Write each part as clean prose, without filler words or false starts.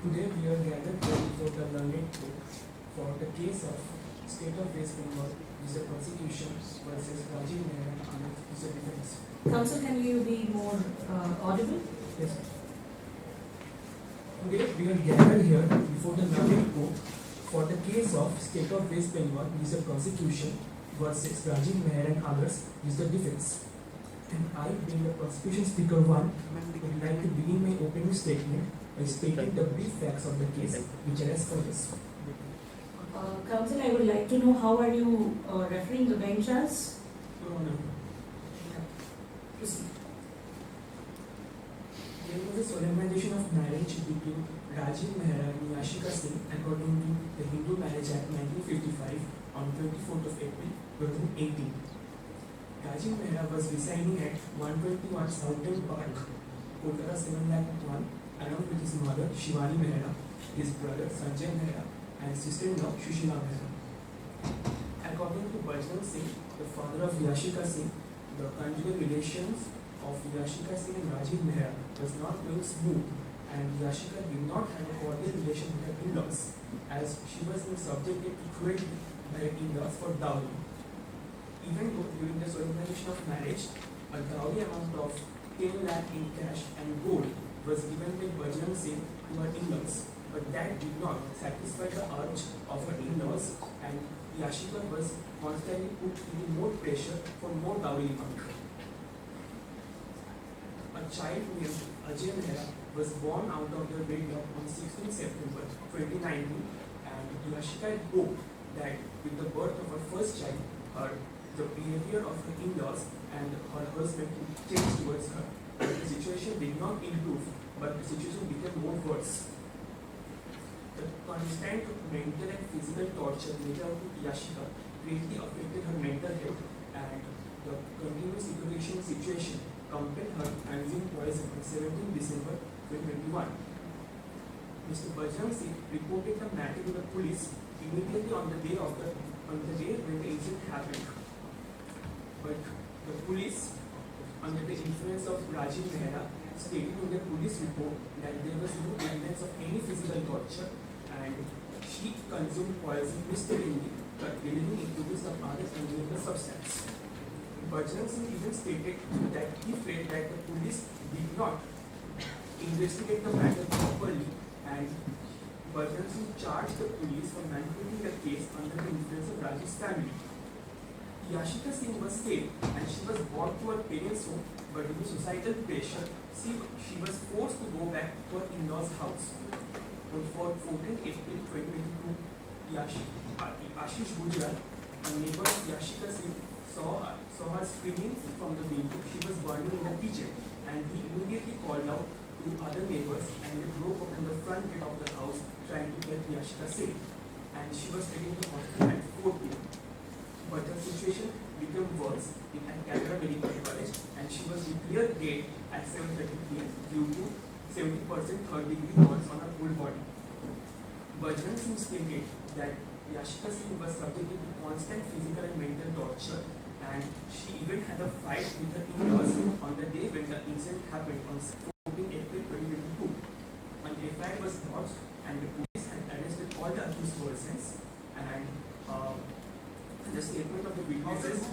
Today we are gathered here before the learned court for the case of State of West Bengal, which is a prosecution versus Rajiv Mehra and his defense. Counsel, can you be more audible? Yes. Today we are gathered here before the learned court for the case of State of West Bengal, which is a prosecution versus Rajiv Mehra and others, which is the defense. And I, being the prosecution speaker one, would like to begin my opening statement by stating the brief facts of the case, which are as follows. Counsel, I would like to know how are you referring the bench as? Your Honor, Proceed. there was a solemnization of marriage between Rajiv Mehra and Yashika Singh according to the Hindu Marriage Act 1955 on 24th of April 2018. Rajiv Mehra was residing at 121 Southern Park, Kolkata 701, along with his mother Shivani Mehra, his brother Sanjay Mehra, and sister-in-law Shushila Mehra. According to Bajrang Singh, the father of Yashika Singh, the conjugal relations of Yashika Singh and Rajiv Mehra was not going smooth, and Yashika did not have a cordial relation with her in-laws, as she was being subjected to cruelty by her in-laws for dowry. Even though during the solemnization of marriage, a dowry amount of 10 lakh in cash and gold was given by Bajrang Singh to her in-laws, but that did not satisfy the urge of her in-laws, and Yashika was constantly put into more pressure for more dowry amount. A child named Ajay Mehra was born out of their wedlock on 16 September 2019, and Yashika had hoped that with the birth of her first child, the behavior of her in-laws and her husband would change towards her. But the situation did not improve, but the situation became more worse. The constant mental and physical torture laid out to Yashika greatly affected her mental health, and the continuous interrogation situation compelled her to consume poison on 17 December 2021. Mr. Bajrang Singh reported the matter to the police immediately on the day when the incident happened. But the police, under the influence of Rajiv Mehra, stated in their police report that there was no evidence of any physical torture, and she consumed poison mistakenly, but believing it to be some other conjugal substance. Bajrang Singh even stated that he felt that the police did not investigate the matter properly, and Bajrang Singh charged the police for manipulating the case under the influence of Rajiv's family. Yashika Singh was saved and she was brought to her parents' home, but due to societal pressure, she was forced to go back to her in-laws' house. On 14 April 2022, Ashish Gujral, a neighbor of Yashika Singh, saw her screaming from the window. She was burning in the kitchen, and he immediately called out to other neighbors, and they broke open the front gate of the house trying to get Yashika safe. And she was taken to the hospital at 4 p.m. But the situation became worse at Calcutta Medical College, and she was declared dead at 7:30 p.m. due to 70% third-degree burns on her whole body. Bajrang Singh stated that Yashika Singh was subjected to constant physical and mental torture, and she even had a fight with her in-laws on the day when the incident happened on 14 April 2022. An FIR was lodged, and the police had arrested all the accused persons, and the statement of the witnesses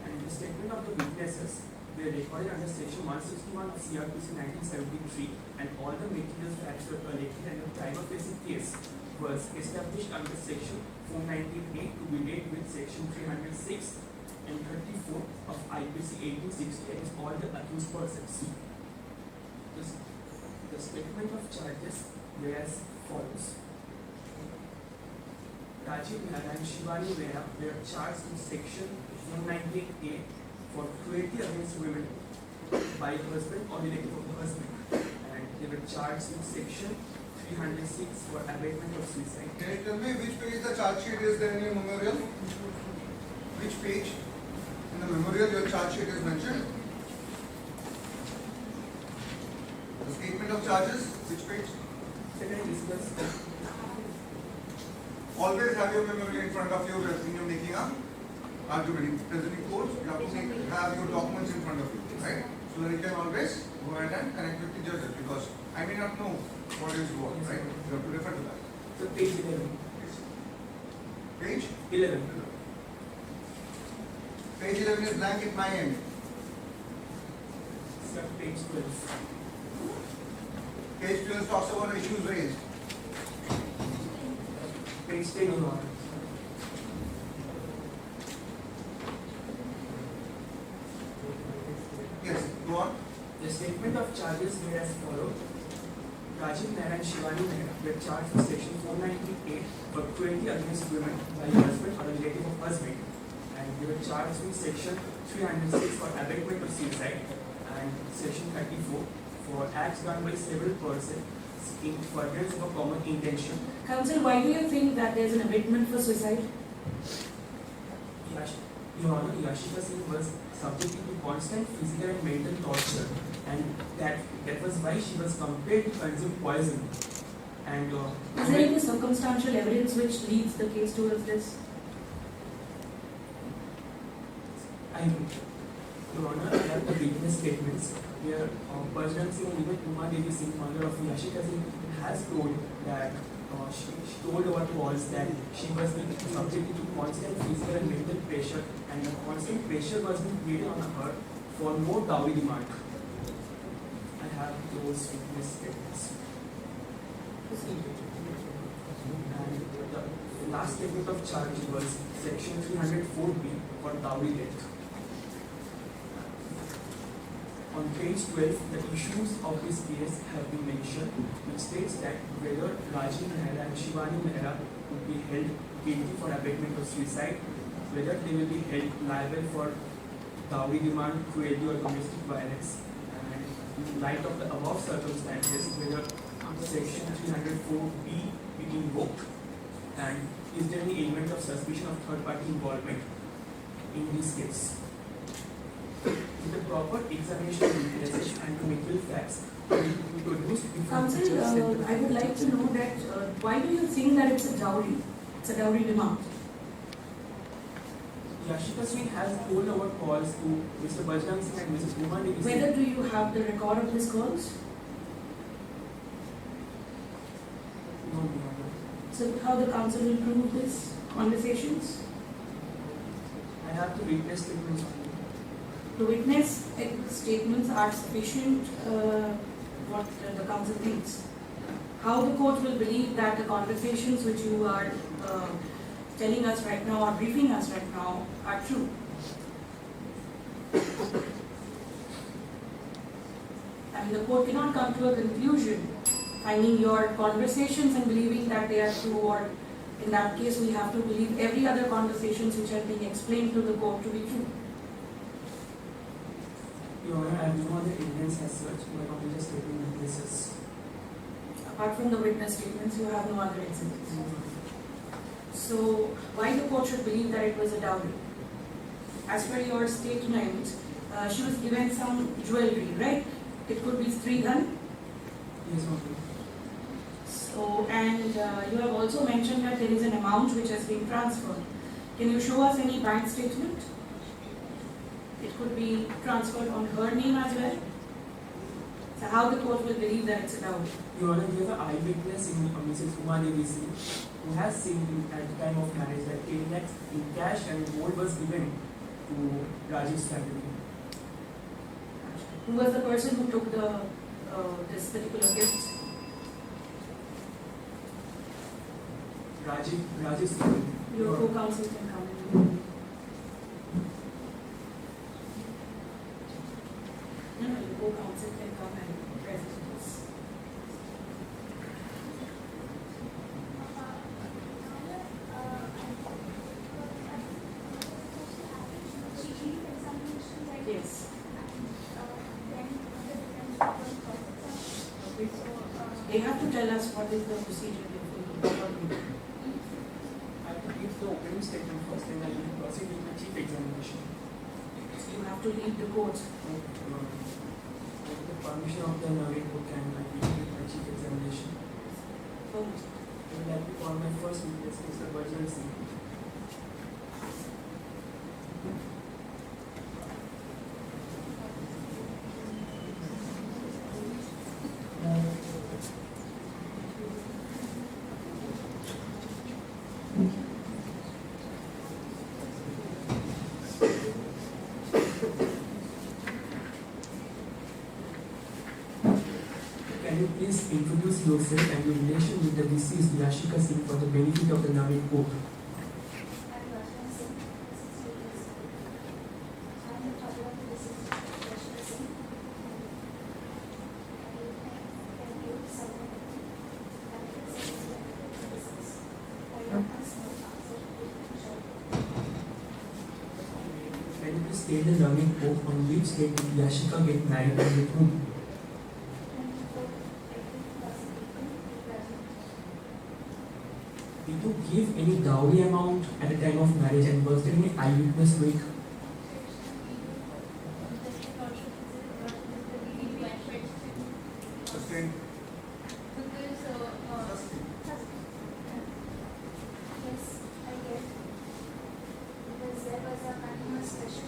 and the statement of the witnesses were recorded under section 161 of CRPC 1973, and all the materials facts were collected, and the prima facie case was established under section 498 to be read with section 306 and 34 of IPC 1860 against all the accused persons. The statement of charges were as follows. Rajiv Mehra and Shivani Mehra were charged in section 498A for cruelty against women by husband or relative of the husband, and they were charged in section 306 for abatement of suicide. Can you tell me which page the charge sheet is there in your memorial? Which page in the memorial your charge sheet is mentioned? The statement of charges, which page? Second discuss. Always have your memorial in front of you when you're making a argument. Present in court, you have to have your documents in front of you, right? So that you can always go ahead and connect with the judges, because I may not know what is what, Yes, right? sir. You have to refer to that. So page 11. Page? 11. Page 11 is blank at my end. Sir, page 12. Page 12 talks about issues raised. Page 10, Your Honor. Yes, go on. The statement of charges made as follows. Rajiv Mehra and Shivani Mehra were charged for section 498 for cruelty against women by a husband or a relative of husband, and they were charged with section 306 for abatement of suicide and section 34 for acts done by several persons in furtherance of a common intention. Counsel, why do you think that there is an abatement for suicide? Your Honor, Yashika Singh was subjected to constant physical and mental torture, and that was why she was compelled to consume poison. And Is there any circumstantial evidence which leads the case towards this? Your Honor, I have the witness statements where Bajrang Singh and even Uma Devi Singh, mother of Yashika Singh, has told that she told over to us that she was being subjected to constant physical and mental pressure, and the constant pressure was being created on her for more dowry demand. I have those witness statements. And the last statement of charge was section 304B for dowry debt. On page 12, the issues of this case have been mentioned, which states that whether Rajiv Mehra and Shivani Mehra would be held guilty for abatement of suicide, whether they will be held liable for dowry demand, cruelty or domestic violence, and in light of the above circumstances, whether section 304B be invoked, and is there any element of suspicion of third-party involvement in this case. With the proper examination of witnesses and to material facts, we produce different Counsel, features. I would like to know that why do you think that it's a dowry? It's a dowry demand. Yashika Singh has told our calls to Mr. Bajrang Singh and Mrs. Uma Devi Singh. Whether do you have the record of these calls? No, no, no. So how the counsel will prove these conversations? I have to witness statements. The witness statements are sufficient, what the counsel thinks. How the court will believe that the conversations which you are telling us right now or briefing us right now are true? I mean, the court cannot come to a conclusion finding your conversations and believing that they are true, or in that case we have to believe every other conversations which are being explained to the court to be true. Your Honor, I have no other evidence as such, but only just stating witnesses. Apart from the witness statements, you have no other exhibits. So, why the court should believe that it was a dowry? As per your statement, she was given some jewelry, right? It could be Sridhan. Yes, Your So, and you have also mentioned that there is an amount which has been transferred. Can you show us any bank statement? It could be transferred on her name as well. So how the court will believe that it's a dowry? Your Honor, we have an eyewitness in Mrs. Uma Devi Singh who has seen at the time of marriage that 10 lakhs in cash and gold was given to Rajiv's family. Who was the person who took the this particular gift? Rajiv's family. Your co-counsel can come in. No, your co-counsel can come and present this. Yes. They have to tell us what is the procedure they follow. I have to give the opening statement first, then I will proceed with my chief examination. So you have to leave the court. With the permission of the narrator, can I begin with my chief examination? Oh. I would like to call my first witness, Mr. Bajrang Singh. can you please introduce yourself and your relation with the deceased Yashika Singh for the benefit of the Navin Court? Can you please state the Navin Court on which date did Yashika get married and with whom? Did you give any dowry amount at the time of marriage and was there any eyewitness to it? Sustained.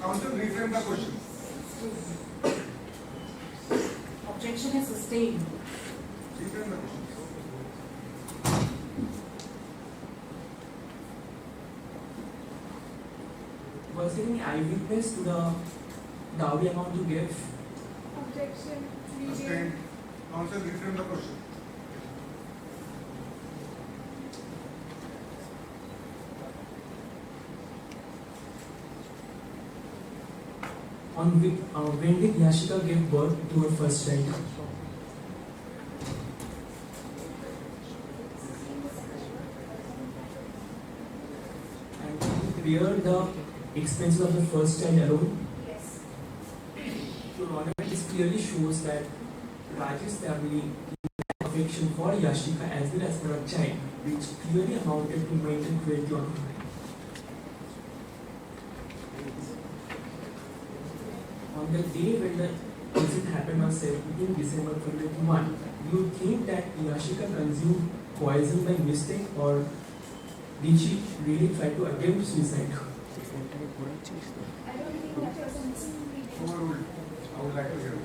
Counsel, reframe the question. Objection is sustained. Reframe the question. Was there any eyewitness to the dowry amount you gave? Objection. Sustained. Counsel, reframe the question. When did Yashika give birth to her first child? And did you bear the expenses of the first child alone? Yes. Your Honor, this clearly shows that Raj's family had affection for Yashika as well as for her child, which clearly amounted to mental cruelty on her part. On the day when the incident happened on 17 December 2021, do you think that Yashika consumed poison by mistake or did she really try to attempt suicide? I don't think that was a mistake. Overruled. I would like to hear.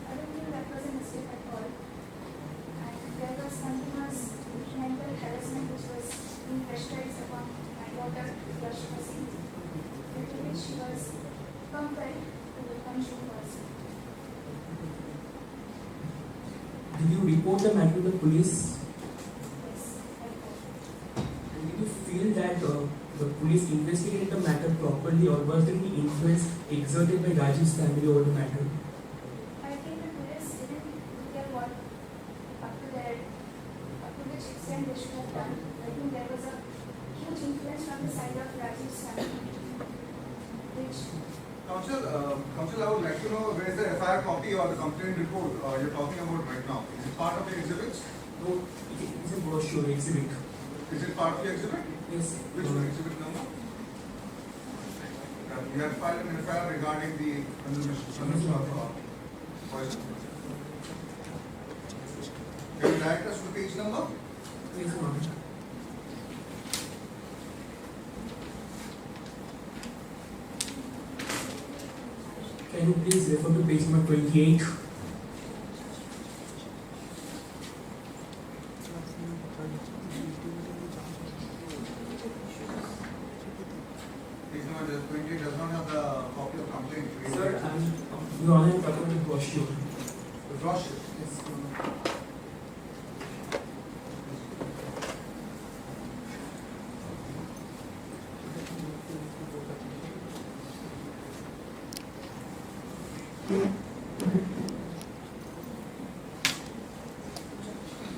I don't think that was a mistake at all. And there was continuous mental harassment which was being pressurized upon my daughter, Yashika Singh, due to which she was compelled to become shoe-person. Did you report the matter to the police? Yes, I did. And did you feel that the police investigated the matter properly or was there any influence exerted by Rajiv's family over the matter? I think the police didn't look at what up to which extent they should have done. I think there was a huge influence from the side of Rajiv's family, which Counsel, I would like to know where is the FIR copy or the complaint report you're talking about right now? Is it part of the exhibits? No, it is a brochure exhibit. Is it part of the exhibit? Yes. Which exhibit number? You have filed an FIR regarding the consumption of poison. Can you direct us to page number? Yes, Your Honor. Can you please refer to page number 28? Page number 20 does not have the copy of complaint. Sir, Your Honor, I'm talking about the brochure. The brochure. Yes, Your Honor. You're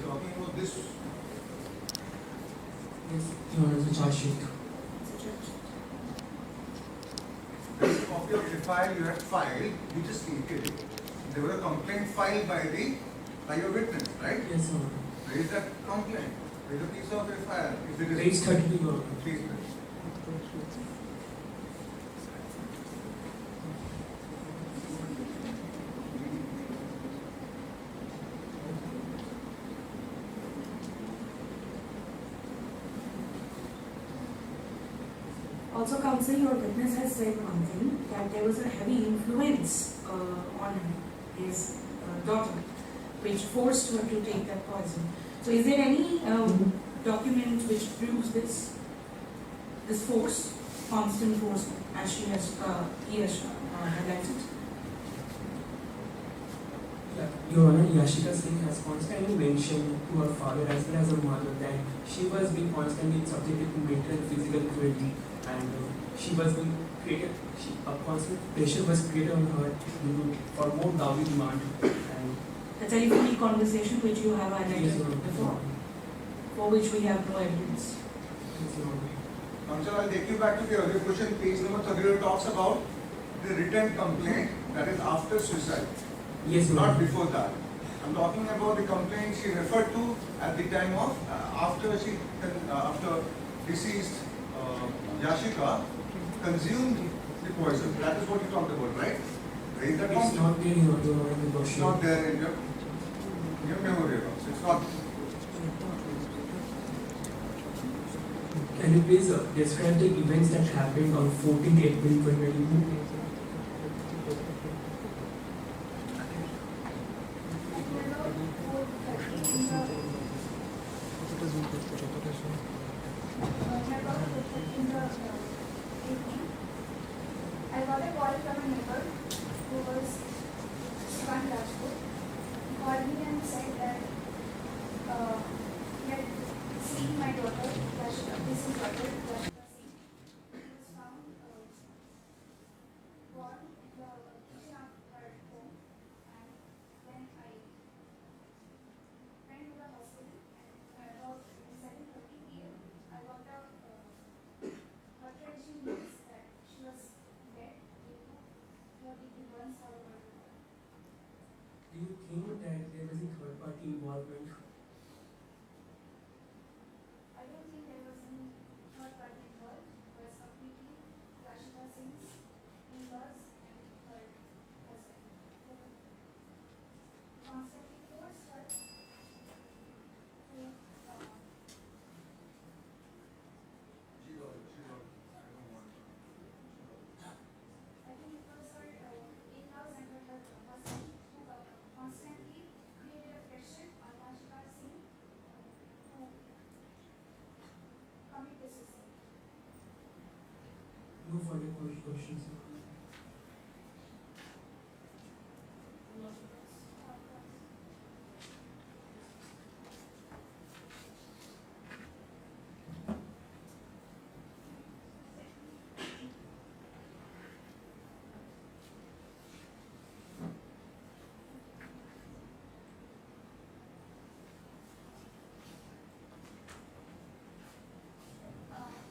talking about this. Yes, Your Honor, the charge sheet. There is a copy of the file you had filed, which is stated. There was a complaint filed by your witness, right? Yes, Your Honor. There is that complaint. There is a piece of FIR. If it is Page 32, Your Honor. Please. Also, counsel, your witness has said one thing, that there was a heavy influence on his daughter, which forced her to take that poison. So, is there any document which proves this force, constant force, as he has highlighted? Yeah. Your Honor, Yashika Singh has constantly mentioned to her father as well as her mother that she was being constantly subjected to mental and physical cruelty, and she was being created. A constant pressure was created on her for more dowry demand. And The telephone conversation which you have yes, highlighted Your Honor. before, for which we have no evidence. Yes, Your Honor. Counsel, I'll take you back to the earlier question. Page number 32 talks about the written complaint that is after suicide, Yes, Your not Honor. before that. I'm talking about the complaint she referred to at the time of after deceased Yashika consumed the poison. That is what you talked about, right? Is that It's not there, Your Honor, in the It's brochure. not there in your memory box. It's not. Can you please describe the events that happened on 14th April 2022? I got a call from a neighbor who was Xavier Law School. He called me and said that he had seen my daughter, this is daughter, Yashika Singh. She was found born in the kitchen of her home, and then I went to the hospital, and about 7:30 p.m. I got the hospitalization news that she was dead due to 30 burns all over her body. Do you think that there was a third party involvement? I don't think there was any third party involved. It was completely Yashika Singh's in-laws and her husband. They were constantly forced her to I think it was her in-laws and her husband who constantly created a pressure on Yashika Singh to commit the suicide. No further questions. Your Honor.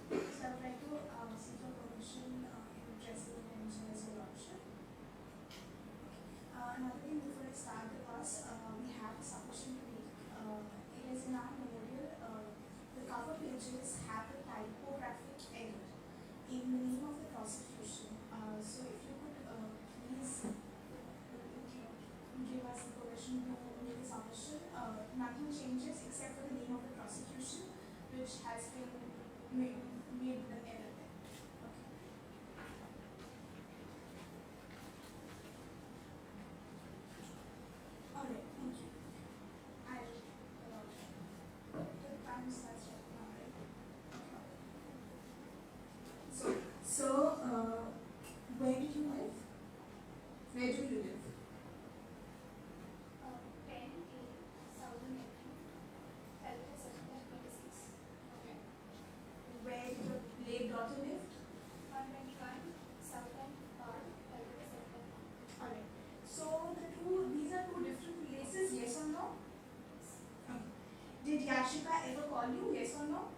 So I would like to seek your permission in addressing the mention as your option. Another thing before I start the class, we have a submission to make. It is in our memorial. The cover pages have a typographic error in the name of the prosecution. So if you could please give us the permission to make a submission. Nothing changes except for the name of the prosecution, which has been made with an error there. Okay. Alright, thank you. The time starts right now, right? Okay. So, where do you live? Where do you live? 10 Southern Avenue, Kolkata, Sector 26. Okay. Where did your late daughter live? 121 Southern Park, Kolkata, Sector 1. Alright. So these are two different places, yes or no? Okay. Did Yashika ever call you, yes or no?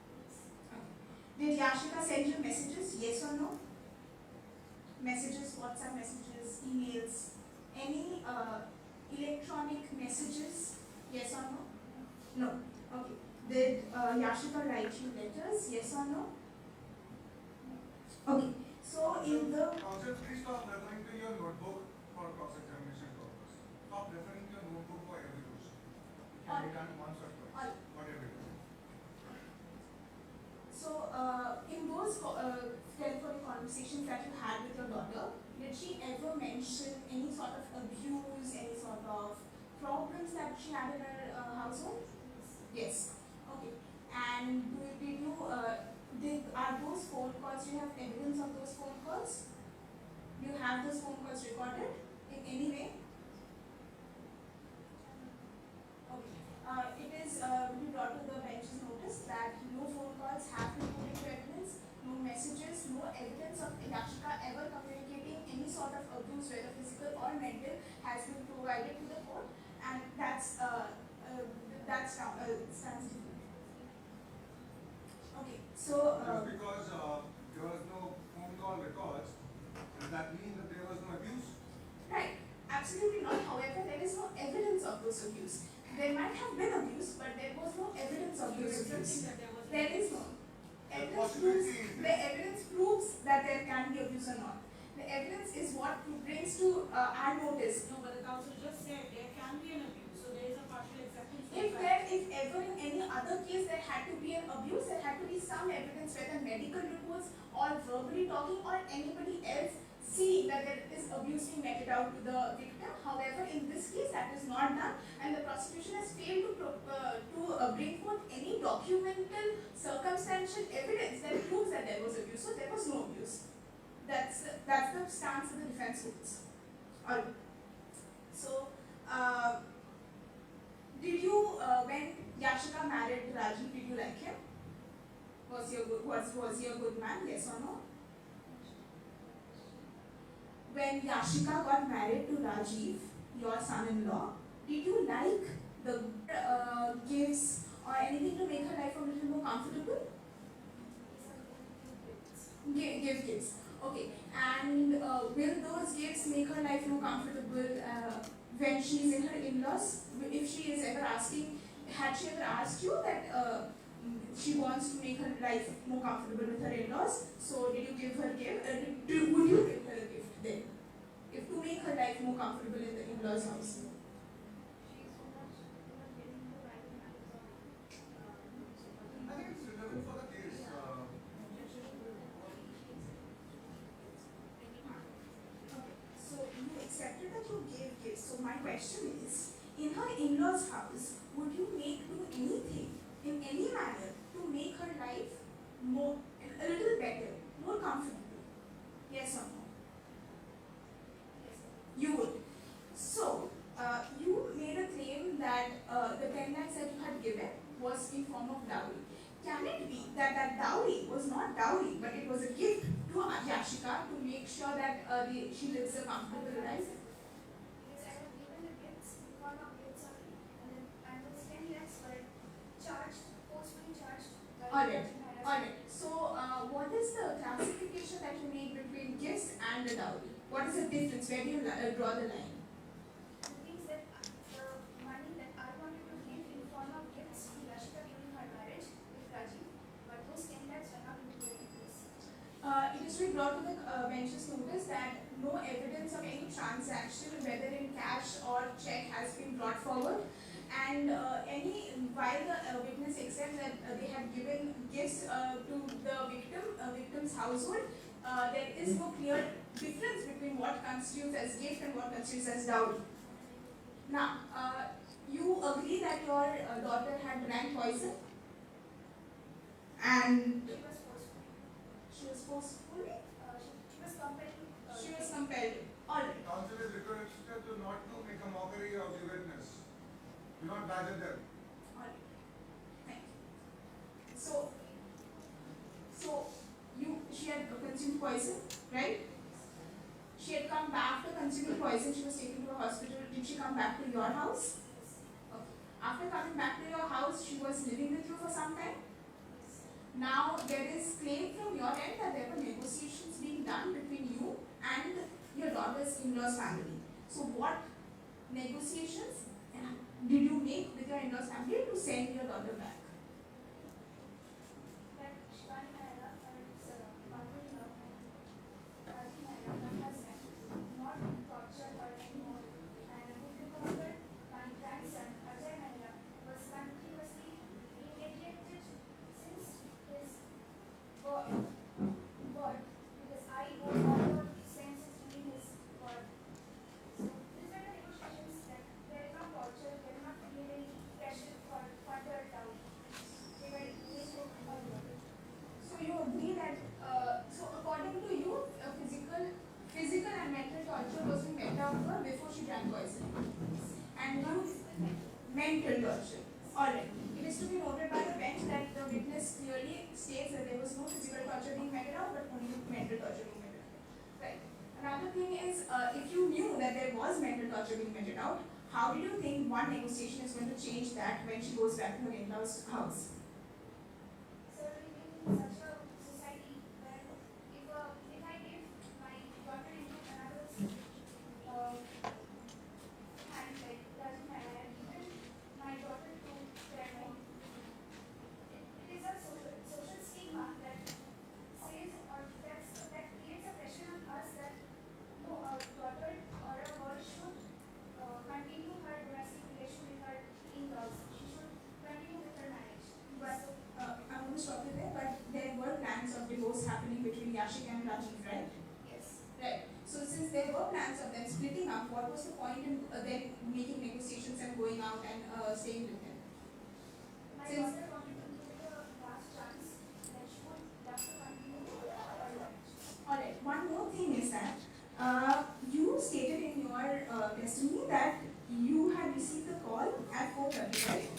Okay. Did Yashika send you messages, yes or no? Messages, WhatsApp messages, emails, any electronic messages, yes or no? No. Okay. Did Yashika write you letters, yes or no? Okay. So in the Counsel, please stop referring to your notebook for cross-examination purpose. Stop referring to your notebook for every question. It can be done once or twice, not every time. So, in those telephonic conversations that you had with your daughter, did she ever mention any sort of abuse, any sort of problems that she had in her household? Yes. Okay. And are those phone calls, do you have evidence of those phone calls? Do you have those phone calls recorded in any way? provided to the court, and that's stands different. Okay, so Just because there was no phone call records, does that mean that there was no abuse? right, absolutely not. However, there is no evidence of this abuse. There might have been abuse, but there was no evidence of this abuse. There is no. The evidence proves that there can be abuse or not. The evidence is what brings to our notice. No, but the council just said there can be an abuse, so there is a partial acceptance. If ever in any other case there had to be an abuse, there had to be some evidence, whether medical reports or verbally talking or anybody else seeing that there is abuse being meted out to the victim. However, in this case that is not done, and the prosecution has failed to bring forth any documental circumstantial evidence that proves that there was abuse. So there was no abuse. That's the stance of the defense holds. Alright. So, did you, when Yashika married Rajiv, did you like him? Was he a good man? Yes or no? When Yashika got married to Rajiv, your son-in-law, did you like the gifts or anything to make her life a little more comfortable? Give gifts. Okay. And will those gifts make her life more comfortable when she is in her in-laws? If she is ever asking, had she ever asked you that she wants to make her life more comfortable with her in-laws? So did you give her a gift? Would you give her a gift then? If to make her life more comfortable in the in-laws' house? I think it's relevant for the case. So you accepted that you gave gifts. So my question is, in her in-laws' house, would you do anything in any manner to make her life a little better, more comfortable? Yes or no? You would. So you made a claim that the 10 lakhs that you had given was in form of dowry. Can it be that that dowry was not dowry, but it was a gift to Yashika to make sure that she lives a comfortable life? Because I have given the gifts, one of gifts only, and then I was 10 lakhs were charged, forcefully charged. Alright. So what is the classification that you made between gifts and the dowry? What is the difference? Where do you draw the line? The things that the money that I wanted to give in form of gifts to Yashika during her marriage with Rajiv, but those 10 lakhs were not included in this. It is to be brought to the bench's notice that no evidence of any transaction, whether in cash or check, has been brought forward. And while the witness accepts that they have given gifts to the victim's household, there is no clear difference between what constitutes as gift and what constitutes as dowry. Now, you agree that your daughter had drank poison, and She was forcefully. She was compelled to. she was compelled. Alright. Counsel is requested to not to make a mockery of the witness. Do not badger them. Alright. Thank you. So she had consumed poison, right? She had come back after consuming poison. She was taken to a hospital. Did she come back to your house? Okay. After coming back to your house, she was living with you for some time. Now there is claim from your end that there were negotiations being done between you and your daughter's in-laws family. So what negotiations did you make with your in-laws family to send your daughter back? That Shivani Naira is confident of Rajiv Naira, my husband, not tortured her anymore. And with the my grandson, Ajay Naira, was continuously irritated since his birth, because I wrote all of these sentences during his birth. So these are the negotiations that there is no torture, there is not any pressure for further down. They were listening to all of it. So you agree that, so according to you, physical and mental torture was being meted out to her before she drank poison. And mental torture. Alright. It is to be noted by the bench that the witness clearly states that there was no physical torture being meted out, but only mental torture being meted out. Right. Another thing is, if you knew that there was mental torture being meted out, how do you think one negotiation is going to change that when she goes back to her in-laws' house? So living in such a society where if I give my daughter into another's hand, like doesn't have, I have given my daughter to their home, it is a social stigma that says or that creates a pressure on us that no, a daughter or a girl should continue her domestic relation with her in-laws. She should continue with her marriage. But I'm going to stop you there, but there were plans of divorce happening between Yashika and Rajiv, right? Yes. Right. So since there were plans of them splitting up, what was the point in them making negotiations and going out and staying with him? My Since- daughter wanted to give it a last chance that she would love to continue her marriage. Alright, one more thing is that you stated in your testimony that you had received a call at 4:30, right?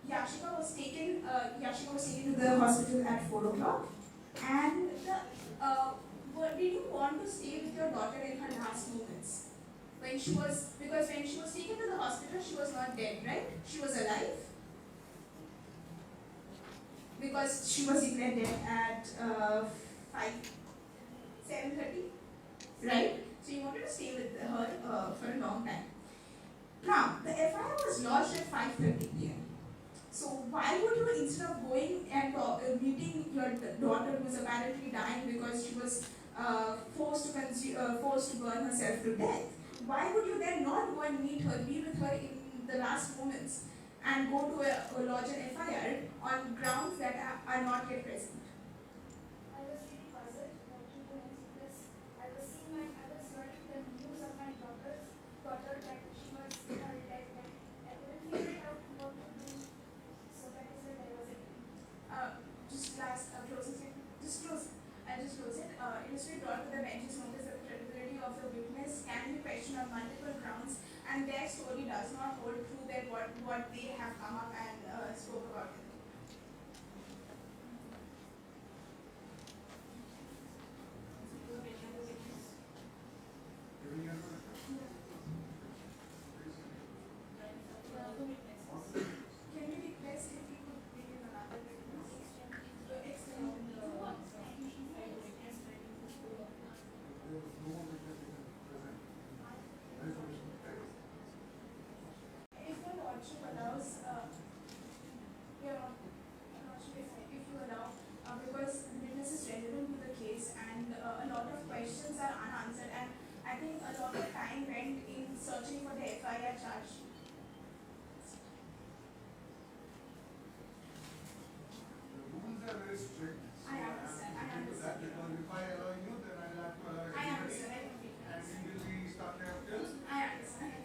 Yashika was taken to the hospital at 4 o'clock, and did you want to stay with your daughter in her last moments? Because when she was taken to the hospital, she was not dead, right? She was alive. Because she was declared dead at 7:30, right? So you wanted to stay with her for a long time. Now, the FIR was lodged at 5:30 p.m. So why would you, instead of going and meeting your daughter who was apparently dying because she was forced to burn herself to death, why would you then not go and meet her, be with her in the last moments, and go to lodge an FIR on grounds that are not yet present? I was really puzzled to do this because I was hearing the news of my daughter that she was in her death, and I couldn't figure it out what to do. So that is why there was a Just last closing statement. Just close. I'll just close it. It is to be brought to the bench's notice that the credibility of the witness can be questioned on multiple grounds, and their story does not hold true that what they have come up and spoke about it. Any other questions? Can we request if we could bring in another witness to extend the There was no one witness present. There is a witness present. if the lordship allows, if you allow, because the witness is relevant to the case and a lot of questions are unanswered, and I think a lot of time went in searching for the FIR charge. The rules are very strict. So I understand, I have to look into that, understand. because if I allow you, then I'll have to allow I everybody. understand, I completely And understand. we will be stuck there till. I understand.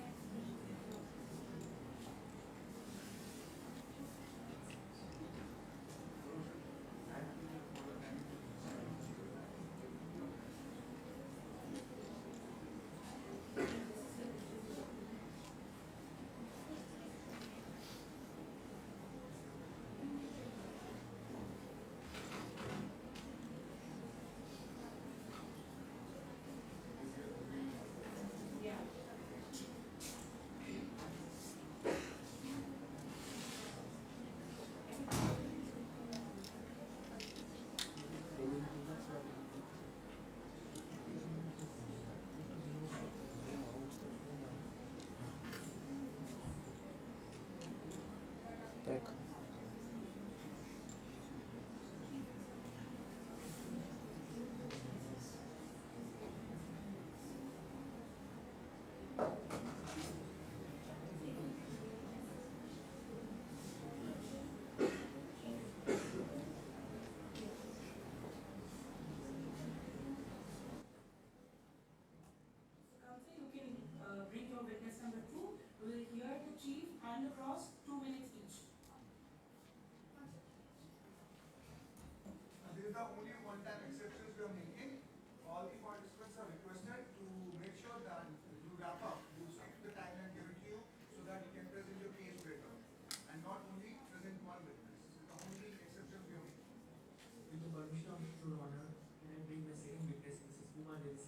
Yeah. Counsel, you can bring your witness number 2. We will hear the chief and the cross 2 minutes each. This is the only one-time exceptions we are making. All the participants are requested to make sure that you wrap up, you stick to the timeline given to you so that you can present your case better. And not only present one witness. This is the only exceptions we are making. With the permission of Your Honor, can I bring my woman is.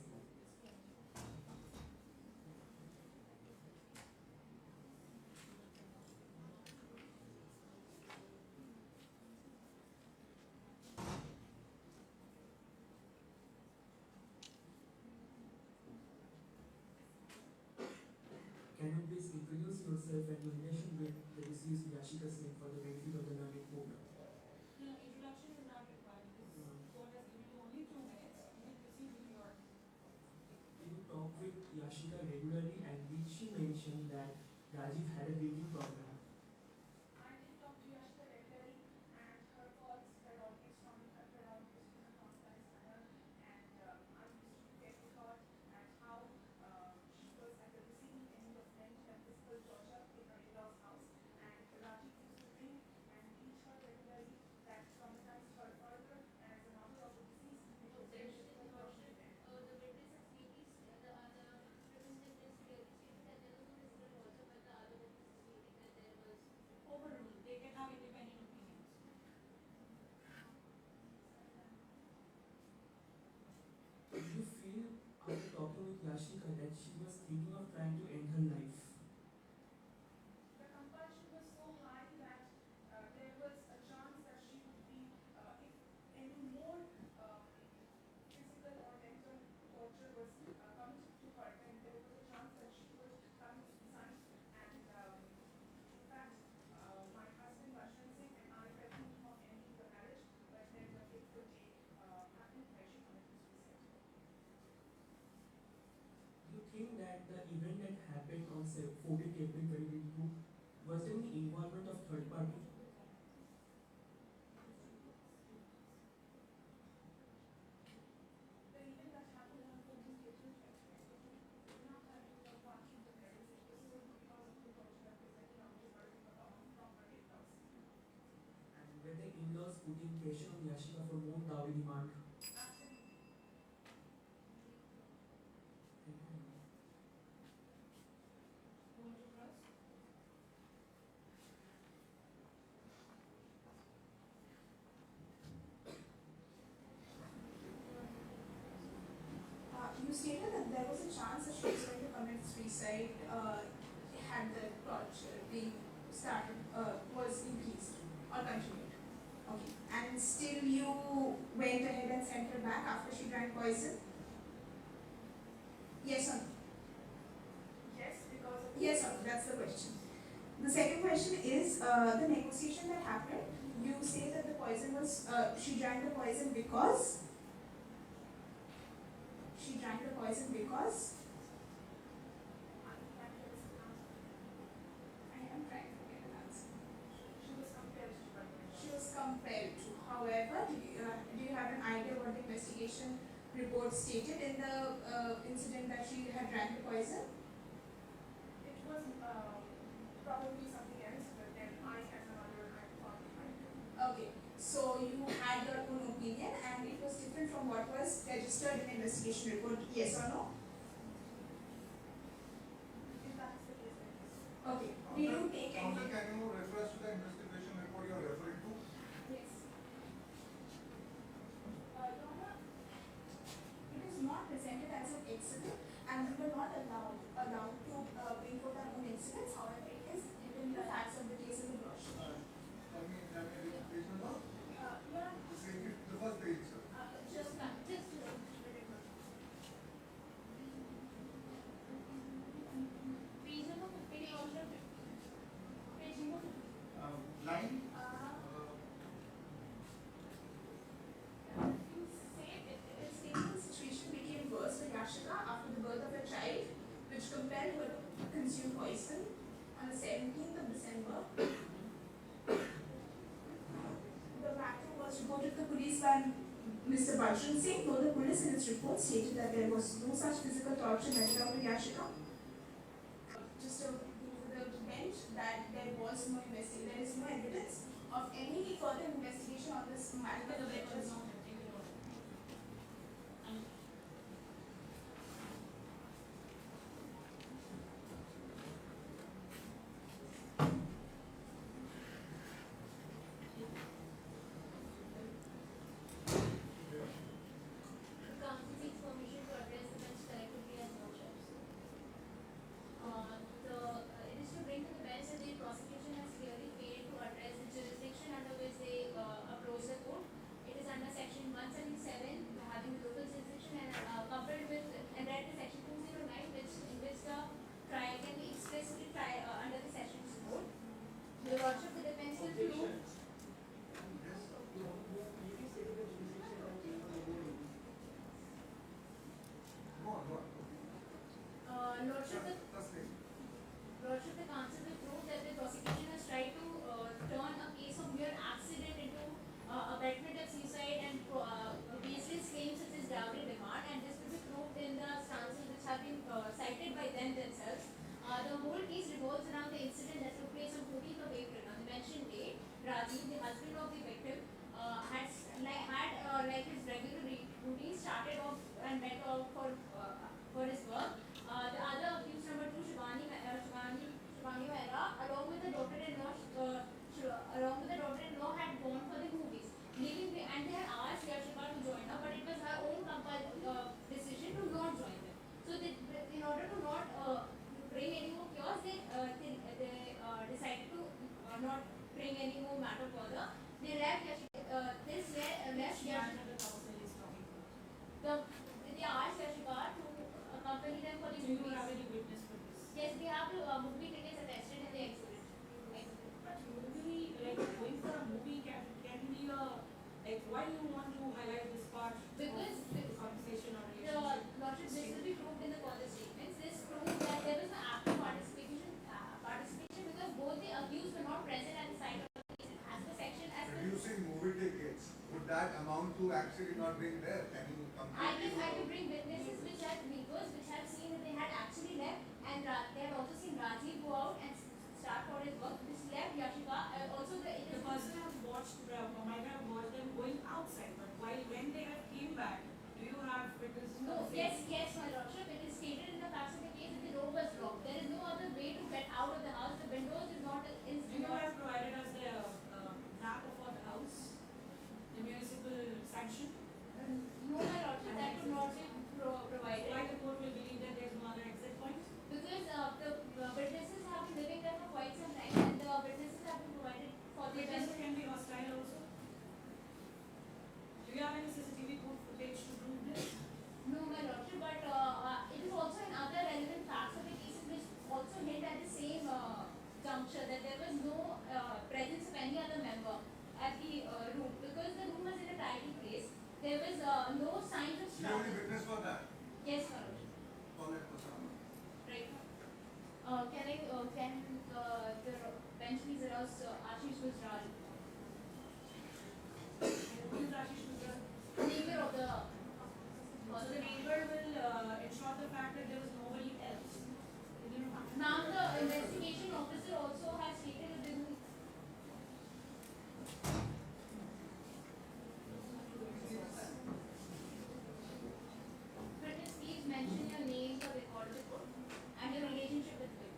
Can you please introduce yourself and your relation with the deceased Yashika Singh for the benefit of the learning court? No, introduction is not required. This court has given you only 2 minutes. You can proceed with your. Did you talk with Yashika regularly, and did she mention that Rajiv had a drinking problem? I did talk to Yashika regularly, and her calls were always from her, were always in a confidence manner, and I used to get the thought at how she was at the receiving end of mental and physical torture in her in-laws' house, and Rajiv used to drink and teach her regularly that traumatized her further, and as a mother of the deceased, it was very difficult to them. The witness activities, the other witness clearly stated that there was no physical torture, but the other witness stated that there was. Overruled. They can have independent opinions. Did you feel after talking with Yashika that she was thinking of trying to end her life? The compulsion was so high that there was a chance that she would be, if any more physical or mental torture was committed to her, then there was a chance that she would commit suicide. And in fact, my husband, Rashid Singh, and I were thinking of ending the marriage, but then the fateful day happened where she committed suicide. Do you think that the event that happened on 14th April 2022 was there any involvement of third party? The event that happened on 14th April 2022 did not have to do with the marriage. It was simply because of the torture that was getting out to her from her in-laws. And were the in-laws putting pressure on Yashika for more dowry demand? Absolutely. Thank you. Want to cross? You stated that there was a chance that she was going to commit suicide had the torture being started, was increased or continued. Okay. And still you went ahead and sent her back after she drank poison? Yes or no? Yes, because of Yes or no? That's the question. The second question is the negotiation that happened. You say that the poison was, she drank the poison because? She drank the poison because? I am trying to get an answer. she was compelled to drink. She was compelled to. However, do you have an idea what the investigation report stated in the incident that she had drank the poison? It was probably something else, but then I, as a mother, I thought it might be. Okay, so you had your own opinion and it was different from what was registered in the investigation report, yes or no? If that is the case, then yes. Okay, did you take Counsel, any? can you refer us to the investigation report you are referring to? Yes. Your Honor, it is not presented as an exhibit and we were not allowed to bring forth our own incidents. However, it is given the facts of the case in the brochure. Tell me the page number? Yeah, The first page, sir. Just page number 50 also. Page number 50. Line? You say it states the situation became worse for Yashika after the birth of a child, which compelled her to consume poison on the 17th of December. The matter was reported to the police by Mr. Bajran Singh, though the police in its report stated that there was no such physical torture meted out to Yashika. Just to the bench that there was no investigation, there is no evidence of any further investigation on this matter. The bench is not acting at all. And The council seeks permission Lordship, the counsel will prove that the prosecution has tried to turn a case of mere accident into abetment of suicide and baseless claims such as dowry demand, and this will be proved in the stances which have been cited by them themselves. The whole case revolves around the incident that took place on 14th of April. On the mentioned date, Rajiv, the husband of the victim, had his regular routine, started off and went out for his work. The other accused, number 2, Shivani Mehra, along with the daughter-in-law, had gone for the movies, and they had asked Yashika to join her, but it was her own decision to not join them. So, in order to not bring any more chaos, they decided to not bring any more matter further. They left Yashika. They asked Yashika to accompany them for the movies. Do you have any witness for this? Yes, we have the movie tickets attested in the exhibit. But movie, like going for a movie can be a, like, why do you want to highlight this part Because of the conversation or the relationship? Lordship, this will be proved in the further statements. This proves that there was no active participation because both the accused were not present at the site of the case. As the section, Producing movie tickets, would that amount to actually not being there? Can you come? I can bring witnesses which have seen that they had actually left, and they had also seen Rajiv go out and start for his work. This left Yashika. Also, The person might have watched them going outside, but when they have came back, do you have witnesses? No, yes, my Lordship. It is stated in the facts of the case that the door was locked. There is no other way to get out of the house. The windows is not. Do you have provided us the map of the house, the municipal sanction? No, my Lordship, that could not be provided. Why the court will believe that there is no other exit point? Because the witnesses have been living there for quite some time, and the witnesses have been provided for the Witnesses can be hostile also. Do you have any CCTV footage to prove this? No, my Lordship, but it is also in other relevant facts of the cases which also hint at the same juncture that there was no presence of any other member at the room, because the room was in a tidy place. There was no signs of You struggle. only witness for that? Yes, my Lordship. Call that person. Right. Can the bench please arouse Ashish Gujral, Who is Ashish Gujral? neighbor of the So the neighbor will ensure the fact that there was nobody else. Now the investigation officer also has stated that there is witness, please mention your name for record report and your relationship with victim.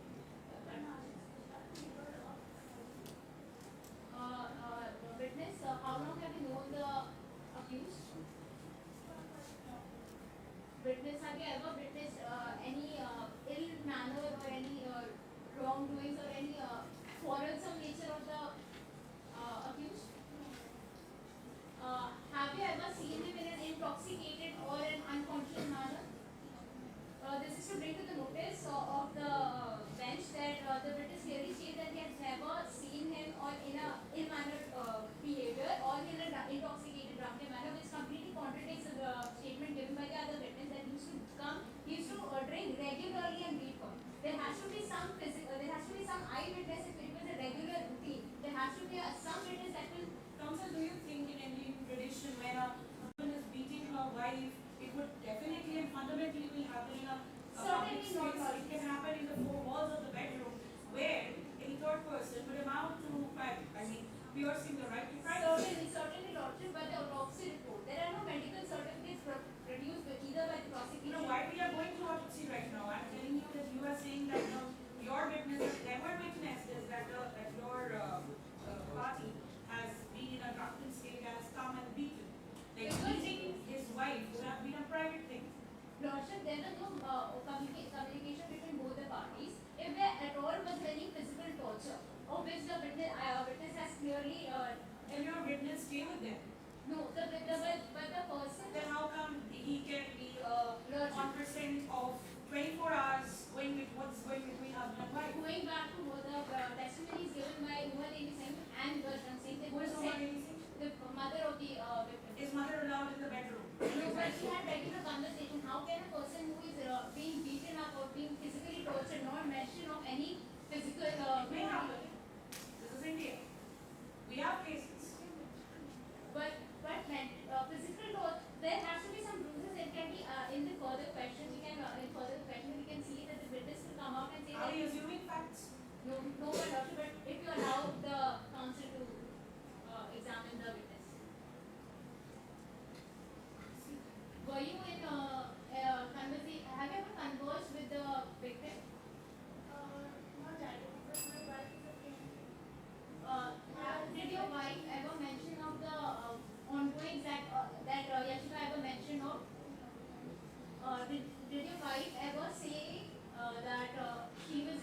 Witness, how long have you known the accused? Witness, have you ever witnessed any ill manner or any wrongdoings or any quarrelsome nature of the accused? Have you ever seen him in an intoxicated or an unconscious manner? This is to bring to the notice of the bench that the witness clearly states that he has never seen him or in a ill-mannered behavior or in an intoxicated drunken manner, which completely contradicts the statement given by the other witness that he used to drink regularly and beat her. There has to be some eyewitness if it was a regular routine. There has to be some witness that will. Counsel, do you think in Indian tradition when a husband is beating her wife, it would definitely and fundamentally will happen in a public Certainly not. space? It can happen in the four walls of the bedroom where any third person would amount to piercing the right to privacy. Certainly, Lordship, but the autopsy report. There are no medical certificates produced either by the prosecution. Why we are going to autopsy right now? I'm telling you that you are saying that your witness has never witnessed is that your party has been in a drunken state and has come and beaten. Like beating his wife would have been a private thing. Lordship, there was no communication between both the parties. If there at all was any physical torture, of which the witness has clearly. And your witness stay with them. No, but the person. Then how come he can be 1% of 24 hours what's going between husband and wife? Going back to what the testimonies given by Umar Devi Singh and Bertrand Singh, Who is Umar Devi Singh? the mother of the victim. Is mother allowed in the bedroom? No, but she had regular conversation. How can a person who is being beaten up or being physically tortured not mention of any physical May happen. This is India. We have cases. but physical law, there has to be some bruises. It can be in the further question. We can see that the witness will come out and say Are that we assuming facts? no, but doctor, but if you allow the counsel to examine the witness. Were you in conversation? Have you ever conversed with the victim? Not directly, because my wife is a candidate. Did your wife ever mention of the ongoing that Yashika ever mentioned of? Did your wife ever say that she was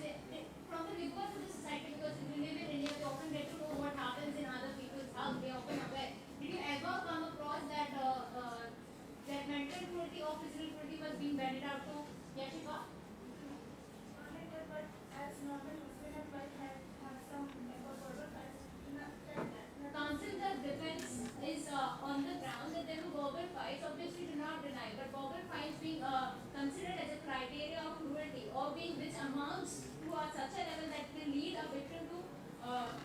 from the reverse of the society, because if you live in India, you often get to know what happens in other people's house. They often aware. Did you ever come across that that mental cruelty or physical cruelty was being meted out to Yashika? Not like that, but as normal husband and wife have some verbal fights. Counsel, the defense is on the ground that there were verbal fights. Obviously, do not deny, but verbal fights being considered as a criteria of cruelty, or being which amounts to such a level that will lead a victim to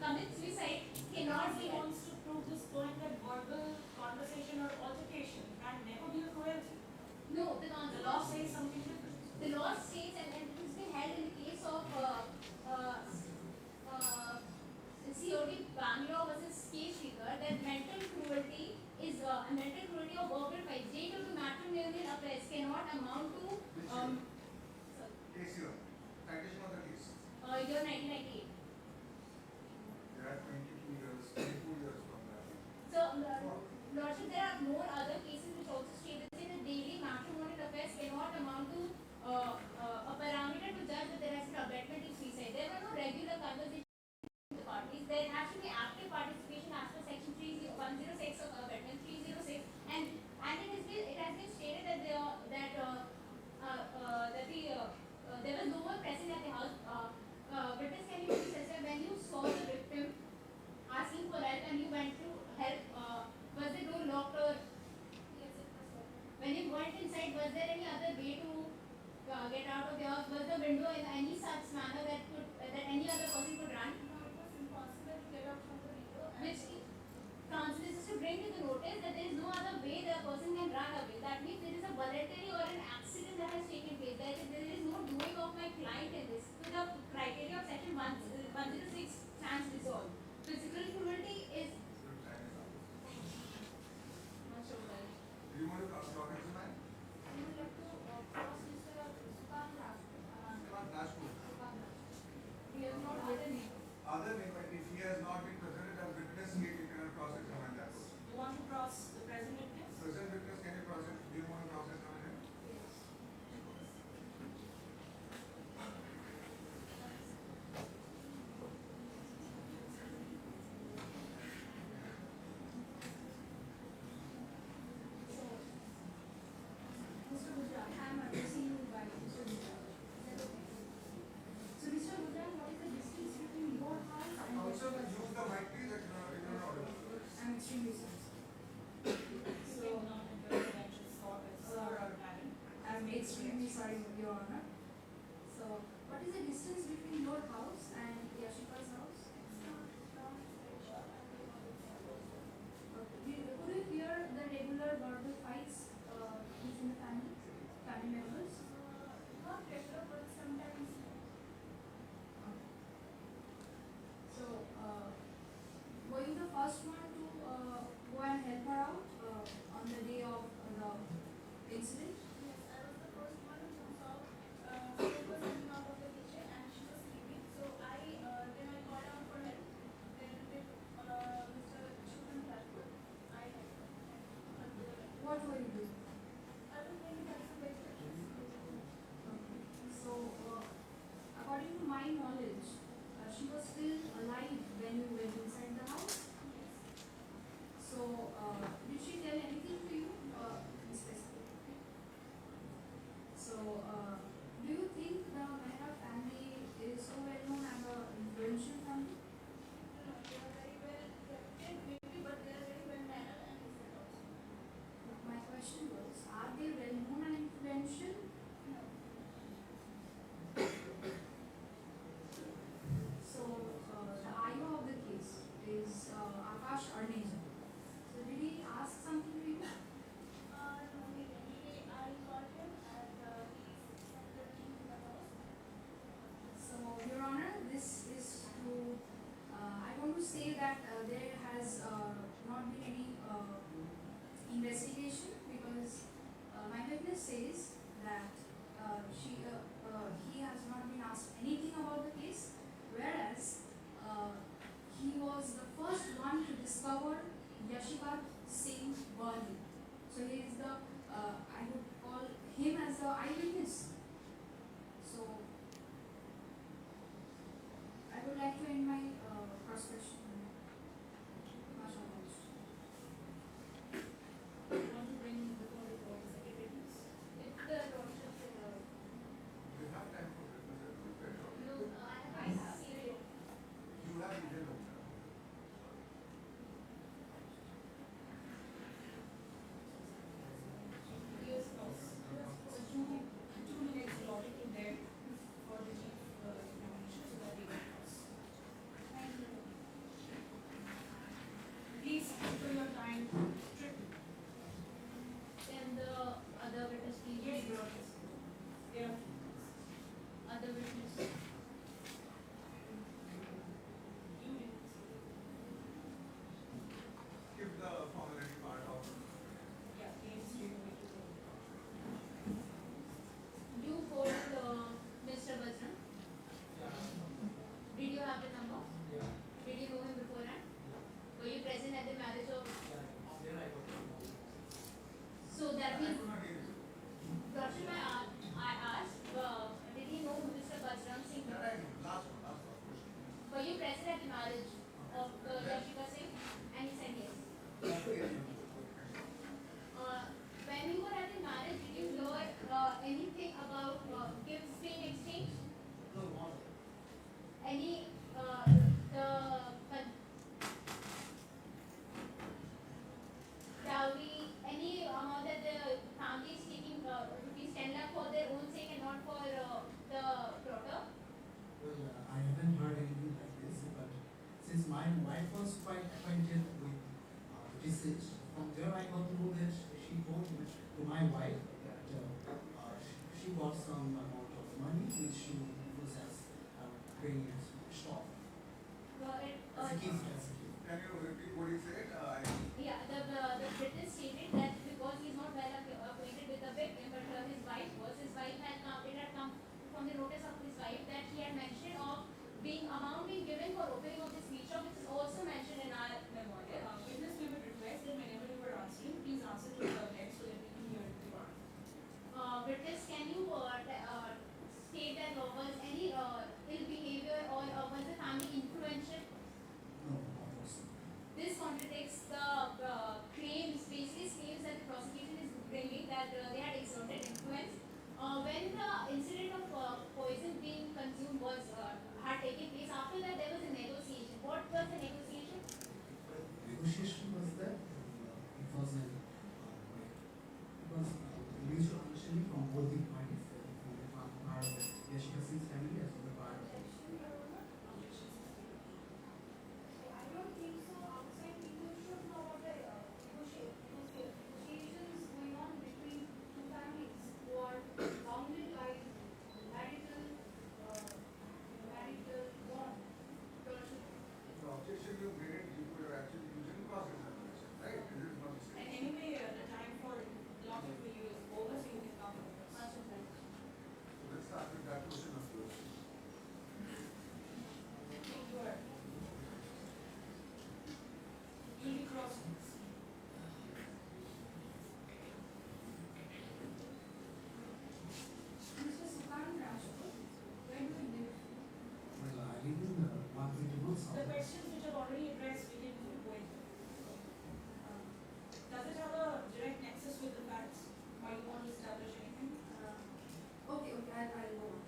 commit suicide, cannot be. He wants to prove this point that verbal conversation or altercation can never be a cruelty. No, The law says something different. the law states, and it has been held in the case of COD Bangalore versus case figure, that mental cruelty is mental cruelty or verbal fight due to matrimonial affairs cannot amount to Case here. Citation of the case. year 1998. There are 22 years, 22 years from that. So, Lordship, there are more other cases which also state that the daily matrimonial affairs cannot amount to a parameter to judge that there has been abetment in suicide. There were no regular conversations with the parties. There has to be active participation as per section 106 of abetment 306, and it has been stated that there was no one present at the house. Witness, can you please testify when you saw the victim asking for help and you went to help? Was the door locked, or Yes, it was open. when you went inside, was there any other way to get out of the house? Was the window in any such manner that any other person could run? No, it was impossible to get out from the window. Which counsel is to bring to the notice that there is no other way the person can run away. That means there is a voluntary or an accident that has taken place. There is no doing of my client in this. So the criteria of section 106 stands resolved. Physical cruelty is not sure. Do you want to talk as a man? I would like to cross Mr. Sukan Not last one. We have not written it. Other name, but if he has not been presented as witness, he cannot cross-examine that person. You want to cross the present witness? Present witness, can you cross it? Do you want to cross-examine him? Mr. Gujral, I am addressing you by Mr. Gujral. Is that okay? So, Mr. Gujral, what is the distance between your house and Also, Yashika's use the mic, please, that you are not audible. I'm extremely sorry. So, not in the residential scope as Sir, Madam. I'm extremely sorry, Your Honor. So, what is the distance between your house and Yashika's house? Could you hear the regular verbal fights within the family members? Not regular, but sometimes. So, were you the first one to go and help her out on the day of the incident? Yes, I was the first one who saw she was coming out of the kitchen and she was sleeping. So then I called out for help. Then with Mr. Shukan Thakur, I helped her. What were you doing? I was going to have some vegetables. So, according to my knowledge, she was still alive when you went inside the house? Yes. So, did she tell anything to you specifically? So, do you think the Mehra family is so well known as an influential family? No, they are very well respected, maybe, but they are very well mannered and respected also. My question was, are they well known and influential? No. was quite acquainted with deceased. From there, I got to know that she told to my wife that she got some amount of money which she was as paying as stock. As a gift, as a gift. Can you repeat what he said? Yeah, the witness stated that because he's not well acquainted with the victim, but his wife was. His wife had come. It had come from the notice of his wife that he had mentioned of amount being given for opening of this meat shop, which is also mentioned in our memorial. Witness, we would request that whenever you are answering, please answer to the text so that we can hear it. Witness, can you state that was any ill behavior or was the family influential? No, of course. This contradicts the claims, baseless claims that the prosecution is bringing that they had exerted influence. When the incident of poison being consumed had taken place, after that there was a negotiation. What was the negotiation? Negotiation was that it was mutual understanding from both the parties, from the part of Yashika Singh's family as well as the part of I don't think so. Outside people should know about the negotiations going on between two families who are bounded by marital bond. The objection you made, you were actually using cross-examination, right? This is not the And same. anyway, the time for logic for you is over, so you can come with us. So let's start with that question of yours. Take your you'll be crossing. Mr. Sukant Rajput, where do you live? well, I live in Marketing South. The questions which are already addressed, we can go into. Does it have a direct nexus with the facts? Or you want to establish anything? Okay, I'll go on.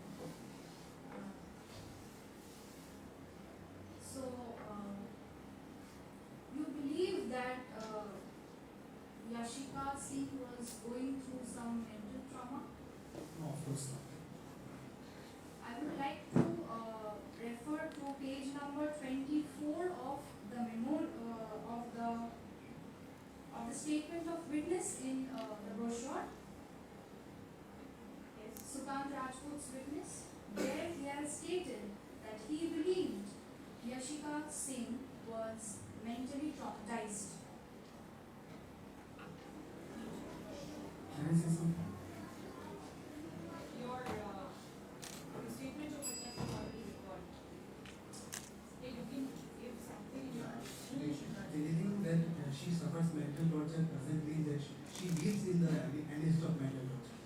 So, you believe that Yashika Singh was going through some mental trauma? No, of course not. I would like to refer to page number 24 of the memo of the statement of witness in the brochure. Yes, Sukant Rajput's witness. There he has stated that he believed Yashika Singh was mentally traumatized. Can I say something? Your statement of witness is already recorded. If you can give something in your Anything that she suffers mental torture doesn't mean that she lives in the midst of mental torture.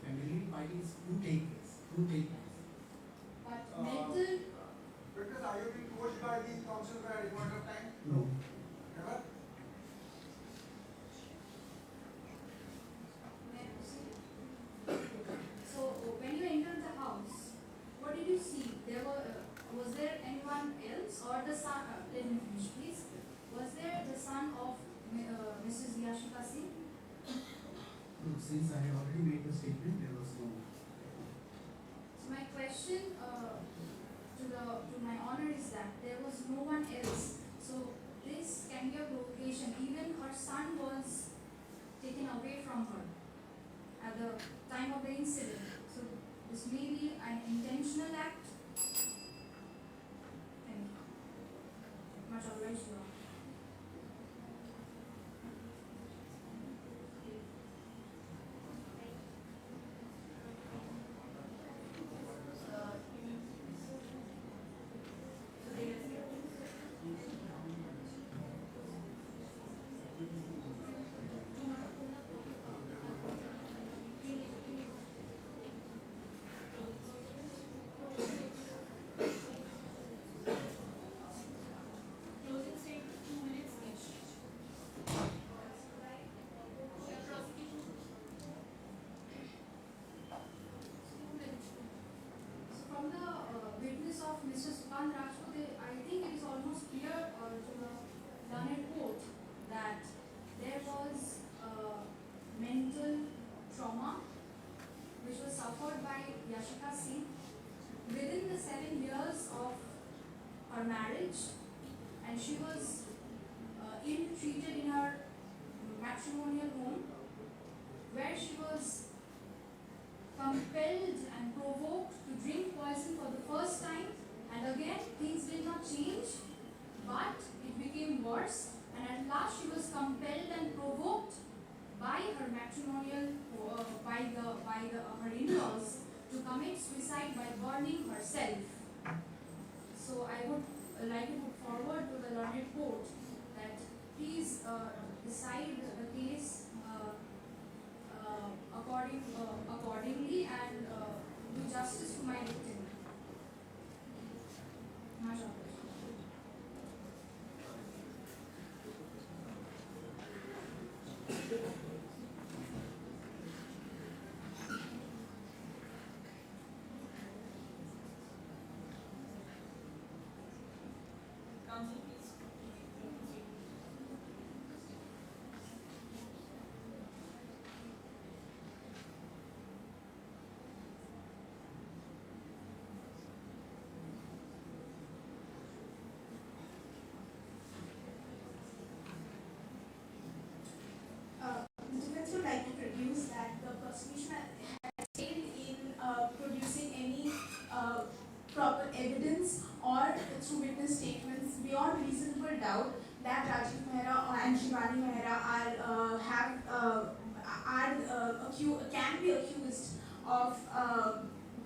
Family fightings do take place. But mental, Because are you being coached by the counsel at any point of time? No. Never? so when you entered the house, what did you see? Was there anyone else or the son? Let me finish, please. Was there the son of Mrs. Yashika Singh? No, since I have already made the statement, there was no. So my question to my honor is that there was no one else. So this can be a provocation. Even her son was taken away from her at the time of the incident. So this may be an intentional act. Thank you. Much obliged, Your Honor. closing statement, 2 minutes each. So from the witness of Mr. Sukant Rajput, I think it is almost clear to the learned court that there was mental trauma which was suffered by Yashika Singh within the 7 years of her marriage, and and she was ill-treated in her matrimonial home, where she was compelled and provoked to drink poison for the first time, and again things did not change, but it became worse, and at last she was compelled and provoked by her matrimonial, her in-laws to commit suicide by burning herself. So I would like to put forward to the learned court that please decide the case accordingly and do justice to my victim. Mashallah. Counsel, please. The defense would like to produce that the prosecution has failed in producing any proper evidence or through witness statements beyond reasonable doubt that Rajiv Mehra and Shivani Mehra can be accused of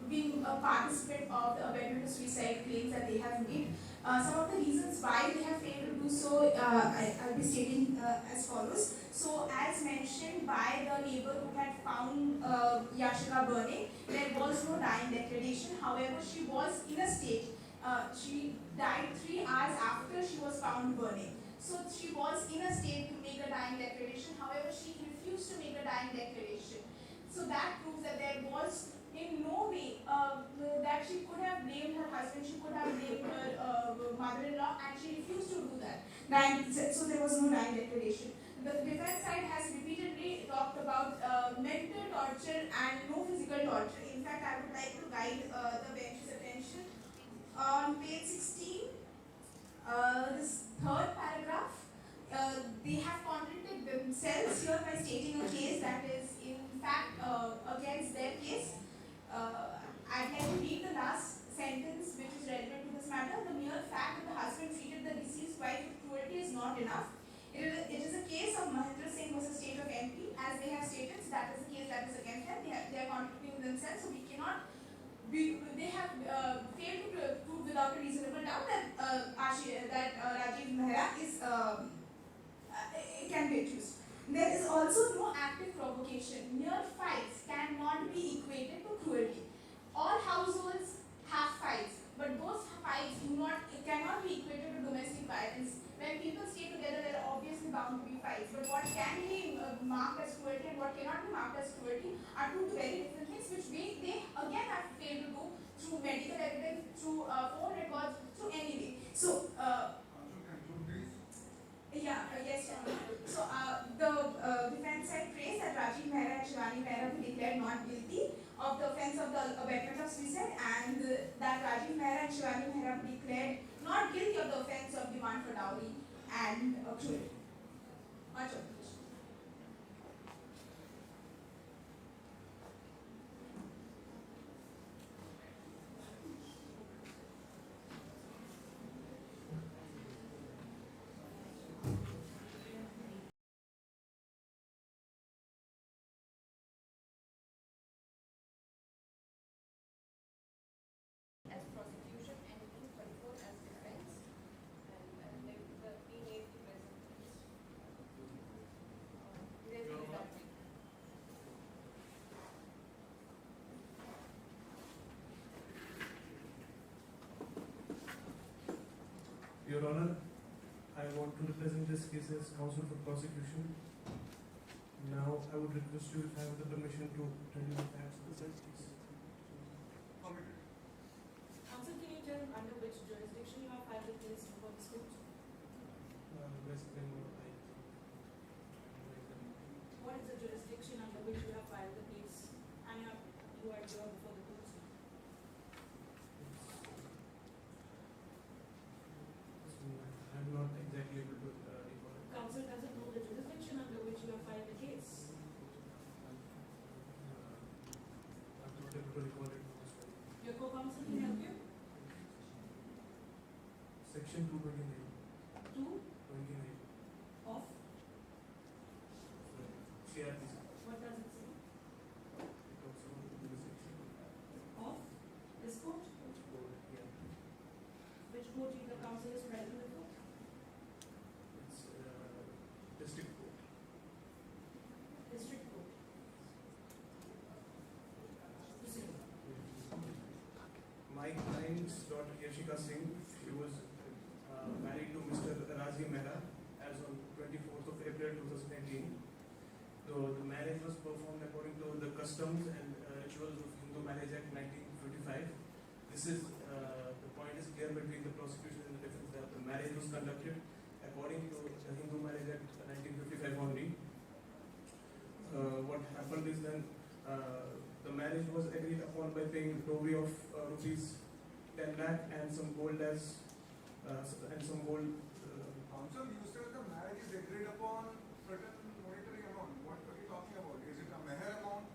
being a participant of the abetment of suicide claims that they have made. Some of the reasons why they have failed to do so, I'll be stating as follows. So, as mentioned by the neighbor who had found Yashika burning, there was no dying declaration. However, she was in a state. She died 3 hours after she was found burning. So, she was in a state to make a dying declaration. However, she refused to make a dying declaration. So, that proves that there was in no way that she could have blamed her husband, she could have blamed her mother-in-law, and she refused to do that. So there was no dying declaration. The defense side has repeatedly talked about mental torture and no physical torture. In fact, I would like to guide the bench's attention on page 16. This third paragraph, they have contradicted themselves here by stating a case that is in fact against their case. I'd like to read the last sentence which is relevant to this matter. The mere fact that the husband treated the deceased wife with cruelty is not enough. It is a case of Mahendra Singh versus State of MP, as they have stated. So that is a case that is against them. They are contradicting themselves, so we cannot. They have failed to prove without a reasonable doubt that Rajiv Mehra is can be accused. There is also no active provocation. Mere fights cannot be equated to cruelty. All households have fights, but those fights cannot be equated to domestic violence. When people stay together, there are obviously bound to be fights. But what can be marked as cruelty and what cannot be marked as cruelty are two very different things, which they again have failed to do through medical evidence, through phone records, through any way. So. Yes, Your Honor. So, the defense side prays that Rajiv Mehra and Shivani Mehra be declared not guilty of the offence of the abetment of suicide, and that Rajiv Mehra and Shivani Mehra be declared not guilty of the offence of demand for dowry and cruelty. Much appreciated. As prosecution and 244 as defense, and being able to present Your Honor, I want to represent this case as counsel for prosecution. Now, I would request you if I have the permission to tell you the facts of the said case. Counsel, can you tell under which jurisdiction you have filed the case before this court? West Bengal, What is the jurisdiction under which you have filed the case and you are here before the court? I have not Section 229. 2 of CRPC. what does it say? It talks about the section Of this court? yeah. Which court the council is present before? It's district court. District court. Proceed. My client's daughter Yashika Singh, she was married to Mr. Razi Mehra as on 24th of April 2018. So the marriage was performed according to the customs and rituals of Hindu Marriage Act 1955. This is the point is clear between the prosecution and the defense that the marriage was conducted according to the Hindu Marriage Act 1955 only. What happened is then the marriage was agreed upon by paying dowry of rupees 10 lakh and some gold as and some gold. Counsel, you said the marriage is agreed upon certain monetary amount. What are you talking about? Is it a meher amount?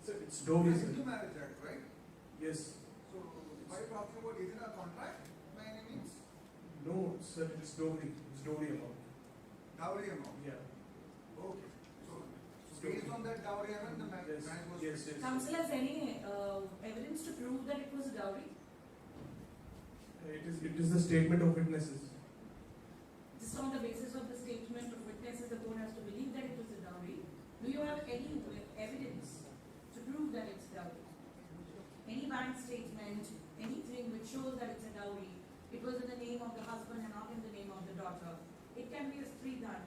It's dowry. It's Sir. Hindu Marriage Act, right? Yes. So, why are you talking about? Is it a contract by any means? No, sir. It's dowry. It's dowry amount. Dowry amount. Yeah. Okay. So, based on that dowry amount, the marriage was. Yes. Council has any evidence to prove that it was a dowry? It is the statement of witnesses. Just on the basis of the statement of witnesses, the court has to believe that it was a dowry. Do you have any evidence to prove that it's dowry? Any bank statement, anything which shows that it's a dowry, it was in the name of the husband and not in the name of the daughter. It can be a street done.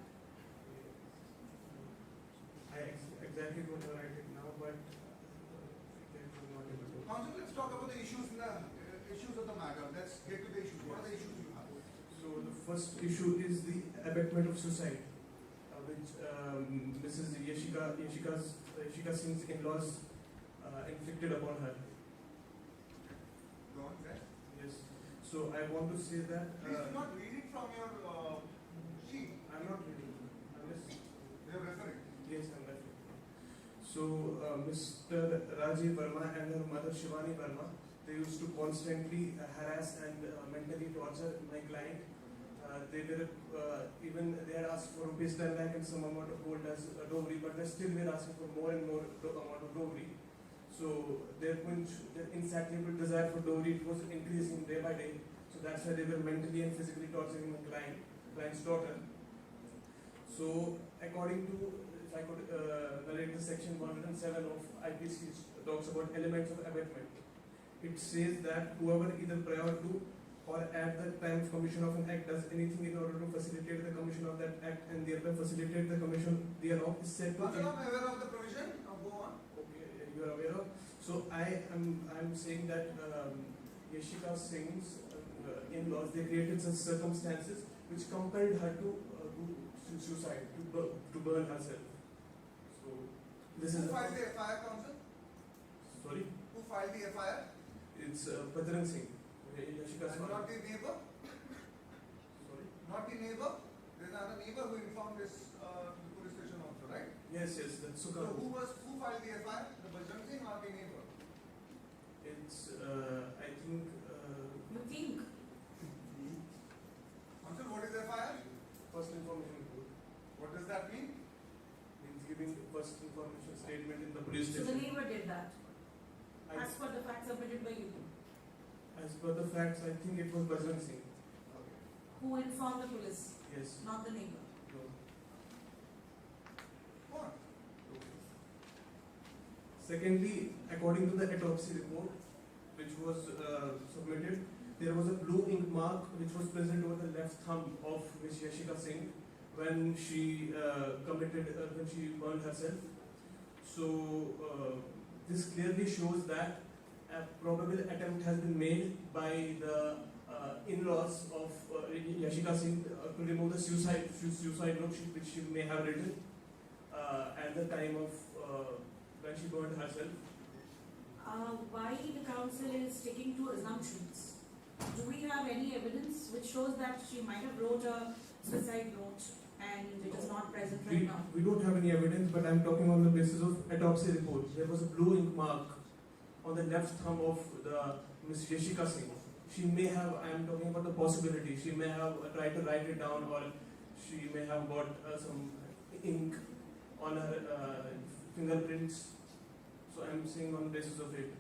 I exactly don't write it now, but I'm not able to. Counsel, let's talk about the issues in the issues of the matter. Let's get to the issues. What are the issues you have? So the first issue is the abetment of suicide, which Mrs. Yashika Singh's in-laws inflicted upon her. Go on, then. Yes. So I want to say that. Please do not read it from your sheet. I'm not reading. I'm just. They are referring. Yes, I'm referring. So Mr. Rajiv Verma and her mother Shivani Verma, they used to constantly harass and mentally torture my client. They were even they had asked for rupees 10 lakh and some amount of gold as a dowry, but they still were asking for more and more amount of dowry. So their insatiable desire for dowry, it was increasing day by day. So that's why they were mentally and physically torturing my client's daughter. So according to, if I could narrate the section 107 of IPC, it talks about elements of abetment. It says that whoever either prior to or at the time of commission of an act does anything in order to facilitate the commission of that act and thereby facilitate the commission thereof is said to. I'm aware of the provision. Now go on. Okay, you are aware of. So I'm saying that Yashika Singh's in-laws, they created such circumstances which compelled her to do suicide, to burn herself. So this Who is. filed the FIR, counsel? Sorry, Who filed the FIR? it's Bajrang Singh. Yashika's And father. not the neighbor? Sorry. Not the neighbor? There's another neighbor who informed this the police station also, right? Yes, that's So Sukha. who filed the FIR? The Bajrang Singh or the neighbor? It's I think You think? Counsel, what is FIR? first information report. What does that mean? Means giving first information statement in the police So the station. neighbor did that, I- as per the facts submitted by you. As per the facts, I think it was Bajrang Singh. Okay. Who informed the police, Yes. not the neighbor. No. Go on. Secondly, according to the autopsy report, which was submitted, there was a blue ink mark which was present over the left thumb of Ms. Yashika Singh when she when she burned herself. So this clearly shows that a probable attempt has been made by the in-laws of Yashika Singh to remove the suicide note which she may have written at the time of when she burned herself. Why the council is sticking to assumptions? Do we have any evidence which shows that she might have wrote a suicide note and it is not present right now? We don't have any evidence, but I'm talking on the basis of autopsy report. There was a blue ink mark on the left thumb of the Ms. Yashika Singh. she may have, I am talking about the possibility, she may have tried to write it down, or she may have got some ink on her fingerprints. So I am saying on basis of it.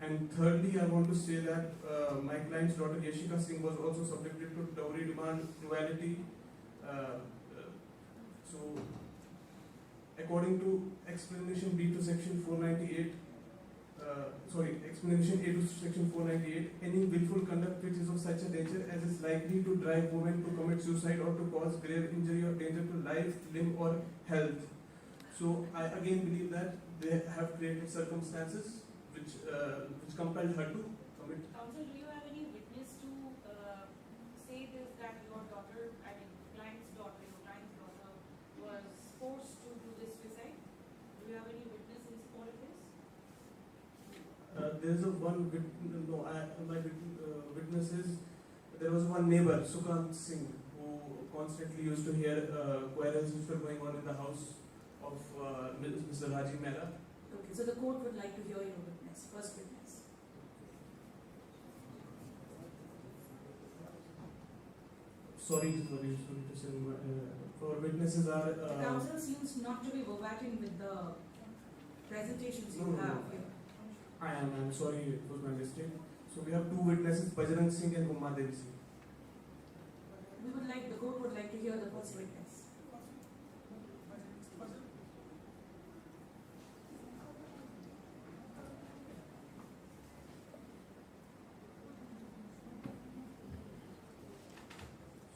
And thirdly, I want to say that my client's daughter Yashika Singh was also subjected to dowry demand cruelty. So, according to explanation B to section 498, explanation A to section 498, any willful conduct which is of such a nature as is likely to drive women to commit suicide or to cause grave injury or danger to life, limb or health. So I again believe that they have created circumstances which compelled her to commit. Counsel, do you have any witness to say this, that your daughter, I mean client's daughter, was forced to do this suicide? Do you have any witness in support of this? There is witnesses. There was one neighbor, Sukant Singh, who constantly used to hear quarrels which were going on in the house of Mr. Rajiv Mehra. Okay, so the court would like to hear your witness, first witness. Sorry to say, our witnesses are. The counsel seems not to be verbatim with the presentations you No. have here. I'm sorry, it was my mistake. So we have two witnesses, Bajrang Singh and Umma Devi Singh. The court would like to hear the first witness.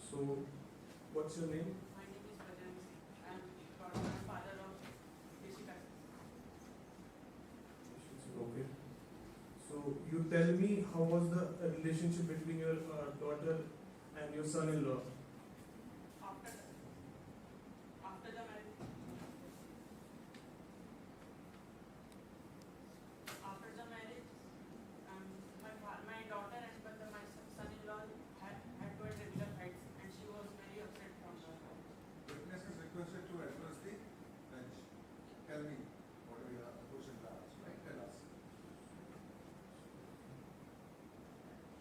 So, what's your name? My name is Prelims I. I'm father of XITAC'22. Okay. So you tell me, how was the relationship between your daughter and your son-in-law? After the marriage, my daughter and my son-in-law had got regular fights, and she was very upset from her. Witness is requested to address the bench. Tell me what are your questions are asked, right? Tell us.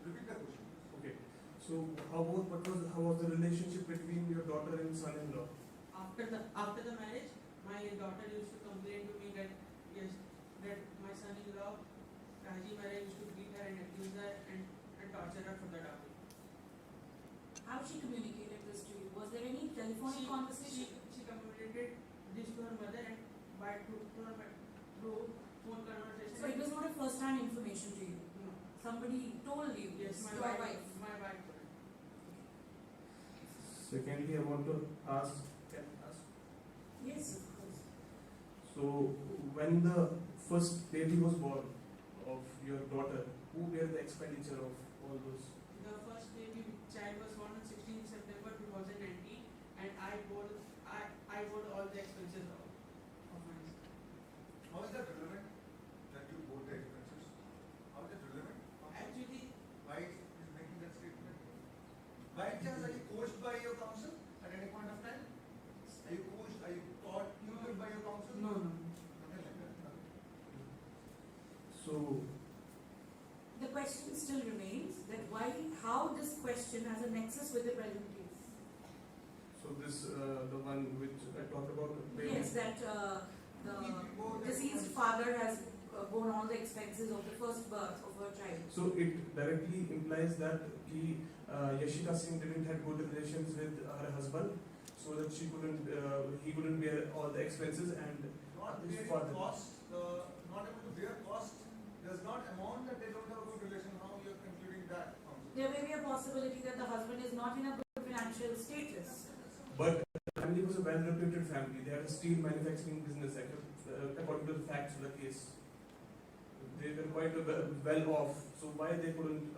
Repeat the question. Okay. So how was the relationship between your daughter and son-in-law? After the marriage, my daughter used to complain to me that my son-in-law Rajiv Mehra used to beat her and abuse her and torture her for the dowry. How she communicated this to you? Was there any telephonic conversation? She communicated this to her mother and through phone conversation. So it was not a first-hand information to you? No. Somebody told you? Yes, to your wife? My wife. Secondly, I want to ask. Can I ask? Yes, of course. So when the first baby was born of your daughter, who bear the expenditure of all those? The first baby child was born on 16 September 2019, and I bore all the expenses of mine. How is that relevant that you bore the expenses? How is that relevant? Actually, Why is making that statement? By chance, are you coached by your counsel at any point of time? Are you coached? Are you taught tutored by your counsel? no. Nothing like that. No. So The question still remains that how this question has a nexus with the present case. So this the one which I talked about. Baby. Yes, that the deceased father has borne all the expenses of the first birth of her child. So it directly implies that Yashika Singh didn't have good relations with her husband, so that he couldn't bear all the expenses, and Not his bearing father. cost, not able to bear cost does not amount that they don't have a good relation. How you are concluding that? Counsel? There may be a possibility that the husband is not in a good financial status. But the family was a well-reputed family. They had a steel manufacturing business, according to the facts of the case. They were quite well off. So why they couldn't,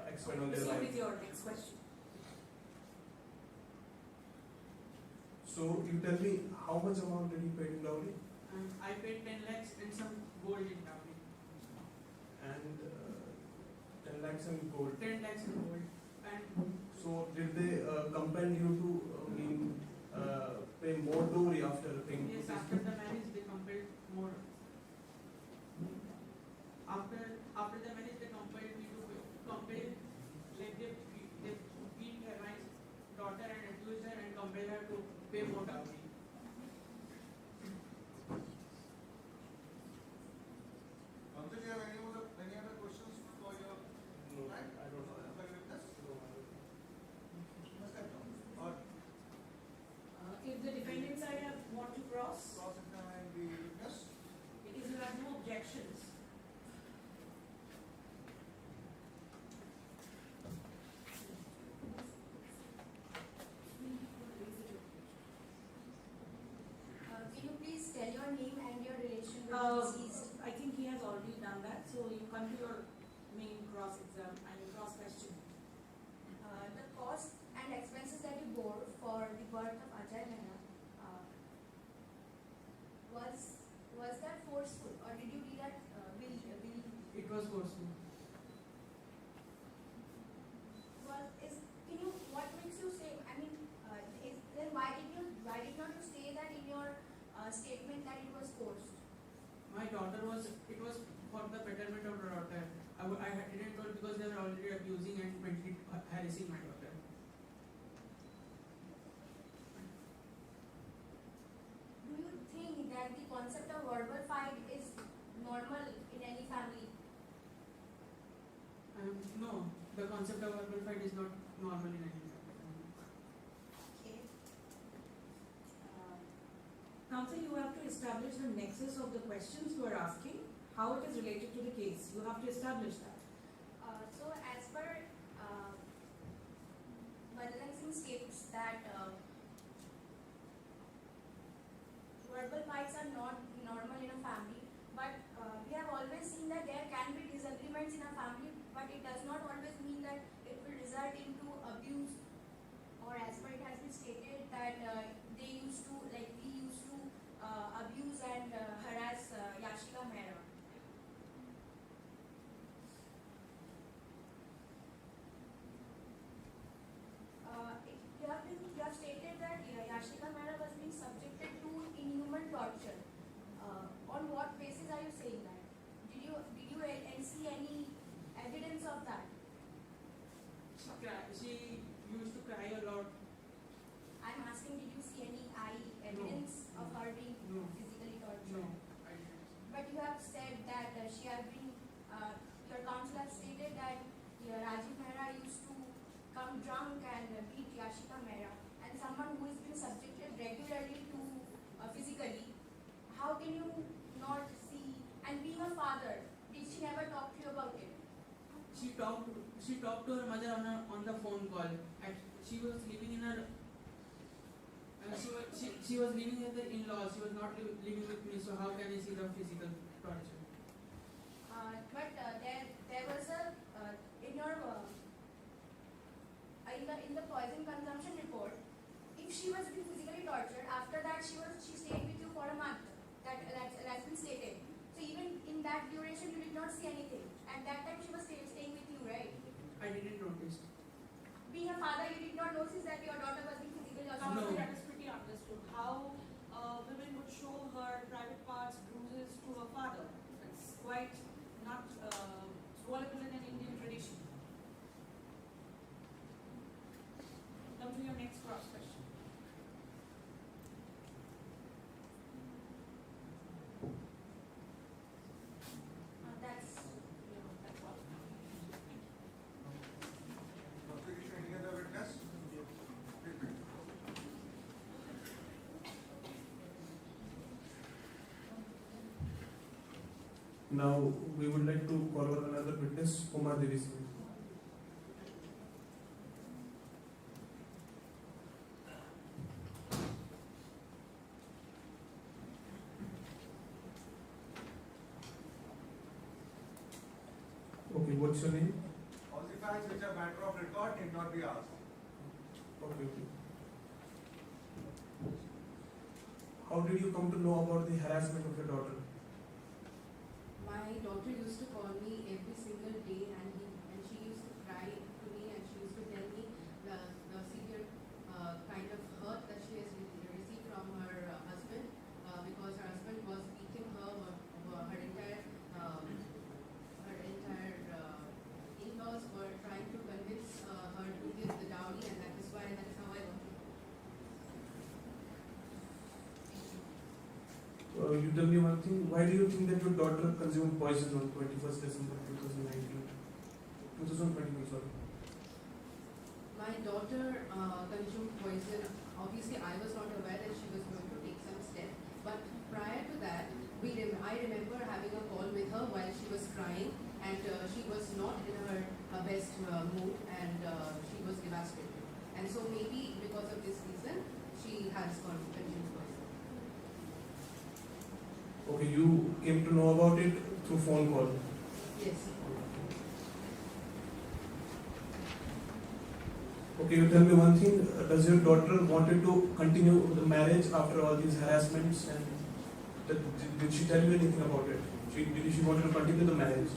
expand on their Proceed with life? your next question. So you tell me, how much amount did you pay in dowry? I paid 10 lakhs and some gold in dowry. And 10 lakhs in gold. 10 lakhs in gold. And So did they compel you to pay more dowry after paying? yes, after the marriage they compelled more. deceased? I think he has already done that, so you come to your main cross-exam and cross question. The cost and expenses that you bore for the birth of Ajay Mehra, was that forceful, or did you do that willingly? It was forceful. What makes you say? I mean, then why did not you say that in your statement that it was forced? My daughter it was for the betterment of her daughter. I didn't told because they were already abusing and mentally harassing my daughter. Do you think that the concept of verbal fight is normal in any family? No, the concept of verbal fight is not normal in any family. Okay. Counsel, you have to establish the nexus of the questions you are asking, how it is related to the case. You have to establish that. So as per Vandan Singh states that verbal fights are not normal in a family, but we have always seen that there can be disagreements in a family, but it does not always mean that it will result into abuse, or as per it has been stated that we used to abuse and harass Yashika Mehra. You have stated that Yashika Mehra was being subjected to inhuman torture. On what basis are you saying that? Did you see any evidence of that? She used to cry a lot. I'm asking, did you see any evidence of her being physically tortured? No, I didn't. But you have said that she has been, your counsel has stated that Rajiv Mehra used to come drunk and beat Yashika Mehra, and someone who has been subjected regularly to physically, how can you not see? And being a father, did she never talk to you about it? She talked to her mother on the phone call. She was living in her. She was living with her in-laws. She was not living with me. So how can I see the physical torture? But there was a in the poison consumption report. If she was being physically tortured, after that she stayed with you for a month. That's been stated. So even in that duration, you did not see anything. At that time, she was staying with you, right? I didn't notice. Being a father, you did not notice that your daughter was being physically assaulted. Counsel, that is pretty understood. How women would show her private parts, bruises to her father. It's quite not swallowable in an Indian tradition. Come to your next cross question. That's all. Prosecution, any other witness? Please. Now we would like to call on another witness, Uma Devi Singh. Okay, what's your name? All the facts which are matter of record need not be asked. Okay. How did you come to know about the harassment of your daughter? My daughter used to call me every single day, and she used to cry to me, and she used to tell me the severe kind of hurt that she has received from her husband, because her husband was beating her entire in-laws were trying to convince her to give the dowry, and that is how I got to. You tell me one thing, why do you think that your daughter consumed poison on 21st December 2020, sorry? My daughter consumed poison. Obviously, I was not aware that she was going to take some step. But prior to that, I remember having a call with her while she was crying, and she was not in her best mood, and she was devastated. And so maybe because of this reason, she has consumed poison. Okay, you came to know about it through phone call. Yes. Okay, you tell me one thing. Does your daughter wanted to continue the marriage after all these harassments, and did she tell you anything about it? Did she wanted to continue the marriage?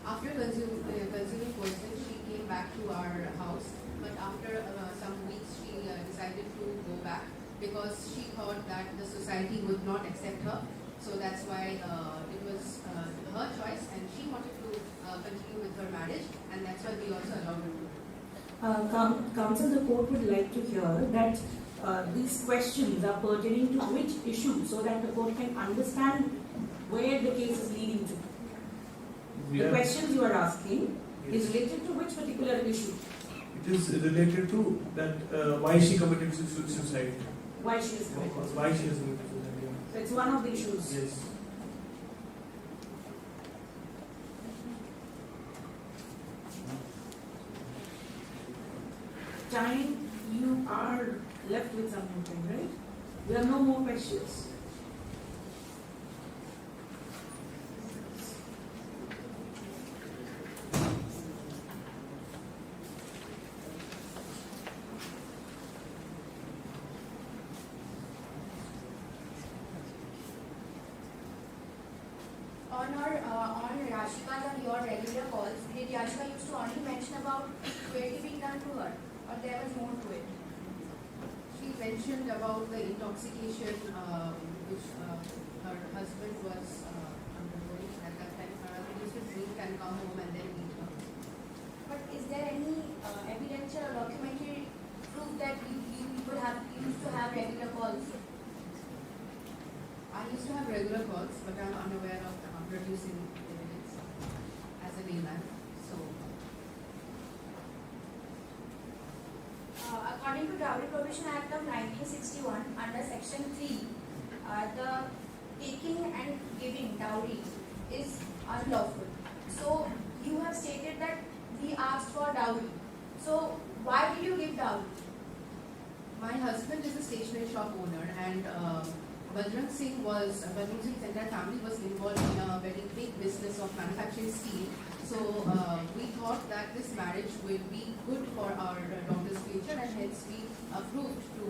After consuming poison, she came back to our house, but after some weeks she decided to go back because she thought that the society would not accept her. So that's why it was her choice, and she wanted to continue with her marriage, and that's why we also allowed her to. Counsel, the court would like to hear that these questions are pertaining to which issue, so that the court can understand where the case is leading to. The questions you are asking is related to which particular issue? It is related to that why she committed suicide. Why she is committed? Why she has committed suicide? Yeah. So it's one of the issues. Yes. Time, you are left with something, right? There are no more questions. On Rashika's and your regular calls, did Yashika used to only mention about cruelty being done to her, or there was more to it? She mentioned about the intoxication which her husband was undergoing at that time. Her husband used to drink and come home and then beat her. But is there any evidential or documentary proof that you used to have regular calls? I used to have regular calls, but I'm unaware of producing evidence as a layman. So, according to Dowry Prohibition Act of 1961, under Section 3, the taking and giving dowry is unlawful. So, you have stated that we asked for dowry. So, why did you give dowry? my husband is a stationery shop owner, and Bajrang Singh's entire family was involved in a very big business of manufacturing steel. So we thought that this marriage will be good for our daughter's future, and hence we approved to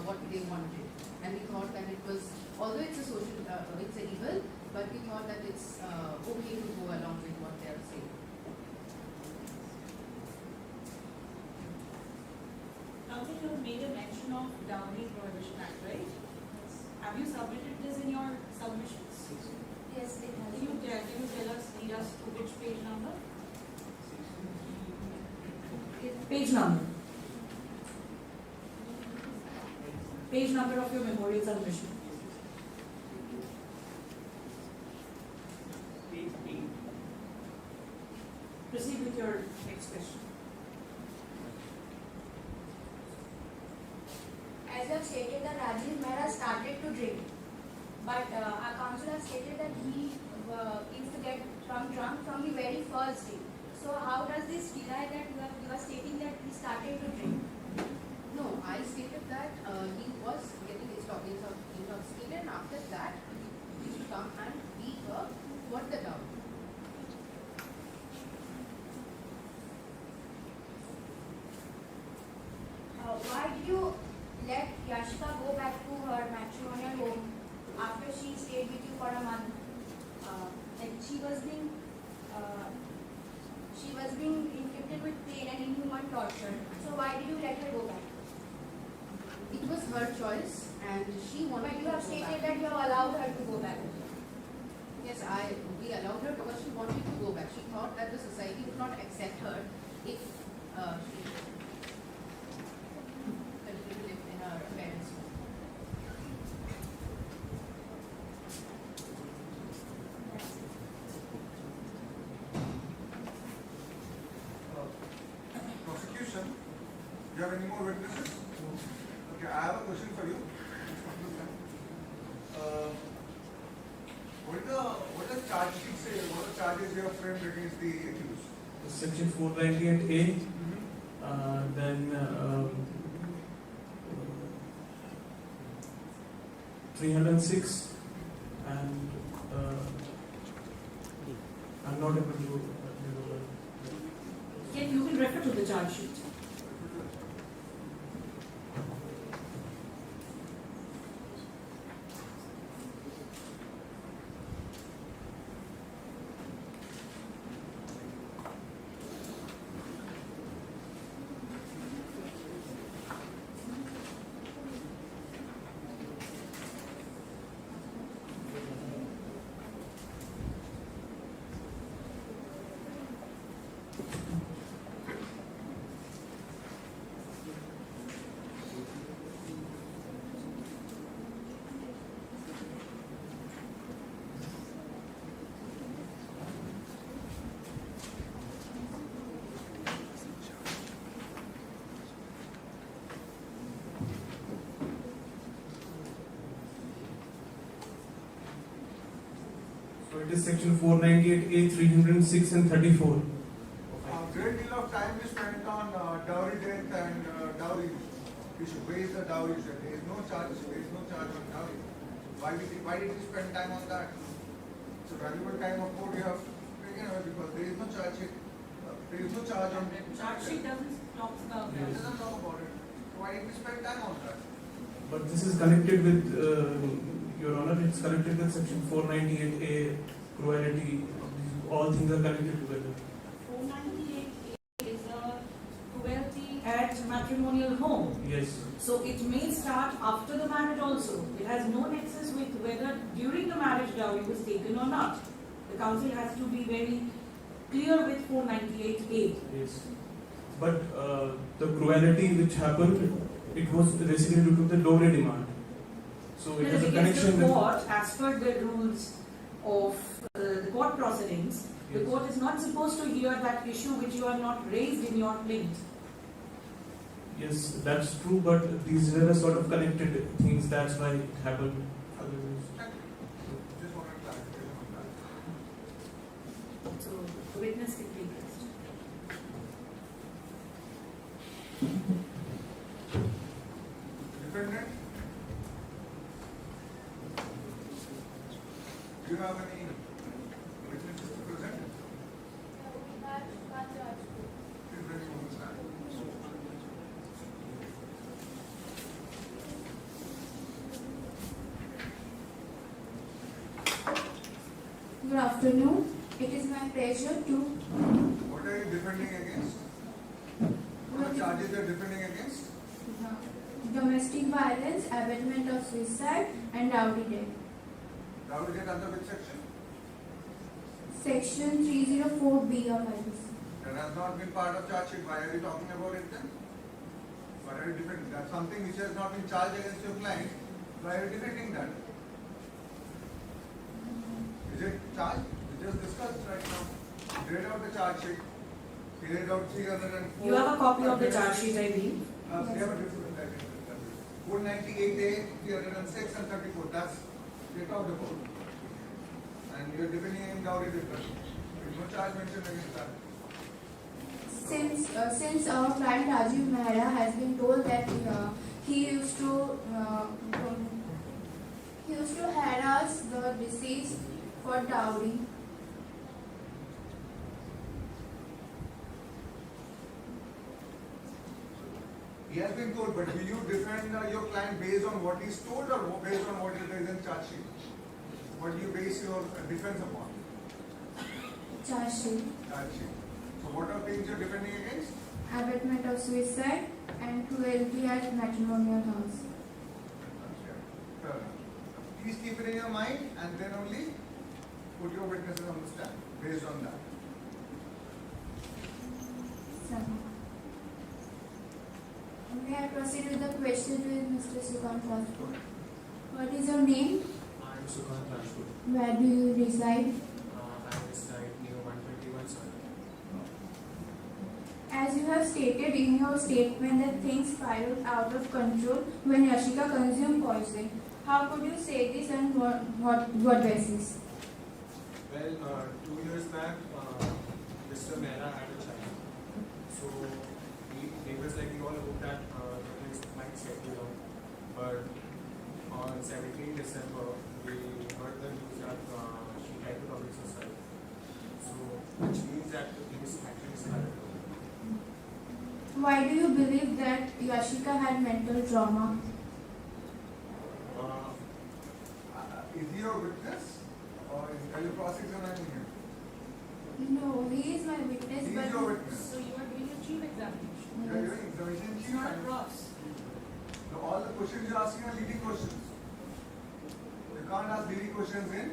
what they wanted. And we thought that it was, although it's a social, it's an evil, but we thought that it's okay to go along with what they are saying. Now that you have made a mention of Dowry Prohibition Act, right? Have you submitted this in your submissions? Yes, it has. Can you lead us to which page number? Page number. Page number of your memorial submission. Proceed with your next question. As you have stated that Rajiv Mehra started to drink, but our counsel has stated that he used to get drunk from the very first day. So how does this deny that you are stating that he started to drink? No, I stated that he was getting intoxicated, and after that he used to come and beat her for the dowry. Why did you let Yashika go back to her matrimonial home after she stayed with you for a month? Like she was being inflicted with pain and inhuman torture. So why did you let her go back? It was her choice, and she wanted But you to have go stated back. that you have allowed her to go back. Yes, we allowed her because she wanted to go back. She thought that the society would not accept her if she continued to live in her parents' home. Prosecution, do you have any more witnesses? Okay, I have a question for you. What does charge sheet say? What are the charges you have framed against the accused? Section 498A, then 306 and I'm not able to remember. You can refer to the charge sheet. So it is section 498A, 306 and 34. Great deal of time is spent on dowry death and dowry issue. Where is the dowry issue? There is no charge. There is no charge on dowry. Why did you spend time on that? It's a valuable time of court you have taken away because there is no charge. There is no charge on Charge sheet doesn't talk about It that. doesn't talk about it. So why did you spend time on that? But this is connected with, Your Honor, it's connected with section 498A, cruelty. All things are connected together. 498 is a cruelty at matrimonial home. Yes. So it may start after the marriage also. It has no nexus with whether during the marriage dowry was taken or not. The council has to be very clear with 498A. Yes. But the cruelty which happened, it was basically due to the dowry demand. So it has a Against connection the with. court, as per the rules of the court proceedings, the Yes. court is not supposed to hear that issue which you are not raised in your plaint. Yes, that's true, but these were the sort of connected things, that's why it happened. Otherwise, Just wanted clarification on that. So the witness can be addressed. Defendant? Do you have any witnesses to present? Please bring him on the stand. Good afternoon. It is my pleasure to What are you defending against? What are charges you are defending against? domestic violence, abatement of suicide, and dowry debt. Dowry debt under which section? Section 304B of aegis. That has not been part of charge sheet. Why are you talking about it then? Why are you defending? That's something which has not been charged against your client. Why are you defending that? Is it charged? We just discussed right now. Read out the charge sheet. He read out 304. You have a copy of the charge sheet, I believe. We have a different 498A, 306 and 34. That's they talked about. And you're defending in dowry debt. There's no charge mentioned against that. Since our client Rajiv Mehra has been told that he used to harass the deceased for dowry. He has been told, but will you defend your client based on what he's told or based on what it is in charge sheet? What do you base your defense upon? Charge sheet, Charge sheet. So what are things you're defending against? abatement of suicide, and cruelty at matrimonial house. Fair enough. Please keep it in your mind and then only put your witnesses on the stand based on that. So, may I proceed with the question with Mr. Sukant Rajput? What is your name? I am Sukant Rajput. Where do you reside? I reside near 121 sir. As you have stated in your statement that things spiraled out of control when Yashika consumed poison, how could you say this and what basis? Well, 2 years back, Mr. Mehra had a child. So, he was like, we all hope that things might settle down. But on 17 December, we heard the news that she tried to commit suicide. So, which means that he is actually scarred. Why do you believe that Yashika had mental trauma? Is he your witness or are you cross-examining him? No, he is my witness, He is but your witness. So you are doing a chief examination. You are doing examination in It's chief. not a and- cross. So all the questions you are asking are leading questions. You can't ask leading questions in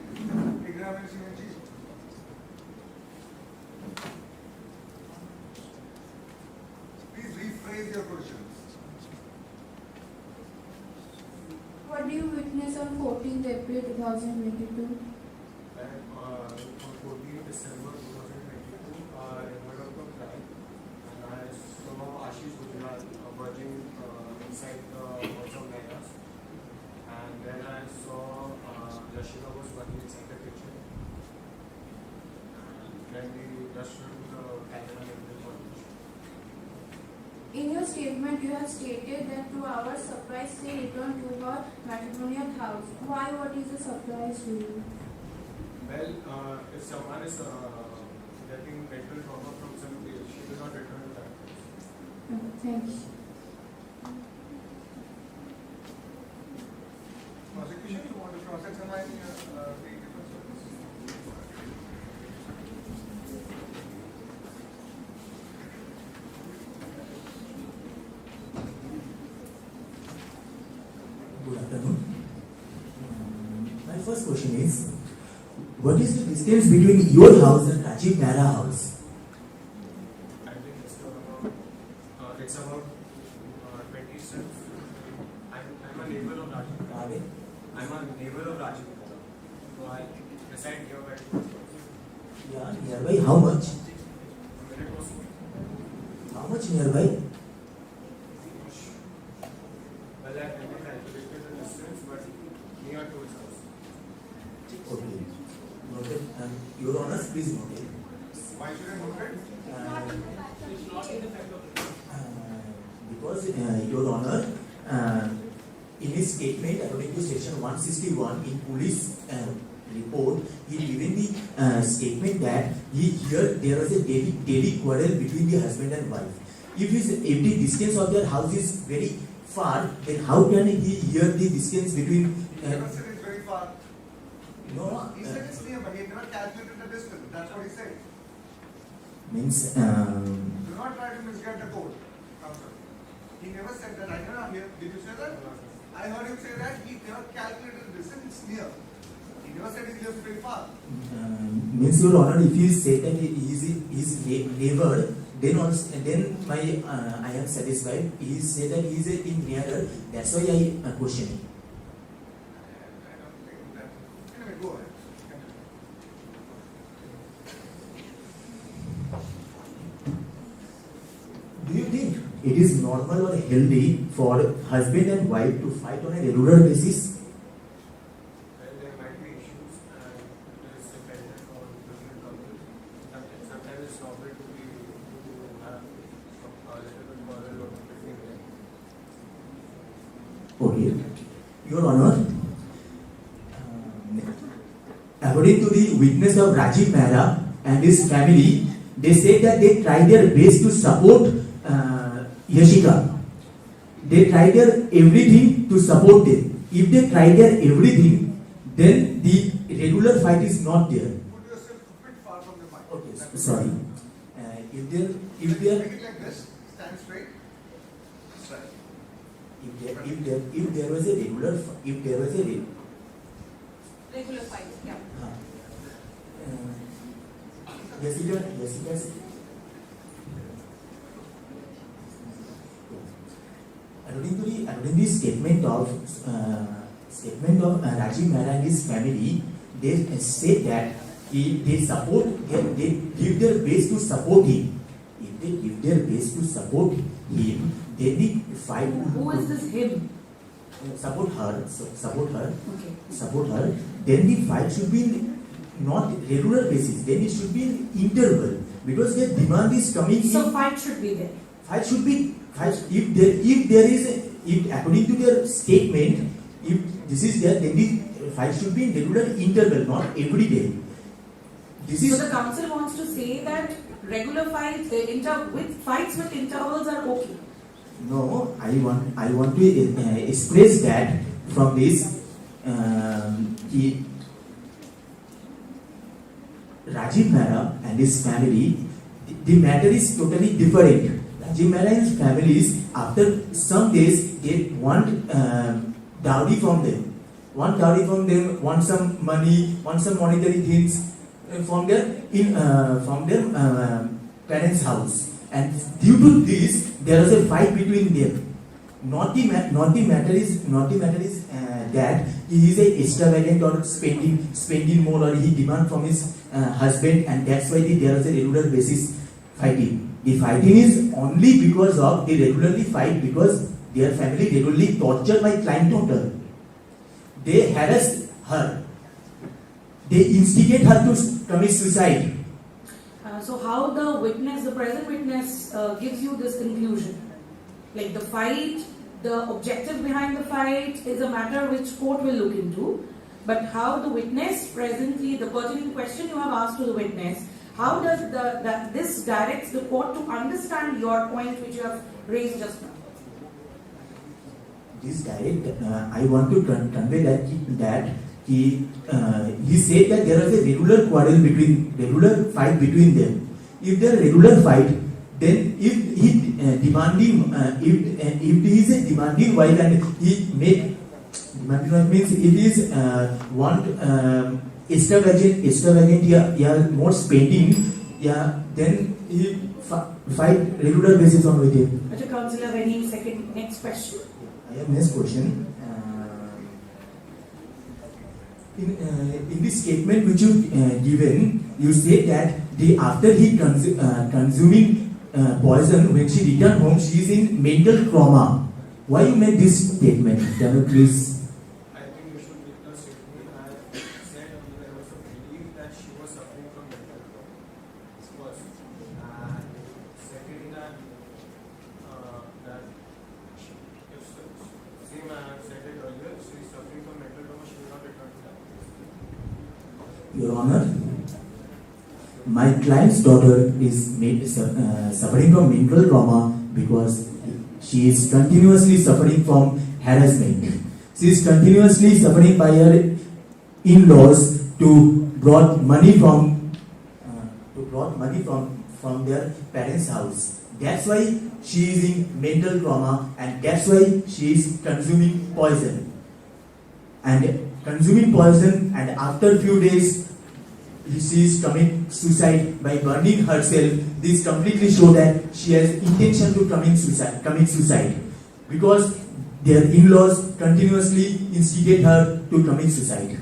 examination in chief. Please rephrase your questions. what do you witness on 14th April 2022? And on 14th December 2022, I heard of the crime and I saw Ashish Gujarat working inside the house of Nayas. And then I saw Yashika was working inside the kitchen. And then we rushed to the camera and everything. In your statement, you have stated that 2 hours surprise stay returned to her matrimonial house. Why? What is the surprise to you? Well, if someone is getting mental trauma from some place, she will not return to that place. Thanks. Prosecution, you want to cross-examine the different witnesses? Good afternoon. My first question is, what is the distance between your house and Rajiv Mehra house? I think it's about 20 steps. I'm a neighbor of Rajiv. Pardon? I'm a neighbor of Rajiv. So I reside here where it was. Yeah, nearby how much? A minute or so. How much nearby? Well, I haven't calculated the distance, but near to his house. Okay. Noted. Your Honor, please note it. Why should I note it? It's not in the fact of Because, Your Honor, in his statement, according to section 161 in police report, he given the statement that here there was a daily quarrel between the husband and wife. If the distance of their house is very far, then how can he hear the distance between? He never said it's very far. No. He said it's near, but he never calculated the distance. That's what he said. Means. Do not try to misguide the code, counsel. He never said that. I never hear. Did you say that? I heard him say that he never calculated the distance. It's near. He never said he lives very far. Means, Your Honor, if you say that he is his neighbor, then also, then I am satisfied. He said that he is in nearer. That's why I question him. I don't think that. Anyway, go ahead. Do you think it is normal or healthy for husband and wife to fight on a regular basis? Well, there might be issues and it is dependent on different couples. Sometimes it's normal to have a little bit quarrel between them. Okay. Your Honor, according to the witness of Rajiv Mehra and his family, they said that they tried their best to support Yashika. They tried their everything to support them. If they tried their everything, then the regular fight is not there. Put yourself a bit far from the mic. Okay, sorry. If there Make it like this. Stand straight. Straight. if there was a regular Regular fight, yeah. yes, you can say. According to the statement of Rajiv Mehra and his family, they say that they give their best to support him. If they give their best to support him, then the fight Who is this him? support her. Okay. Support her. Then the fight should be not regular basis. Then it should be in interval because their demand is coming. So fight should be there. Fight should be if there is according to their statement, if this is there, then the fight should be in regular interval, not every day. This So is the council wants to say that regular fights, fights with intervals are okay. no. I want to express that from this. Rajiv Mehra and his family, the matter is totally different. Rajiv Mehra and his families, after some days, they want dowry from them. Want some money, want some monetary things from their parents' house. And due to this, there is a fight between them. Not the matter is that he is a extravagant or spending more, or he demand from his husband, and that's why there is a regular basis fighting. The fighting is only because of they regularly fight because their family regularly torture my client daughter. They harass her. They instigate her to commit suicide. So how the present witness gives you this conclusion? Like the fight, the objective behind the fight is a matter which court will look into. But how the witness presently, the pertinent question you have asked to the witness, how does this directs the court to understand your point which you have raised just now? This direct, I want to convey that he said that there is a regular fight between them. If there is a regular fight, then if he is a demanding wife and he make demanding wife means it is extravagant, yeah, more spending, yeah, then he fight regular basis on with him. Mr. Councillor, any next question? I have next question. In this statement which you given, you say that after he consuming poison, when she returned home, she is in mental trauma. Why you made this statement? Can you please? I think you should read the statement. I said there was a belief that she was suffering from mental trauma. First, and second that if same I said it earlier, she is suffering from mental trauma. She will not return to that place. Your Honor, my client's daughter is suffering from mental trauma because she is continuously suffering from harassment. She is continuously suffering by her in-laws to brought money from their parents' house. That's why she is in mental trauma, and that's why she is consuming poison. And after few days, she is committing suicide by burning herself. This completely shows that she has intention to commit suicide because their in-laws continuously instigate her to commit suicide.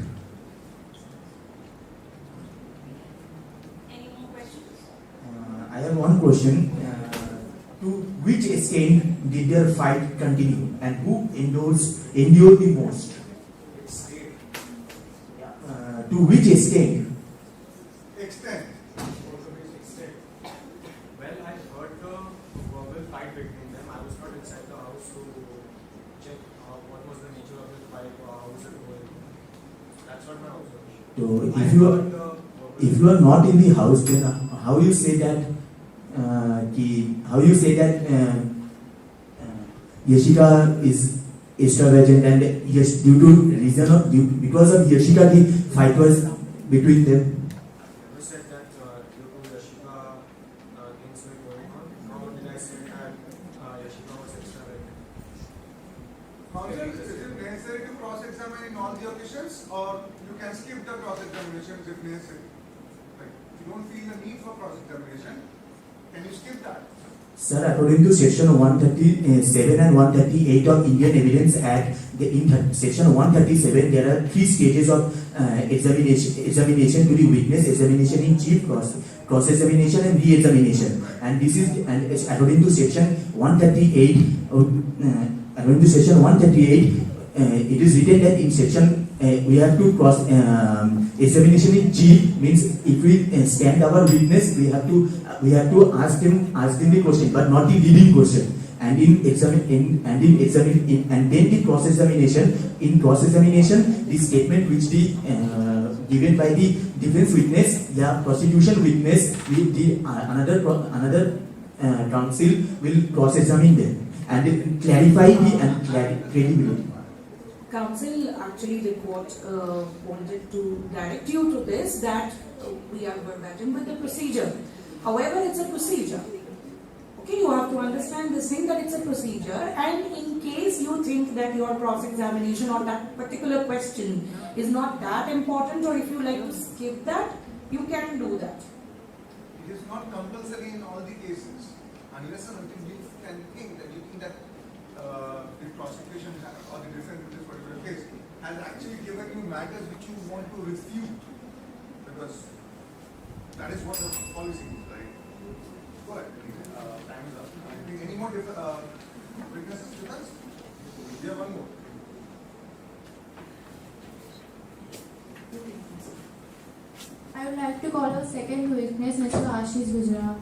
Any more questions? I have one question. To which extent did their fight continue, and who endured the most? To which extent? Well, I heard the verbal fight between them. I was not inside the house to check what was the nature of the fight or how was it going. That's what my observation. So if you are not in the house, then how you say that? Yashika is extravagant, and yes, because of Yashika, the fight was between them. I never said that due to Yashika things were going on. Nor did I say that Yashika was extravagant. Counsel, is it necessary to cross-examine in all the occasions, or you can skip the cross-examinations if necessary? Like, if you don't feel the need for cross-examination, can you skip that? Sir, according to section 137 and 138 of Indian Evidence Act, in section 137 there are 3 stages of examination to the witness: examination in chief, cross-examination, and re-examination. And this is, and according to section 138, it is written that in section we have to cross examination in chief, means if we stand our witness, we have to ask him the question, but not the leading question. And then the cross examination. In cross examination, the statement which the given by the defense witness, the prosecution witness, with the another counsel will cross-examine them and clarify the credibility. Council, actually the court wanted to direct you to this, that we are verbatim with the procedure. However, it's a procedure. Okay, you have to understand this thing, that it's a procedure, and in case you think that your cross-examination or that particular question is not that important, or if you like to skip that, you can do that. It is not compulsory in all the cases, unless and until you can think that the prosecution or the defense in this particular case has actually given you matters which you want to refute, because that is what the policy is, right? Go ahead. Time is up. I think any more witnesses with us? We have one more. I would like to call a second witness, Mr. Ashish Gujral.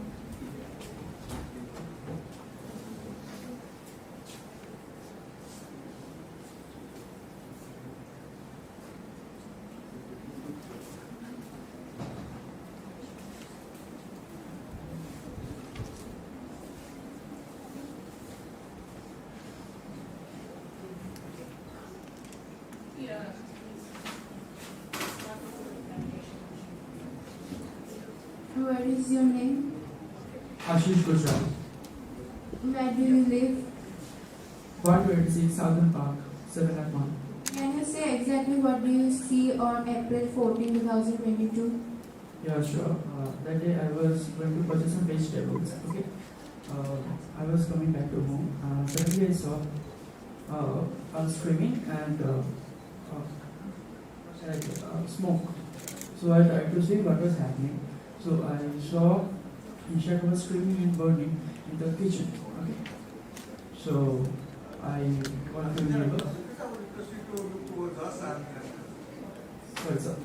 What is your name? Ashish Gujral. Where do you live? 126 Southern Park, 7 Can you say exactly what do you see on April 14, 2022? Yeah, sure. That day I was going to purchase some vegetables. Okay. I was coming back to home. Suddenly I saw a screaming and smoke. So I tried to see what was happening. So I saw Isha was screaming and burning in the kitchen. Okay. So I called to the neighbor. Sorry, sir.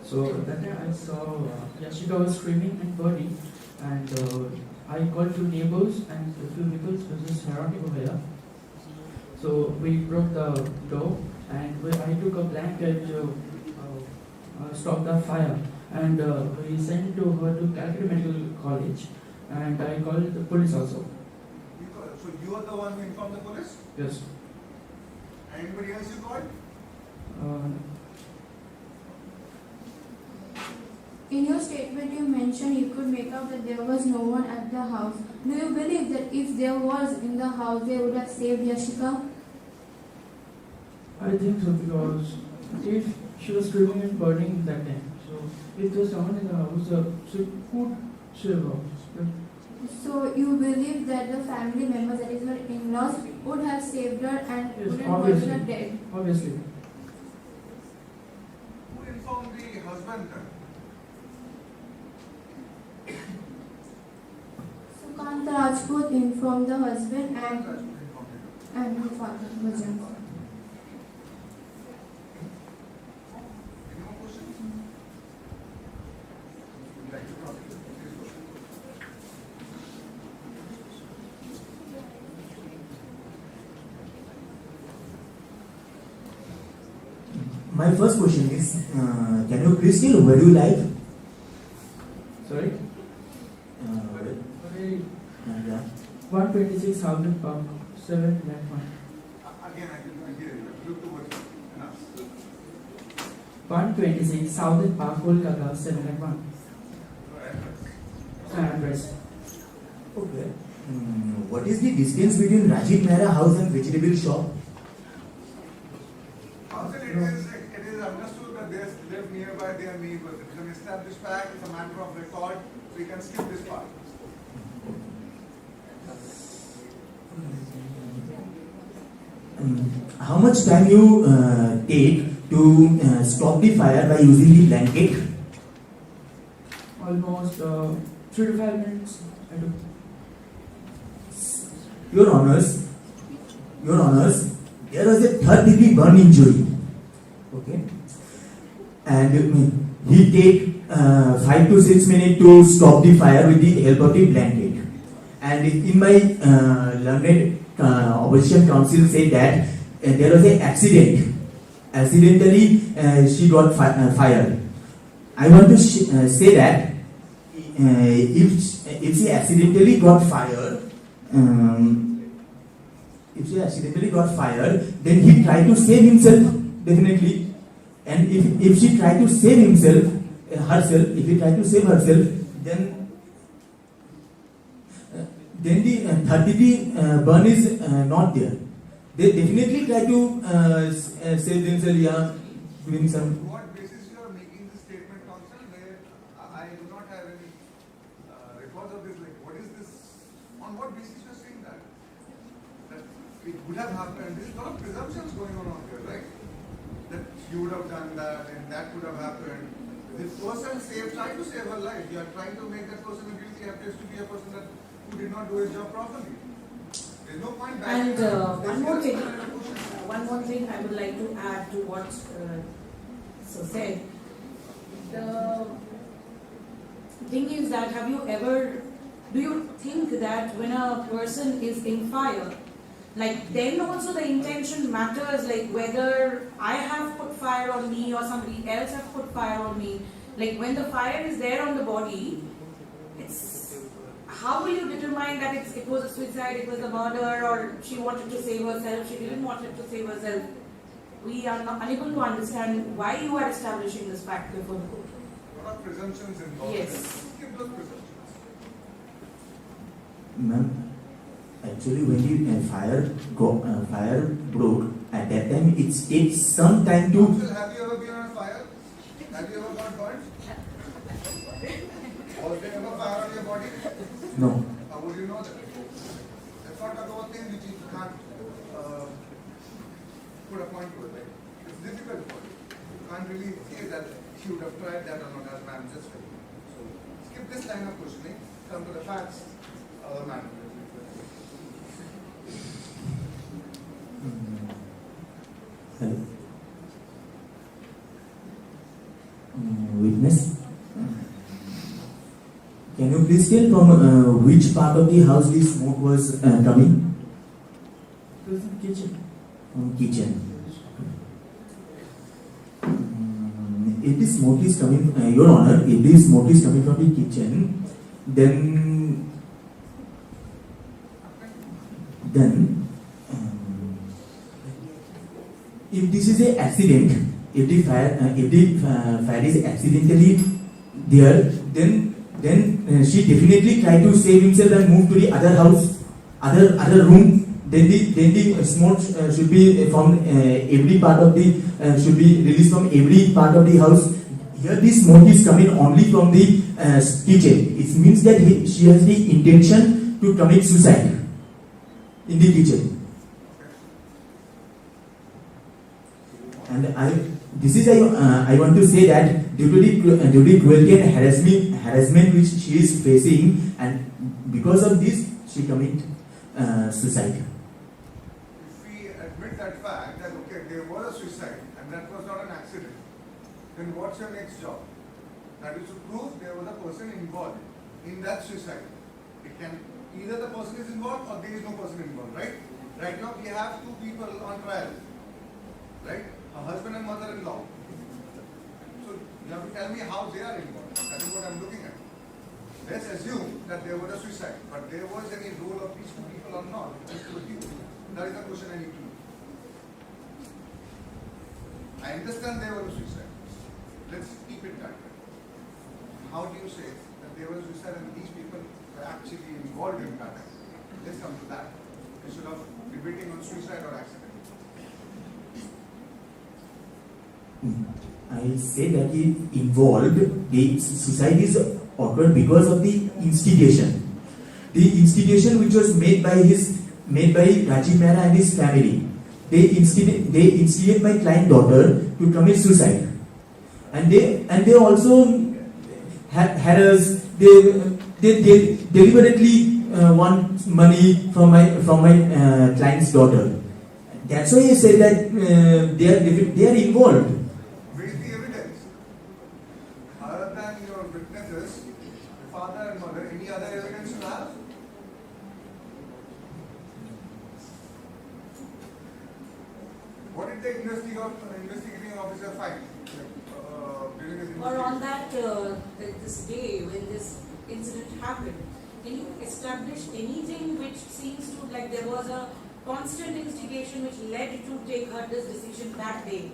So that time I saw Yashika was screaming and burning, and I called two neighbors and a few vehicles were just surrounding over here. So we broke the door, and I took a blanket to stop the fire, and we sent to her to Calcutta Medical College, and I called the police also. So you are the one who informed the police? Yes. Anybody else you called? In your statement, you mentioned you could make out that there was no one at the house. Do you believe that if there was in the house, they would have saved Yashika? I think so, because if she was screaming and burning that time, so if there was someone in the house, she could save her. So you believe that the family members, that is her in-laws, would have saved her and Yes, wouldn't obviously. put her dead? Obviously. Who informed the husband then? Sukant Rajput informed the husband and the father, Bhajan. Any more questions? Would you like to prosecute? Please go ahead. My first question is, can you please tell where you live? Sorry? Yeah. 126 Southern Park, 7 Again, I can hear you. Look towards enough. 126 Southern Park, Kolkata, 7 address. Okay. What is the distance between Rajiv Mehra house and vegetable shop? Also, it is understood that they live nearby their neighbors. It is an established fact, it's a matter of record, so you can skip this part. How much time you take to stop the fire by using the blanket? Almost 3 to 5 minutes. I do. Your Honors, there was a third-degree burn injury. Okay, and he take 5 to 6 minutes to stop the fire with the help of the blanket. And in my learned opposition counsel said that there was an accident accidentally she got fired. I want to say that if she accidentally got fired, then he tried to save himself definitely. And if she tried to save herself, then the 30 burn is not there. They definitely try to save themselves, yeah, doing some. What basis you are making this statement, counsel, where I do not have any records of this? Like, what is this? On what basis you are saying that? That it would have happened. There is a lot of presumptions going on here, right? That you would have done that and that would have happened. This person tried to save her life. You are trying to make that person guilty appears to be a person who did not do his job properly. There's no point back. And one more thing I would like to add to what so said. The thing is that do you think that when a person is in fire, like then also the intention matters, like whether I have put fire on me or somebody else have put fire on me? Like when the fire is there on the body, how will you determine that it was a suicide, it was a murder, or she wanted to save herself, she didn't want to save herself? We are not unable to understand why you are establishing this fact before the court. What are presumptions involved? Yes. Give those presumptions. Ma'am, actually when the fire broke, at that time it takes some time to. Counsel, have you ever been on fire? Have you ever got burnt? Was there ever fire on your body? No. How would you know that? That's not the whole thing which you can't put a point to it. Right? It's difficult for you. You can't really say that she would have tried that or not, as ma'am just said. So skip this line of questioning, come to the facts, ma'am. Hello. Witness. Can you please tell from which part of the house the smoke was coming? It was in the kitchen. Kitchen. If the smoke is coming, Your Honor, if the smoke is coming from the kitchen, then if this is an accident, if the fire is accidentally there, then she definitely tried to save himself and move to the other house, other room. Then the smoke should be from every part of the should be released from every part of the house. Here the smoke is coming only from the kitchen. It means that she has the intention to commit suicide in the kitchen. And I want to say that due to the cruelty and harassment which she is facing, and because of this she commit suicide. If we admit that fact that okay, there was a suicide and that was not an accident, then what's your next job? That is to prove there was a person involved in that suicide. It can either the person is involved or there is no person involved, right? Right now we have two people on trial, right? A husband and mother-in-law. So you have to tell me how they are involved. That is what I am looking at. Let's assume that there was a suicide, but there was any role of these two people or not. That is the question I need to know. I understand there was a suicide. Let's keep it that way. How do you say that there was a suicide and these people were actually involved in that? Let's come to that. Instead of debating on suicide or accident. I say that he involved, the suicide is occurred because of the instigation. The instigation which was made by Rajiv Mehra and his family. They instigate my client daughter to commit suicide. And they also harass, they deliberately want money from my client's daughter. That's why I say that they are involved. Where is the evidence? Other than your witnesses, father and mother, any other evidence you have? What did did the investigating officer find? During his Or on investigation? that this day when this incident happened, can you establish anything which seems to like there was a constant instigation which led to take her this decision that day?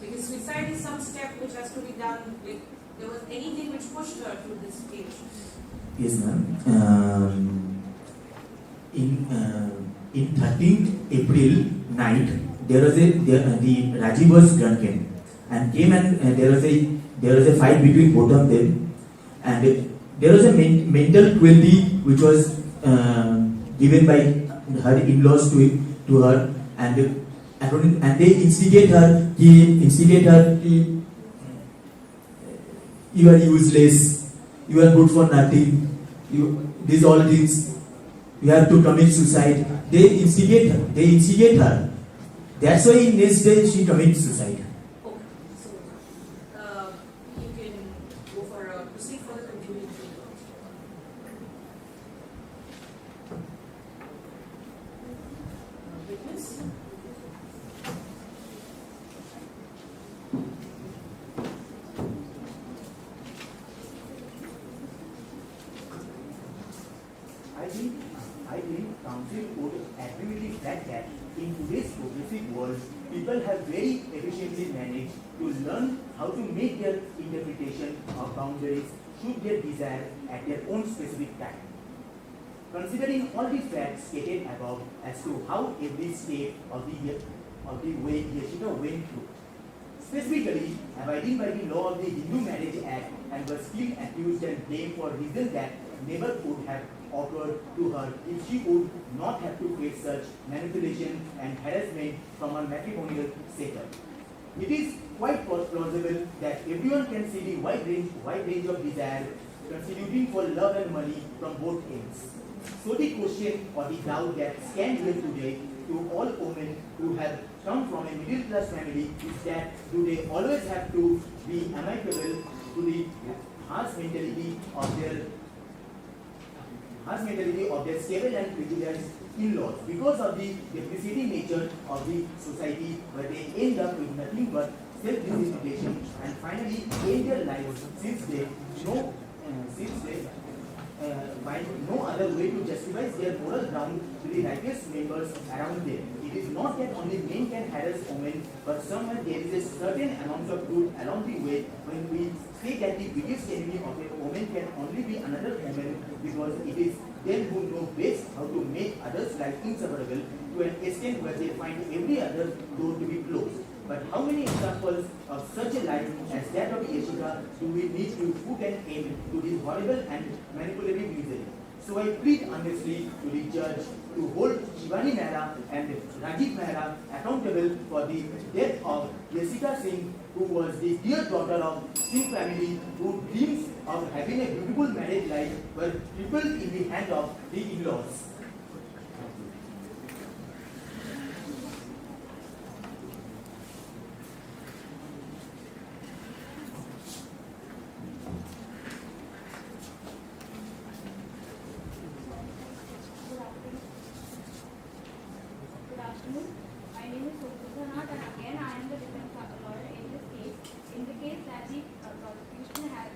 Because suicide is some step which has to be done. Like there was anything which pushed her to this stage? Yes, ma'am. In 13th April night, there was the Rajiv was drunken and came and there was a fight between both of them, and there was a mental cruelty which was given by her in-laws to her, and they instigate her. You are useless. You are good for nothing. These all things. You have to commit suicide. They instigate her. That's why in next day she commits suicide. Okay, so you can go for a proceed for the continuing treatment. Witness. I think council would agree with the fact that in today's progressive world, people have very efficiently managed to learn how to make their interpretation of boundaries suit their desire at their own specific time. Considering all the facts stated above as to how every step of the way Yashika went through, specifically abiding by the law of the Hindu Marriage Act, and was still accused and blamed for reasons that never could have occurred to her if she would not have to face such manipulation and harassment from her matrimonial setup. It is quite plausible that everyone can see the wide range of desire constituting for love and money from both ends. So the question or the doubt that stands here today to all women who have come from a middle class family is that do they always have to be amicable to the harsh mentality of their stable and prejudiced in-laws because of the depreciating nature of the society, where they end up with nothing but self-discrimination and finally end their lives since they find no other way to justify their moral ground to the righteous members around them. It is not that only men can harass women, but somewhere there is a certain amount of good along the way when we say that the biggest enemy of a woman can only be another woman, because it is them who know best how to make others' life insufferable to an extent where they find every other door to be closed. But how many examples of such a life as that of Yashika do we need to put an end to this horrible and manipulative misery? So I plead honestly to the judge to hold Shivani Mehra and Rajiv Mehra accountable for the death of Jessica Singh, who was the dear daughter of Singh family, who dreams of having a beautiful married life were crippled in the hand of the in-laws. Good afternoon. My name is Kolkata, and again I am the defense lawyer in this case. In the case that the prosecution has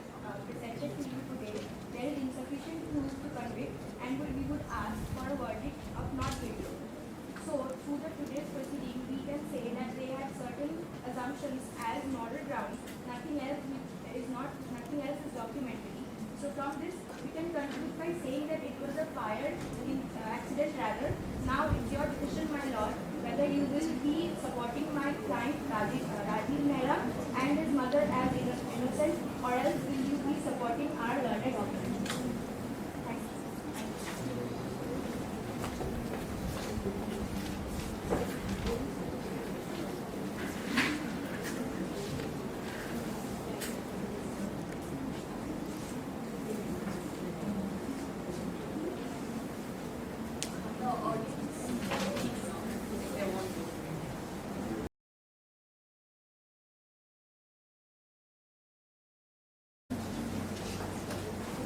presented to you today, there is insufficient proof to convict, and we would ask for a verdict of not guilty. So, through the today's proceeding, we can say that they had certain assumptions as moral grounds. Nothing else is documentary. So, from this, we can conclude by saying that it was a fire accident rather. Now it's your decision, my lord, whether you will be supporting my client Rajiv Mehra and his mother as innocent, or else will you be supporting our learned doctor. Thank you.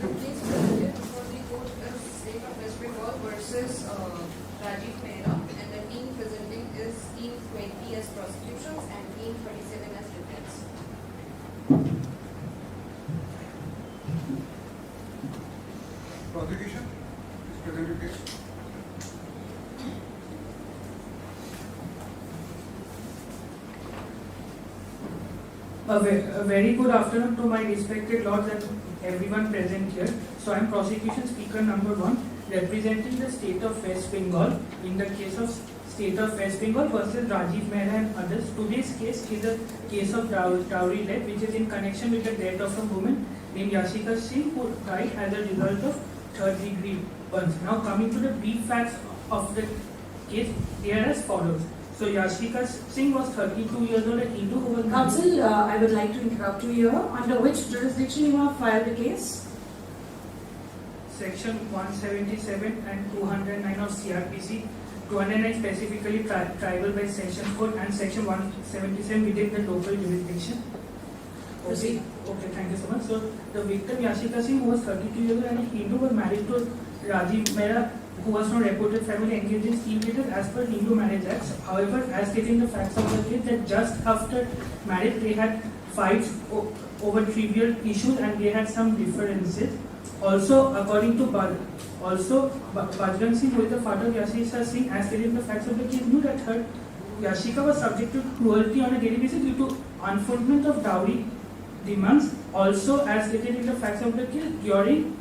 The case presented before the court is State of West Bengal versus Rajiv Mehra, and the team presenting is the Team 20 as prosecutions and Team 27 as defense. Prosecution, please present your case. A very good afternoon to my respected lords and everyone present here. So I am prosecution speaker number 1, representing the state of West Bengal in the case of state of West Bengal versus Rajiv Mehra and others. Today's case is a case of dowry death, which is in connection with the death of a woman named Yashika Singh, who died as a result of third-degree burns. Now coming to the brief facts of the case, they are as follows. So Yashika Singh was 32 years old, a Hindu who was... Counsel, I would like to interrupt you here. Under which jurisdiction you have filed the case? Section 177 and 209 of CRPC. 209 specifically tribal by section code, and section 177 within the local jurisdiction. Okay, thank you so much. So the victim Yashika Singh, who was 32 years old and a Hindu, was married to Rajiv Mehra, who was from reputed family engaged in scheme leaders as per Hindu Marriage Act. However, as stated in the facts of the case, that just after marriage they had fights over trivial issues and they had some differences. Also, according to Bajrang Singh, who is the father of Yashika Singh, as stated in the facts of the case, knew that her Yashika was subject to cruelty on a daily basis due to unfulfillment of dowry demands. Also, as stated in the facts of the case, during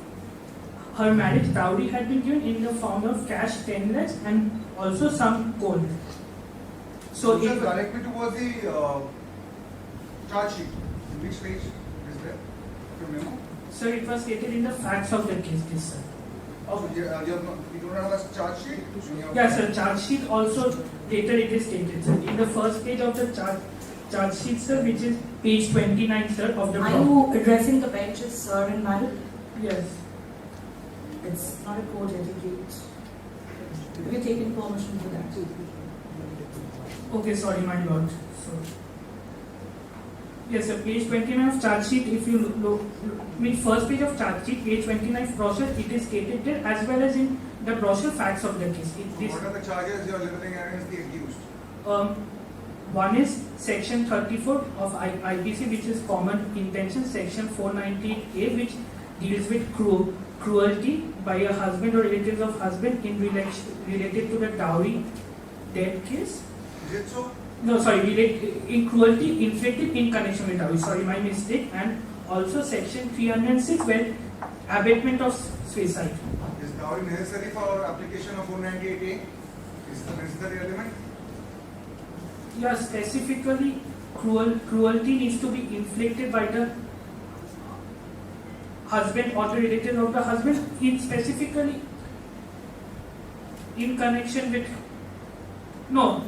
her marriage, dowry had been given in the form of cash 10 lakhs and also some gold. So, Sir, direct me towards the charge sheet. In which page is there? Your memo? So it was stated in the facts of the case, yes, sir. So you don't have a charge sheet? Yes, sir. Charge sheet also later it is stated, sir. In the first page of the charge sheet, sir, which is page 29, sir, of the. Are you addressing the benches, sir and madam? Yes. It's not a court etiquette. We're taking permission for that. Okay, sorry, my lord. So, yes, sir, page 29 of charge sheet, if you look, first page of charge sheet, page 29 brochure, it is stated there, as well as in the brochure facts of the case. What are the charges you are leveling against the accused? One is section 34 of IPC, which is common intention, section 498A, which deals with cruelty by a husband or relatives of husband in related to the dowry death case. Is it so? No, sorry, in cruelty inflicted in connection with dowry. Sorry, my mistake. And also section 306, where abatement of suicide. Is dowry necessary for application of 498A? Is it a necessary element? Yes, specifically, cruelty needs to be inflicted by the husband or the relative of the husband, in specifically in connection with. No,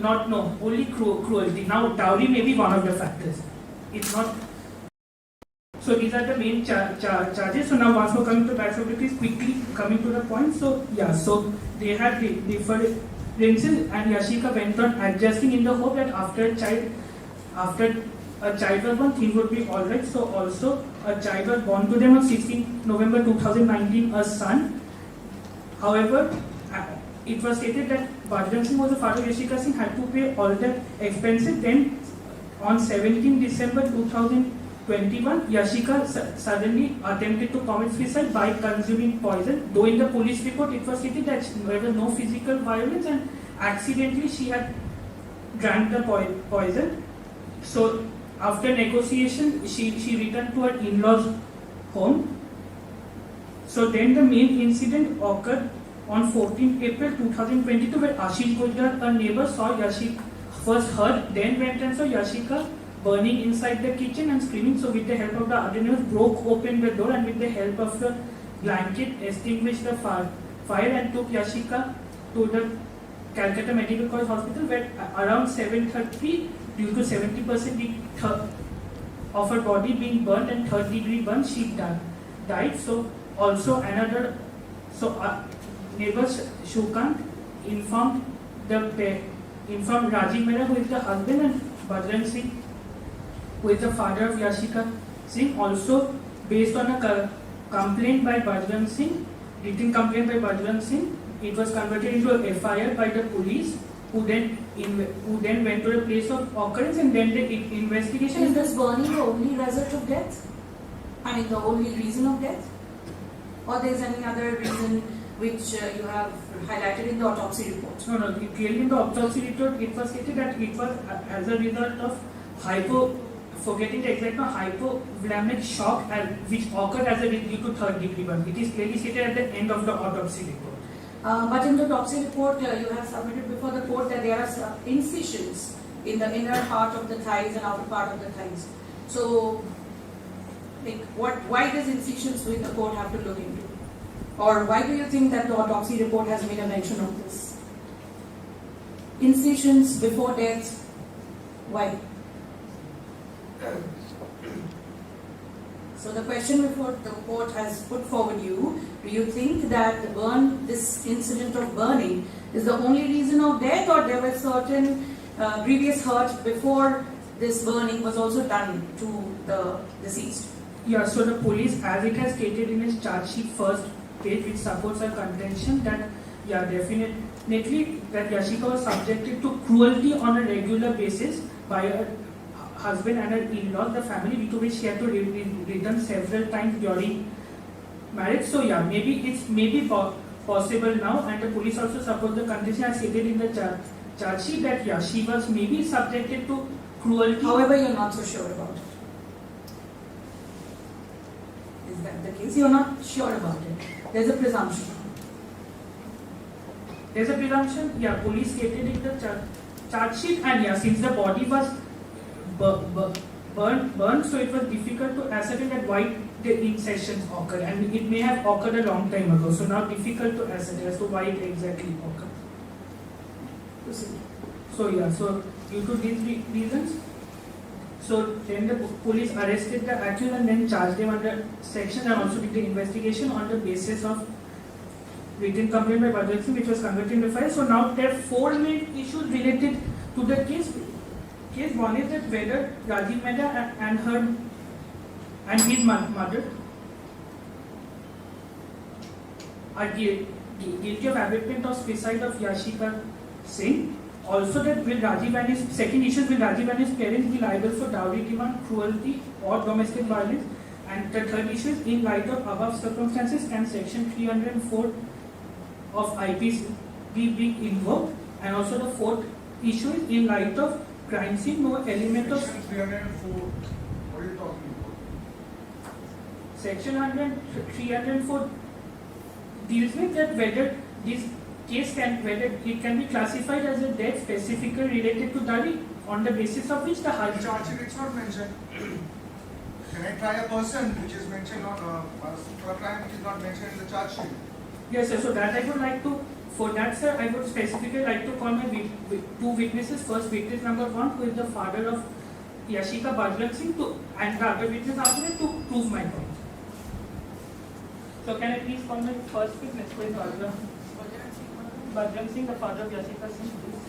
only cruelty. Now, dowry may be one of the factors. It's not. So these are the main charges. So now, once we're coming to back of the case, quickly coming to the point. So yeah, so they had differences, and Yashika went on adjusting in the hope that after a child was born, things would be all right. So also a child was born to them on 16 November 2019, a son. However, it was stated that Bajrang Singh was the father of Yashika Singh, had to pay all the expenses. Then on 17 December 2021, Yashika suddenly attempted to commit suicide by consuming poison. Though in the police report it was stated that there was no physical violence and accidentally she had drank the poison. So after negotiation, she returned to her in-laws' home. So then the main incident occurred on 14 April 2022, where Ashish Gujral, a neighbor, saw Yashika, first heard, then went and saw Yashika burning inside the kitchen and screaming. So with the help of the other neighbors, broke open the door and with the help of the blanket extinguished the fire and took Yashika to the Kolkata Medical College Hospital, where around 7:30, due to 70% of her body being burnt and third-degree burns, she died. So also another, neighbors Shukant informed Rajiv Mehra, who is the husband, and Bajrang Singh, who is the father of Yashika Singh. Also, based on a complaint by Bajrang Singh, written complaint by Bajrang Singh, it was converted into a FIR by the police, who then went to the place of occurrence, and then the investigation. Is this burning the only result of death? I mean, the only reason of death? Or there is any other reason which you have highlighted in the autopsy report? No, clearly in the autopsy report, it was stated that it was as a result of forgetting the exact term, hypovolemic shock which occurred as a due to third degree burn. It is clearly stated at the end of the autopsy report. But in the autopsy report, you have submitted before the court that there are some incisions in the inner part of the thighs and outer part of the thighs. So, like, why does incisions will the court have to look into? Or why do you think that the autopsy report has made a mention of this? Incisions before death, why? So the question before the court has put forward you, do you think that this incident of burning is the only reason of death, or there were certain previous hurt before this burning was also done to the deceased? Yeah, so the police, as it has stated in its charge sheet first page, which supports our contention that, yeah, definitely that Yashika was subjected to cruelty on a regular basis by her husband and her in-laws, the family to which she had to return several times during marriage. So yeah, maybe it's possible now, and the police also support the condition as stated in the charge sheet that, yeah, she was maybe subjected to cruelty. However, you're not so sure about it. Is that the case? You're not sure about it. There's a presumption. There's a presumption, yeah, police stated in the charge sheet, and yeah, since the body was burned, so it was difficult to ascertain that why the incisions occurred, and it may have occurred a long time ago, so now difficult to ascertain as to why it exactly occurred. So yeah, so due to these reasons, so then the police arrested the accused and then charged them under section, and also did the investigation on the basis of written complaint by Advocacy, which was converted into file. So now there are four main issues related to the case. One is that whether Rajiv Mehta and his mother are guilty of abetment of suicide of Yashika Singh. Also, that will Rajiv and his second issue is, will Rajiv and his parents be liable for dowry demand, cruelty, or domestic violence? And the third issue is, in light of above circumstances, can Section 304 of IPC be invoked? And also the fourth issue is, in light of crime scene, no element of Section 304. What are you talking about? Section 304 deals with that whether this case whether it can be classified as a death specifically related to dowry, on the basis of which the husband. Charge sheet, it's not mentioned. Can I try a person which is mentioned on for a crime which is not mentioned in the charge sheet? Yes, sir. So that I would like to. For that, sir, I would specifically like to call my two witnesses. First, witness number 1, who is the father of Yashika Bajrang Singh, and the other witness after that to prove my point. So can I please call my first witness, who is Bajrang Singh, the father of Yashika Singh, please.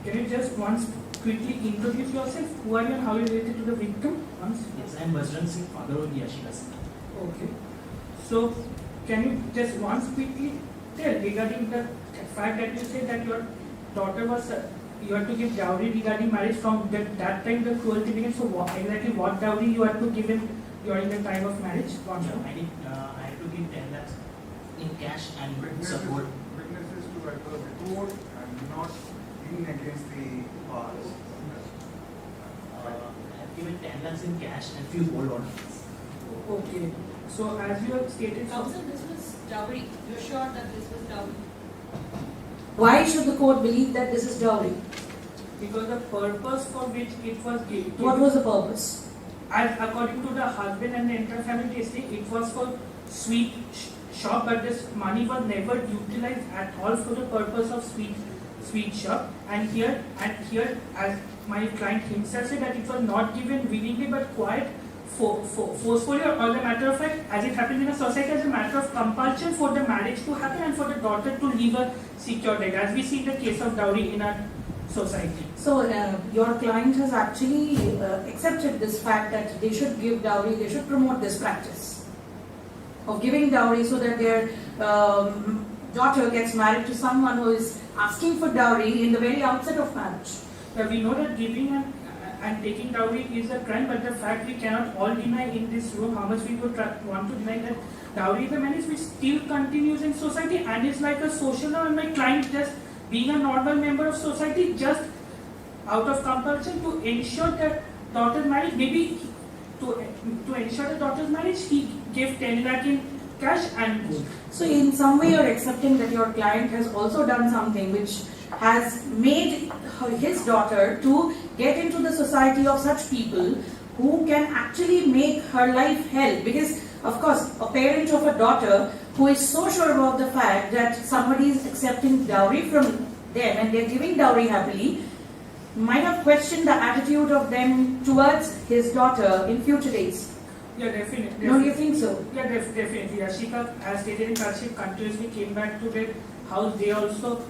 Can you just once quickly introduce yourself? Who are you and how you related to the victim? Once. Yes, I am Bajrang Singh, father of Yashika Singh. Okay. So, can you just once quickly tell regarding the fact that you said that your daughter was, you had to give dowry regarding marriage from that time the cruelty began. So, exactly what dowry you had to give him during the time of marriage? I had to give 10 lakhs in cash and support. Witnesses to adverse the court and not being against the powers. I have given 10 lakhs in cash and few gold ornaments. Okay. So, as you have stated, Counsel, this was dowry. You're sure that this was dowry? Why should the court believe that this is dowry? because the purpose for which it was given. What was the purpose? As according to the husband and the entire family testing, it was for sweet shop, but this money was never utilized at all for the purpose of sweet shop. And here, as my client himself said, that it was not given willingly but quite forcefully, or as a matter of fact, as it happens in a society, as a matter of compulsion for the marriage to happen and for the daughter to leave a secure date, as we see in the case of dowry in our society. So your client has actually accepted this fact that they should give dowry, they should promote this practice of giving dowry so that their daughter gets married to someone who is asking for dowry in the very outset of marriage. We know that giving and taking dowry is a crime, but the fact we cannot all deny in this room, how much we would want to deny that dowry is a menace which still continues in society and is like a social norm, and my client just being a normal member of society, just out of compulsion to ensure that daughter's marriage, maybe to ensure the daughter's marriage, he gave 10 lakh in cash and gold. So in some way you're accepting that your client has also done something which has made his daughter to get into the society of such people who can actually make her life hell. Because of course a parent of a daughter who is so sure about the fact that somebody is accepting dowry from them and they're giving dowry happily, might have questioned the attitude of them towards his daughter in future days. Yeah, definitely. Don't you think so? Yeah, definitely. Yashika, as stated in Karship, continuously came back to their house. They also.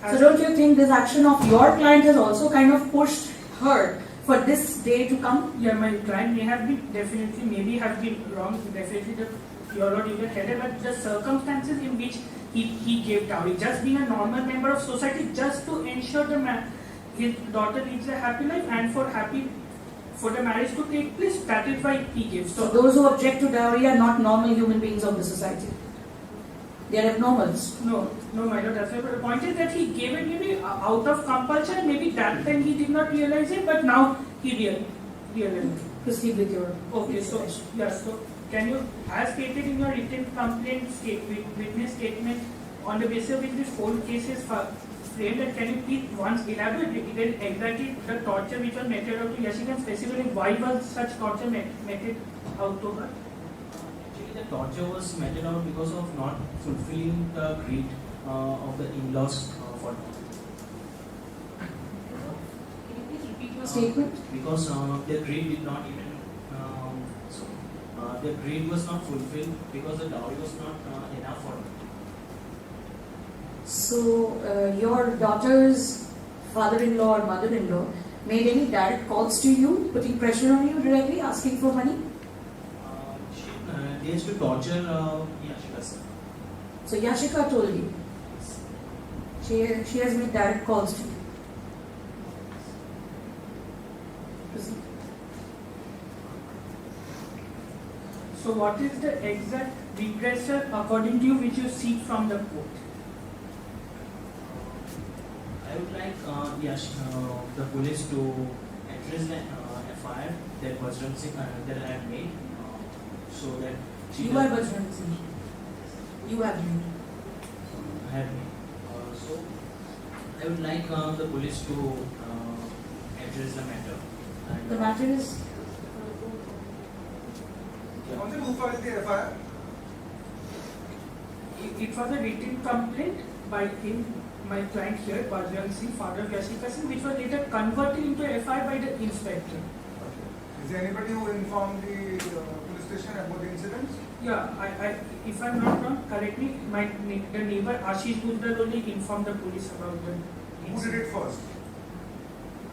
So don't you think this action of your client has also kind of pushed her for this day to come? Yeah, my client may have been definitely, maybe have been wrong. Definitely, you're not even headed, but the circumstances in which he gave dowry, just being a normal member of society, just to ensure his daughter leads a happy life and for the marriage to take place, that is why he gives. So those who object to dowry are not normal human beings of the society. They are abnormals. No, my lord, that's right. But the point is that he gave it maybe out of compulsion. Maybe that time he did not realize it, but now he realized it. Proceed with your. Okay, so yes, so can you, as stated in your written complaint witness statement, on the basis of which this whole case is framed, and can you please once elaborate exactly the torture which was meted out to Yashika, and specifically why was such torture meted out to her? Actually, the torture was meted out because of not fulfilling the greed of the in-laws for her. Can you please repeat your statement? Because their greed did not even, their greed was not fulfilled because the dowry was not enough for her. So your daughter's father-in-law or mother-in-law made any direct calls to you, putting pressure on you directly, asking for money? They used to torture Yashika, sir. So Yashika told you. She has made direct calls to you. Proceed. So what is the exact regressal according to you which you seek from the court? I would like the police to address the FIR that Bajrang Singh that I had made, so that You are Bajrang Singh. You have made. I had made. So I would like the police to address the matter. And, The matter is. Who filed the FIR? It was a written complaint by him, my client here, Bajrang Singh, father of Yashika Singh, which was later converted into a FIR by the inspector. Is there anybody who informed the police station about the incident? Yeah, if I'm not wrong, correct me, the neighbor Ashish Gujral only informed the police about the incident. Who did it first?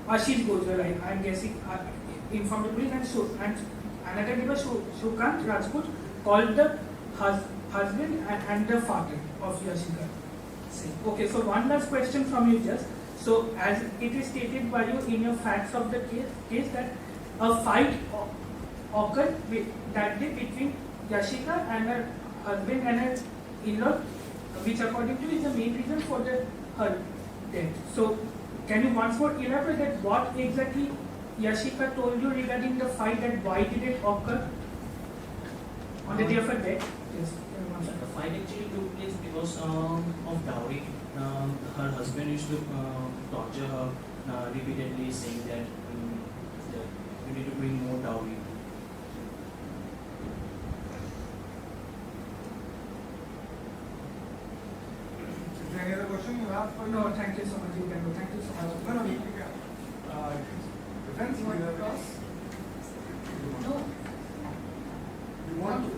Ashish Gujral, I'm guessing, informed the police, and another neighbor, Shukant Rajput, called the husband and the father of Yashika Singh. Okay, so one last question from you just. So as it is stated by you in your facts of the case that a fight occurred that day between Yashika and her husband and her in-law, which according to you is the main reason for her death. So can you once more elaborate that what exactly Yashika told you regarding the fight, and why did it occur on the day of her death? Yes. The fight actually took place because of dowry. Her husband used to torture her repeatedly, saying that you need to bring more dowry. Is there any other question you have for No, thank you so much. You can go. Thank you so much. No, you can. Defense, You want to cross? No. You want to?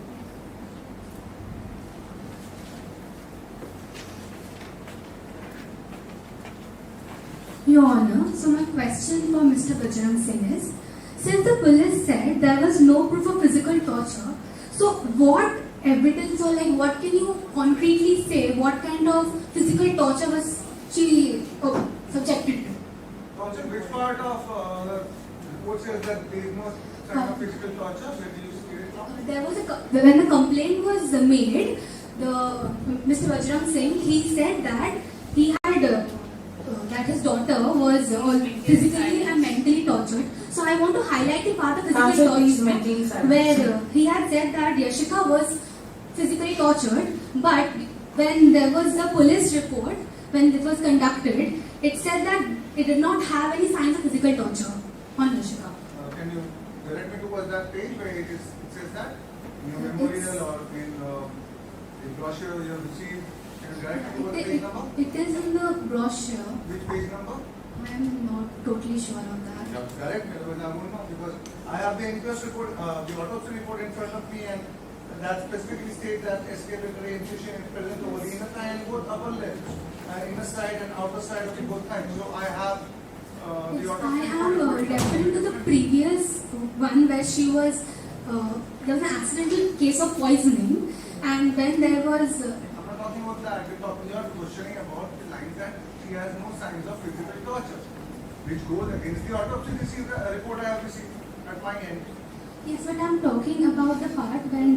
Your Honor, so my question for Mr. Bajrang Singh is, since the police said there was no proof of physical torture, so what evidence or like what can you concretely say, what kind of physical torture was she subjected to? Torture, which part of the report says that there is no sign of physical torture? Where do you see it from? There was when the complaint was made, Mr. Bajrang Singh, he said that he had that his daughter was physically and mentally tortured. So I want to highlight the part of physical torture where he had said that Yashika was physically tortured, but when there was a police report, when it was conducted, it said that it did not have any signs of physical torture on Yashika. Can you direct me towards that page where it says that? In your memorial or in the brochure you have received? Can you direct me towards the page number? It is in the brochure. Which page number? I am not totally sure on that. Correct me, otherwise I won't know, because I have the inquest report, the autopsy report in front of me, and that specifically states that escapatory incision is present over the inner thigh and both upper legs, inner side and outer side of the both thighs. So I have the autopsy I am referring to the previous one where she was, there was an accidental case of poisoning, and when there was... I'm not talking about that, we're talking, you're questioning about the lines that she has no signs of physical torture, which goes against the autopsy report I have received at my end. Yes, but I'm talking about the part when,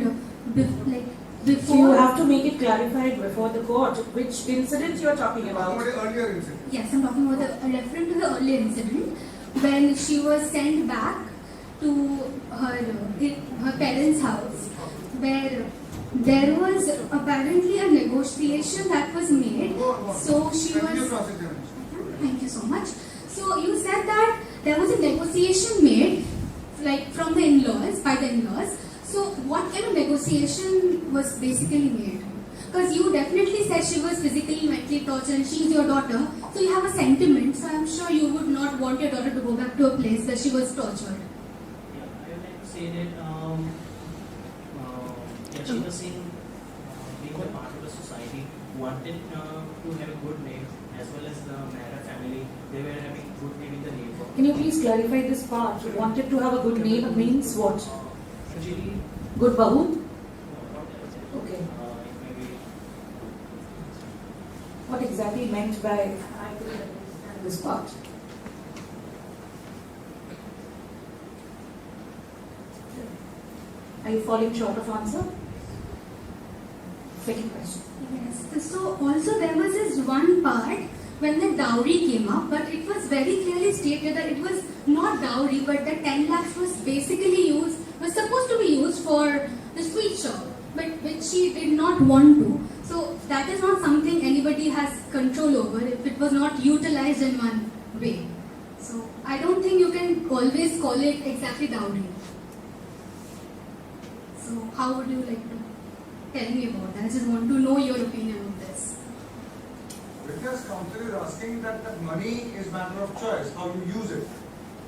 before... So you have to make it clarified before the court which incident you are talking about. About the earlier incident. Yes, I'm talking about referring to the earlier incident when she was sent back to her parents' house, where there was apparently a negotiation that was made. So she was... Thank you so much. So you said that there was a negotiation made, like from the in-laws, by the in-laws. So what kind of negotiation was basically made? Because you definitely said she was physically, mentally tortured and she is your daughter. So you have a sentiment. So I'm sure you would not want your daughter to go back to a place where she was tortured. Yeah, I would like to say that Yashika Singh, being a part of the society, wanted to have a good name, as well as the Mehra family. They were having good name in the neighborhood. Can you please clarify this part? Wanted to have a good name means what? Actually, good bahu? Okay. Maybe. What exactly meant by I couldn't understand this part? Are you falling short of answer? Second question. Yes. So also there was this one part when the dowry came up, but it was very clearly stated that it was not dowry, but the 10 lakhs was basically used, was supposed to be used for the sweet shop, but which she did not want to. So that is not something anybody has control over if it was not utilized in one way. So I don't think you can always call it exactly dowry. So how would you like to tell me about that? I just want to know your opinion on this. Witness counsel is asking that the money is matter of choice, how you use it.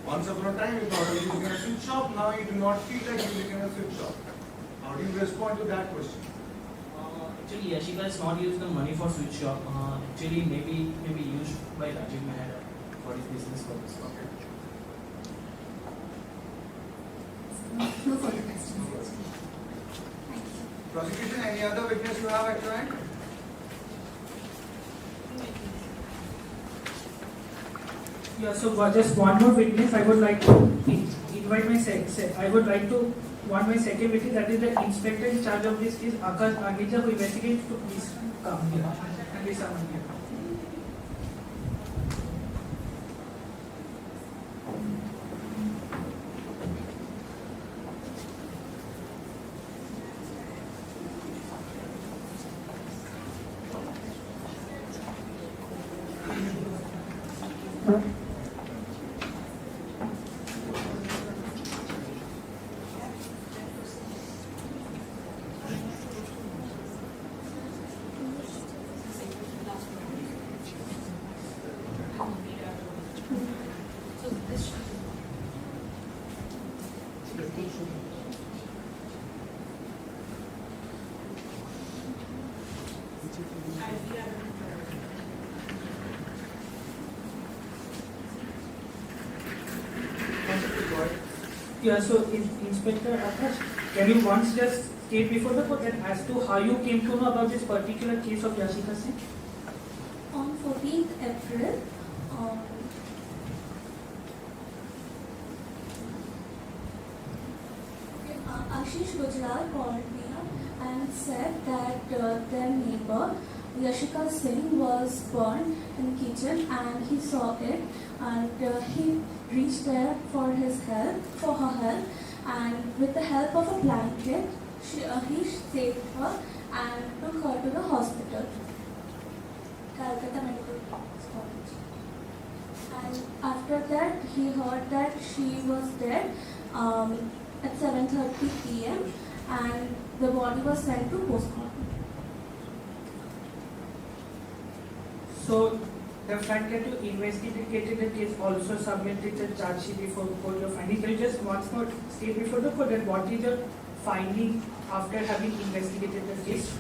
Once upon a time you thought of using a switch shop, now you do not feel like using a switch shop. How do you respond to that question? Actually, Yashika has not used the money for switch shop. Actually, maybe used by Rajiv Mehra for his business purpose. Okay. No further questions. Thank you. Prosecution, any other witness you have at your end? Yeah, so just one more witness. I would like to invite my my second witness, that is the inspector in charge of this case, Akash Agija, who investigates, to please come here and be summoned here. Yeah, so Inspector Akash, can you once just state before the court that as to how you came to know about this particular case of Yashika Singh? On 14th April, Ashish Gujral called me up and said that their neighbor Yashika Singh was burned in kitchen and he saw it, and he reached there for her help, and with the help of a blanket he saved her and took her to the hospital, Kolkata Medical College. And after that he heard that she was dead at 7:30 p.m. and the body was sent to postmortem. So the fact that you investigated the case also submitted the charge sheet before court your findings. Can you just once more state before the court that what is your finding after having investigated the case?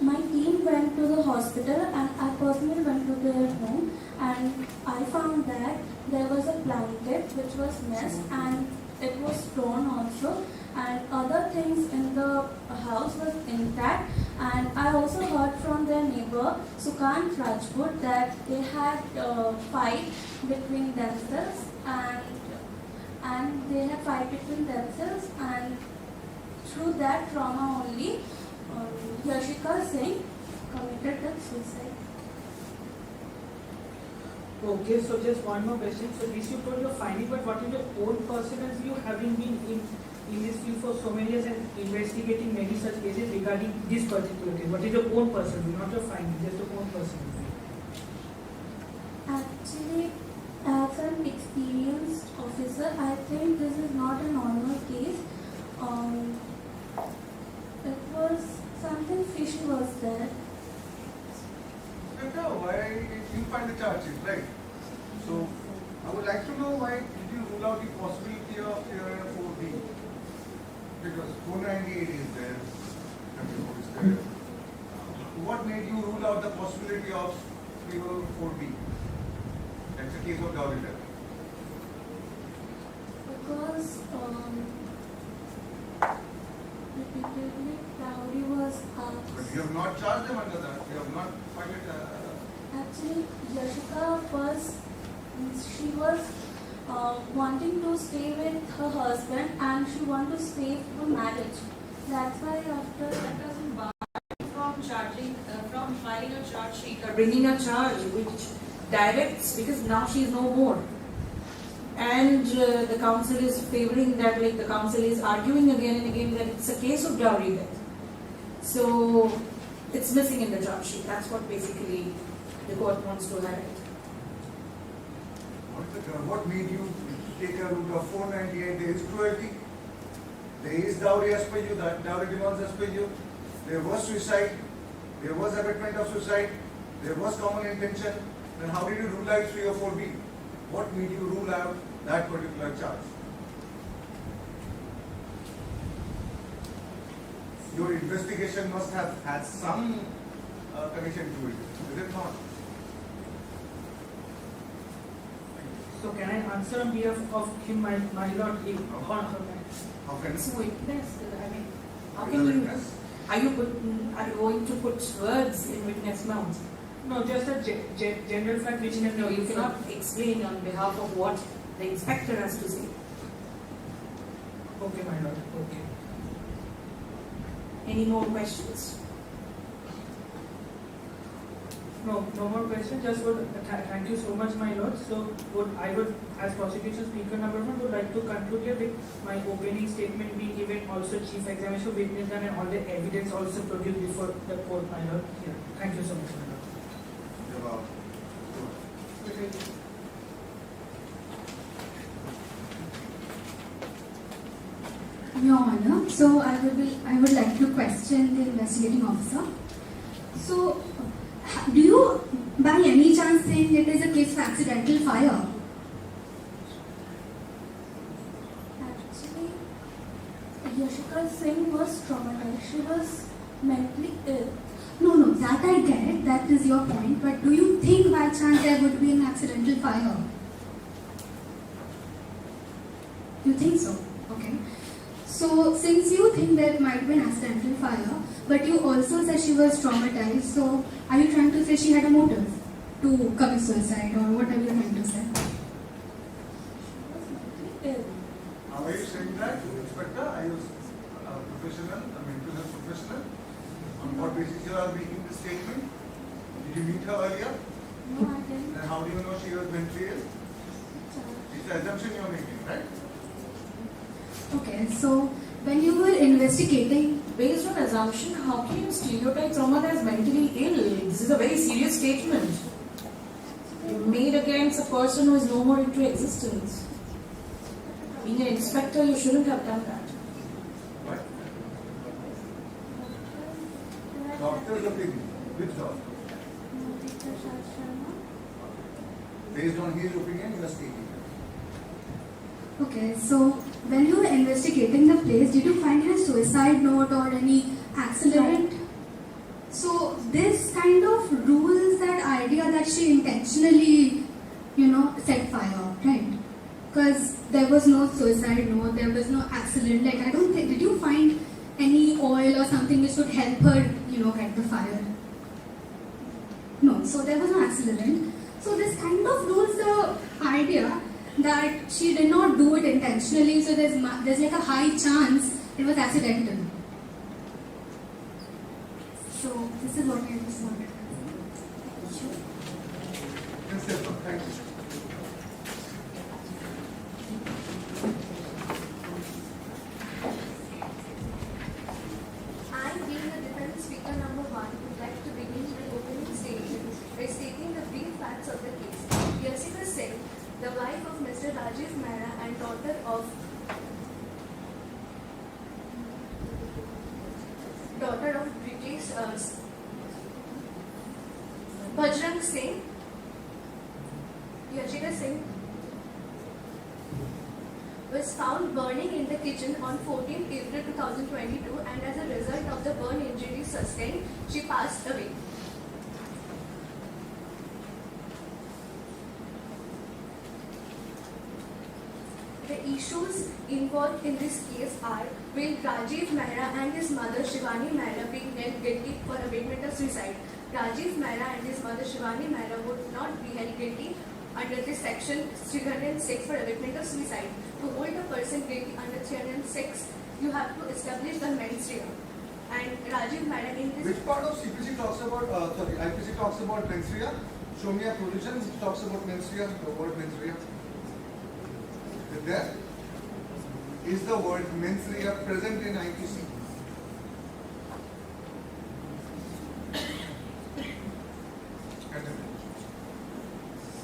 My team went to the hospital and I personally went to their home, and I found that there was a blanket which was missed and it was torn also, and other things in the house was intact. And I also heard from their neighbor Sukant Rajput that they had a fight between themselves, and they had fight between themselves, and through that trauma only Yashika Singh committed the suicide. Okay, so just one more question. So this you told your finding, but what is your own personal view, having been in this field for so many years and investigating many such cases regarding this particular case? What is your own personal view, not your finding, just your own personal view? Actually, as an experienced officer, I think this is not a normal case. It was something fishy was there. Why you find the charge sheet, right? So I would like to know why did you rule out the possibility of your 4B? Because 498 is there, 34 is there. What made you rule out the possibility of 4B? That's a case of dowry theft. Because repeatedly dowry was asked. But you have not charged them under that. You have not filed it. Actually, Yashika she was wanting to stay with her husband and she wanted to stay for marriage. That's why after That doesn't bar from charging, from filing a charge sheet or bringing a charge which directs, because now she is no more. And the council is favoring that, like the council is arguing again and again that it's a case of dowry death. So it's missing in the charge sheet. That's what basically the court wants to highlight. What made you take a route of 498? There is cruelty. There is dowry as per you, that dowry demands as per you. There was suicide. There was abetment of suicide. There was common intention. Then how did you rule out 3 or 4B? What made you rule out that particular charge? Your investigation must have had some connection to it, is it not? So can I answer on behalf of him, my lord, How can It's a witness. I mean, how you can you? witness? Are you going to put words in witness mouth? No, just a general fact which No, you cannot explain on behalf of what the inspector has to say. Okay, my lord. Okay. Any more questions? No more questions. Just would thank you so much, my lord. So I would, as prosecution speaker number 1, would like to conclude here with my opening statement being given, also chief examination witness done, and all the evidence also produced before the court, my lord. Yeah. Thank you so much, my lord. Your Honor, so I would like to question the investigating officer. So, do you by any chance think it is a case of accidental fire? actually Yashika Singh was traumatized. She was mentally ill. No, that I get it, that is your point, but do you think by chance there would be an accidental fire? You think so? Okay. So since you think there might be an accidental fire, but you also said she was traumatized, so are you trying to say she had a motive to commit suicide or whatever you're trying to say? Are you saying that, Inspector? Are you a professional, a mental health professional? On what basis you are making this statement? Did you meet her earlier? No, I didn't. Then how do you know she was mentally ill? It's an assumption you are making, right? Okay, so when you were investigating, Based on assumption, how can you stereotype someone as mentally ill? This is a very serious statement made against a person who is no more into existence. Being an inspector, you shouldn't have done that. What? Doctor's opinion. Which doctor? Based on his opinion, you are speaking. okay, so when you were investigating the place, did you find any suicide note or any accident? So this kind of rules that idea that she intentionally, set fire, right? Because there was no suicide note, there was no accident. Like, I don't think, did you find any oil or something which would help her, get the fire? No, so there was no accident. So this kind of rules the idea that she did not do it intentionally, so there's like a high chance it was accidental. So this is what I just wanted to say. Yes, yes, thank you. I, being the defense speaker number 1, would like to begin my opening statement by stating the brief facts of the case. Jessica Singh, the wife of Mr. Rajiv Mehra and daughter of British Bajrang Singh, Jessica Singh, was found burning in the kitchen on 14th April 2022, and as a result of the burn injuries sustained, she passed away. The issues involved in this case are: will Rajiv Mehra and his mother Shivani Mehra be held guilty for abatement of suicide? Rajiv Mehra and his mother Shivani Mehra would not be held guilty under this section 306 for abatement of suicide. To hold a person guilty under 306, you have to establish the mens rea. And Rajiv Mehra in this... Which part of CPC talks about, IPC talks about mens rea? Show me a provision which talks about mens rea, the word mens rea. There is the word mens rea present in IPC.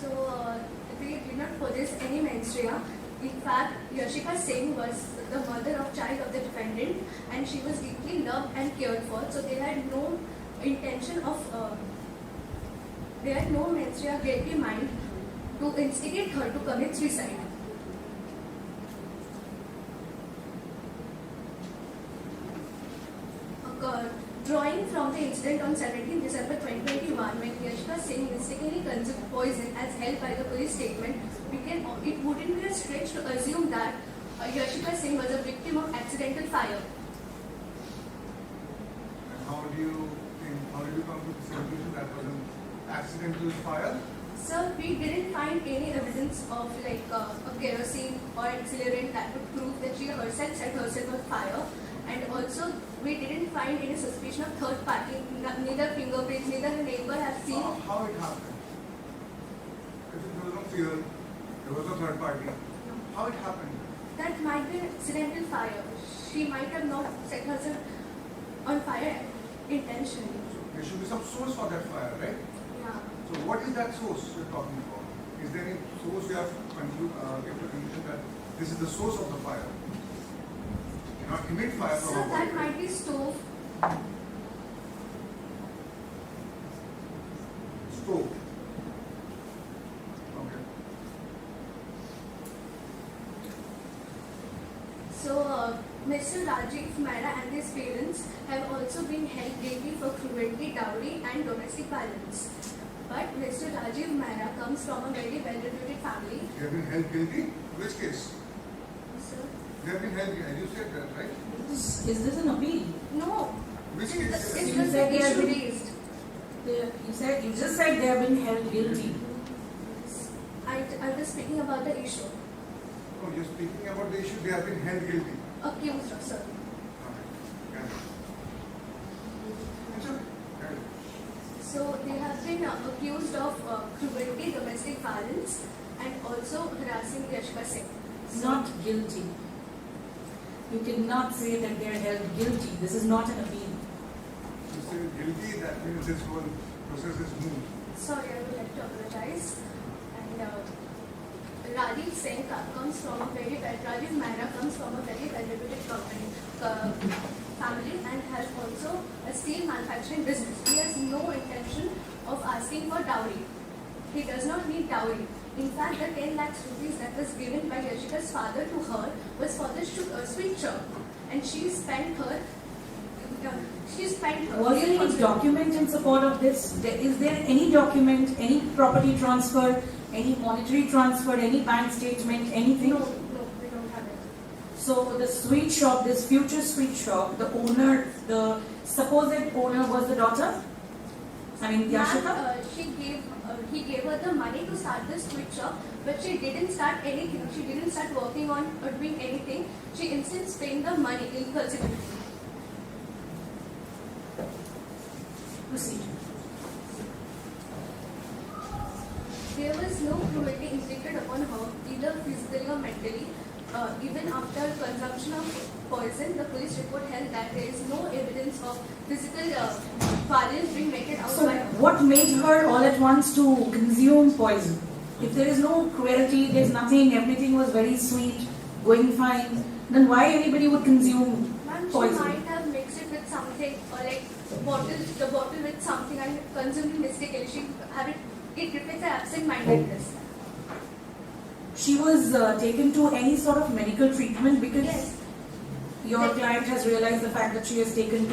So, they did not possess any mens rea. In fact, Yashika Singh was the mother of child of the defendant, and she was deeply loved and cared for. So they had no intention of, they had no mens rea guilty mind to instigate her to commit suicide. Drawing from the incident on 17 December 2021, when Yashika Singh mistakenly consumed poison as held by the police statement, it wouldn't be a stretch to assume that Yashika Singh was a victim of accidental fire. And how do you come to the conclusion that was an accidental fire? Sir, we didn't find any evidence of a kerosene or accelerant that would prove that she herself set herself on fire. And also, we didn't find any suspicion of third party, neither fingerprints, neither the neighbor has seen. How it happened? If there was no fear, there was no third party. How it happened? That might be an accidental fire. She might have not set herself on fire intentionally. There should be some source for that fire, right? Yeah. So what is that source you're talking about? Is there any source you have come to the conclusion that this is the source of the fire? Not emit fire from Sir, a that body. might be stove. Stove. Okay. So, Mr. Rajiv Mehra and his parents have also been held guilty for cruelty, dowry and domestic violence. But Mr. Rajiv Mehra comes from a very well-reputed family. You have been held guilty? Which case? Sir? They have been held, as you said that, right? Is this an appeal? No. Which It's case? the- it's You the said they issue are- raised. You just said they have been held guilty. I was speaking about the issue. Oh, you're speaking about the issue, they have been held guilty. Accused of, sir. So they have been accused of cruelty, domestic violence, and also harassing Yashika Singh. Not guilty. You cannot say that they are held guilty. This is not an appeal. You say guilty, that means this whole process is moved. Sorry, I would like to apologize. And Rajiv Singh comes from a very well, Rajiv Mehra comes from a very well-reputed family and has also a steel manufacturing business. He has no intention of asking for dowry. He does not need dowry. In fact, the 10 lakhs rupees that was given by Yashika's father to her was for the sweet shop, and she spent her. Was there any document in support of this? Is there any document, any property transfer, any monetary transfer, any bank statement, anything? No, we don't have it. So the sweet shop, this future sweet shop, the owner, the supposed owner was the daughter? I mean, Yashika? He gave her the money to start the sweet shop, but she didn't start anything. She didn't start working on or doing anything. She instead spent the money impulsively. Proceed. There was no cruelty inflicted upon her, either physically or mentally. Even after consumption of poison, the police report held that there is no evidence of physical violence being meted out So by her. what made her all at once to consume poison? If there is no cruelty, there is nothing, everything was very sweet, going fine, then why anybody would consume Ma'am, she poison? might have mixed it with something, or like the bottle with something and consumed it mistakenly. It reflects her absent-mindedness. She was taken to any sort of medical treatment because Yes. your client has realized the fact that she has taken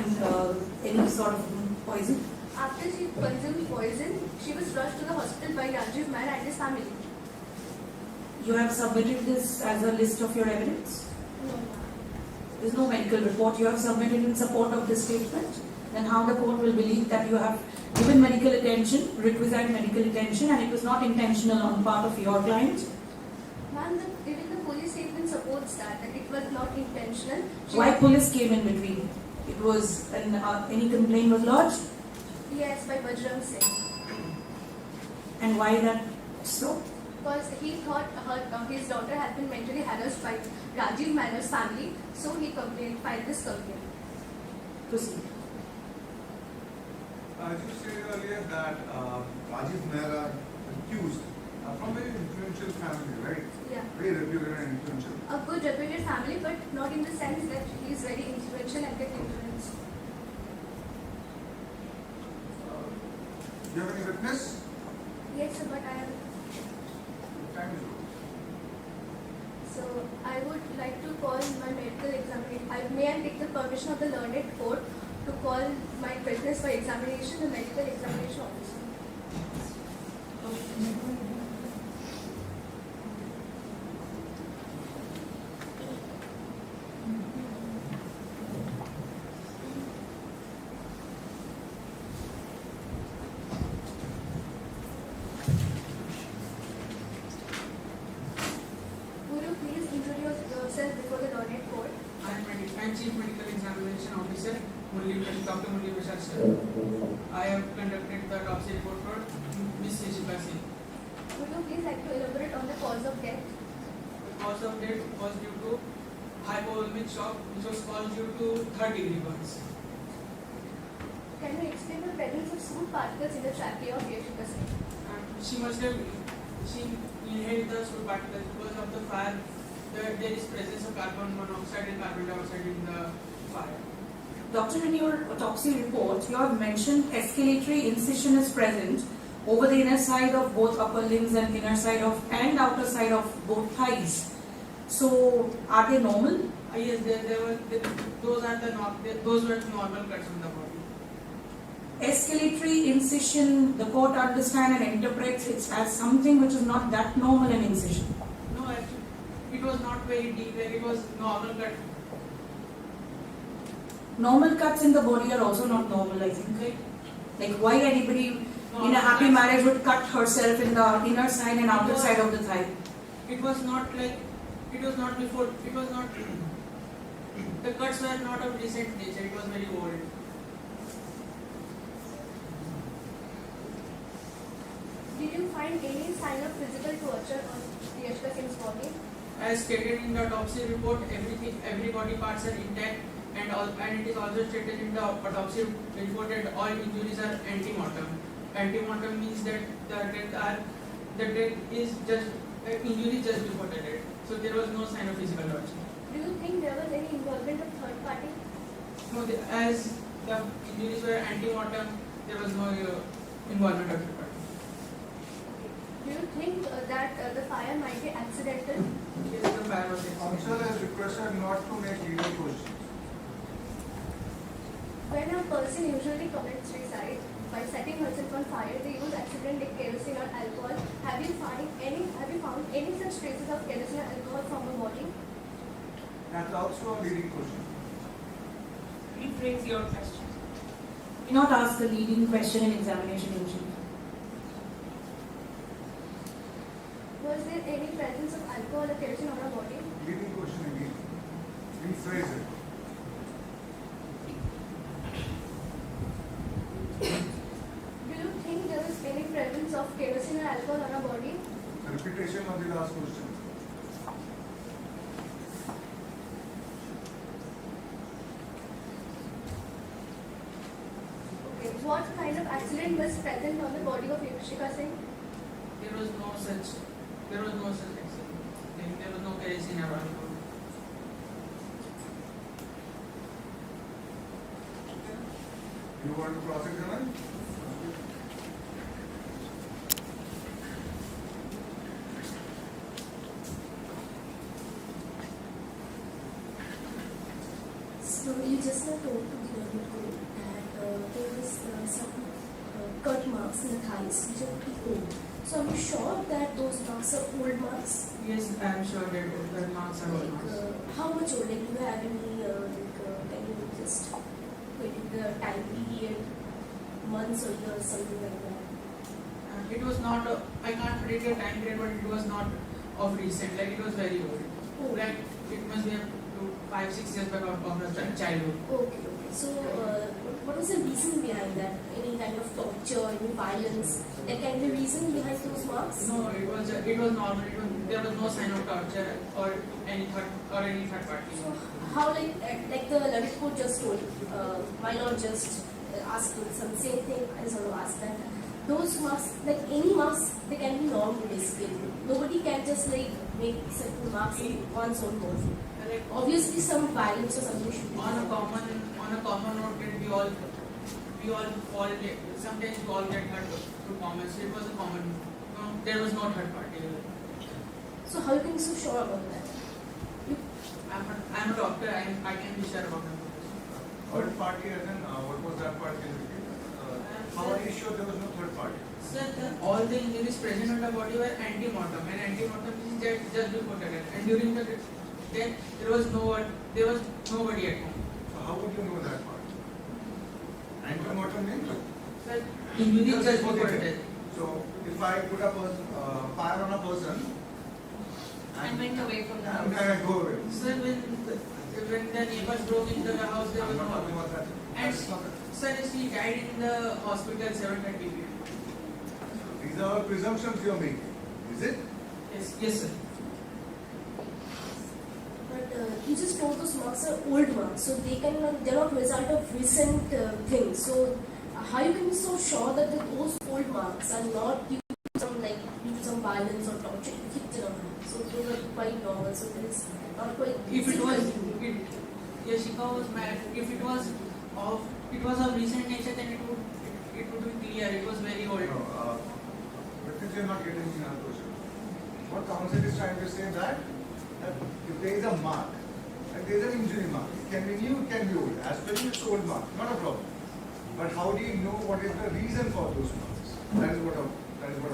any sort of poison? After she consumed poison, she was rushed to the hospital by Rajiv Mehra and his family. You have submitted this as a list of your evidence? No. There is no medical report you have submitted in support of this statement? Then how the court will believe that you have given medical attention, requisite medical attention, and it was not intentional on part of your client? Ma'am, even the police statement supports that it was not intentional. Why police came in between? It was any complaint was lodged? Yes, by Bajrang Singh. And why that so? Because he thought his daughter had been mentally harassed by Rajiv Mehra's family, so he filed this complaint. Proceed. As you said earlier that Rajiv Mehra accused from a very influential family, right? Yeah. Very reputed and influential. A good reputed family, but not in the sense that he is very influential and get influence. Do you have any witness? Yes, sir, but I am. Time is over. So I would like to call my medical examination. May I take the permission of the learned court to call my witness for examination, the medical examination officer. Would you please introduce yourself before the learned court? I am Chief Medical Examination Officer, Dr. Murli Prasad sir. I have conducted the autopsy report for Miss Jessica Singh. Would you please like to elaborate on the cause of death? The cause of death was due to hypovolemic shock, which was caused due to third-degree burns. Can you explain the presence of soot particles in the trachea of Yashika Singh? She must have inhaled the soot particles because of the fire. There is presence of carbon monoxide and carbon dioxide in the fire. Doctor, in your autopsy report, you have mentioned escalatory incision is present over the inner side of both upper limbs and inner side of and outer side of both thighs. So, are they normal? Yes, those were normal cuts on the body. Escalatory incision, the court understands and interprets it as something which is not that normal an incision. No, actually, it was not very deep, like it was normal cut. Normal cuts in the body are also not normal, I think. Like why anybody in a happy marriage would cut herself in the inner side and outer side of the thigh? It was not like, it was not before, it was not, the cuts were not of recent nature, it was very old. Did you find any sign of physical torture on Yashika Singh's body? As stated in the autopsy report, every body parts are intact, and it is also stated in the autopsy report that all injuries are antemortem. Antemortem means that the death is just injury just before the death. So there was no sign of physical torture. Do you think there was any involvement of third party? No, as the injuries were antemortem, there was no involvement of third party. Do you think that the fire might be accidental? Yes, the fire was Counsel is requested not to make legal questions. When a person usually commits suicide by setting herself on fire, they use accidental kerosene or alcohol. Have you found any such traces of kerosene or alcohol from the body? That's also a leading question. Rephrase your question. Do not ask a leading question in examination usually. Was there any presence of alcohol or kerosene on her body? Leading question again. Rephrase it. Do you think there was any presence of kerosene or alcohol on her body? Repetition of the last question. Okay. What kind of accident was present on the body of Yashika Singh? There was no such accident. There was no kerosene around. You want to cross-examine? So you just now told to the medical that there was some cut marks in the thighs which are pretty old. So are you sure that those marks are old marks? Yes, I am sure that the marks are old marks. How much old? Like, do you have any, can you just put in the time period, months or years, something like that? It was not, I can't predict the time period, but it was not of recent, like it was very old. Oh. Like it must be up to 5-6 years back of her childhood. Okay. So what was the reason behind that? Any kind of torture, any violence? There can be reason behind those marks? No, it was normal. There was no sign of torture or any third party. So how like the report just told, why not just ask some same thing as I asked that? Those marks, like any marks, they can be normal basically. Nobody can just like make certain marks in one's own body. Like, obviously some violence or something should be on a common note that we all fall, sometimes we all get hurt through comments. It was a common, there was no third party. So how can you be so sure about that? I'm a doctor, I can be sure about that. Third party as in, what was that part? Can you repeat? How are you sure there was no third party? Sir, all the injuries present on the body were antemortem, and antemortem means that just before the death. And during the death, there was nobody at home. So how would you know that part? Antemortem means? Sir, injuries just before the death. So if I put a fire on a person And went away from the and house. I go away. Sir, when the neighbors broke into the house, there was I'm no not talking about that. And That's not it. sir, she died in the hospital 7:30 p.m. These are all presumptions you are making. Is it? Yes, sir. But you just told those marks are old marks, so they're not result of recent things. So how you can be so sure that those old marks are not due to some violence or torture inflicted on them? So those are quite normal. So there is not quite. If it was, Yashika was mad. If it was of recent nature, then it would be clear. It was very old. No, because you're not getting another question. What counsel is trying to say that if there is a mark, and there is an injury mark, it can be new, it can be old. As per you, it's old mark, not a problem. But how do you know what is the reason for those marks? That is what a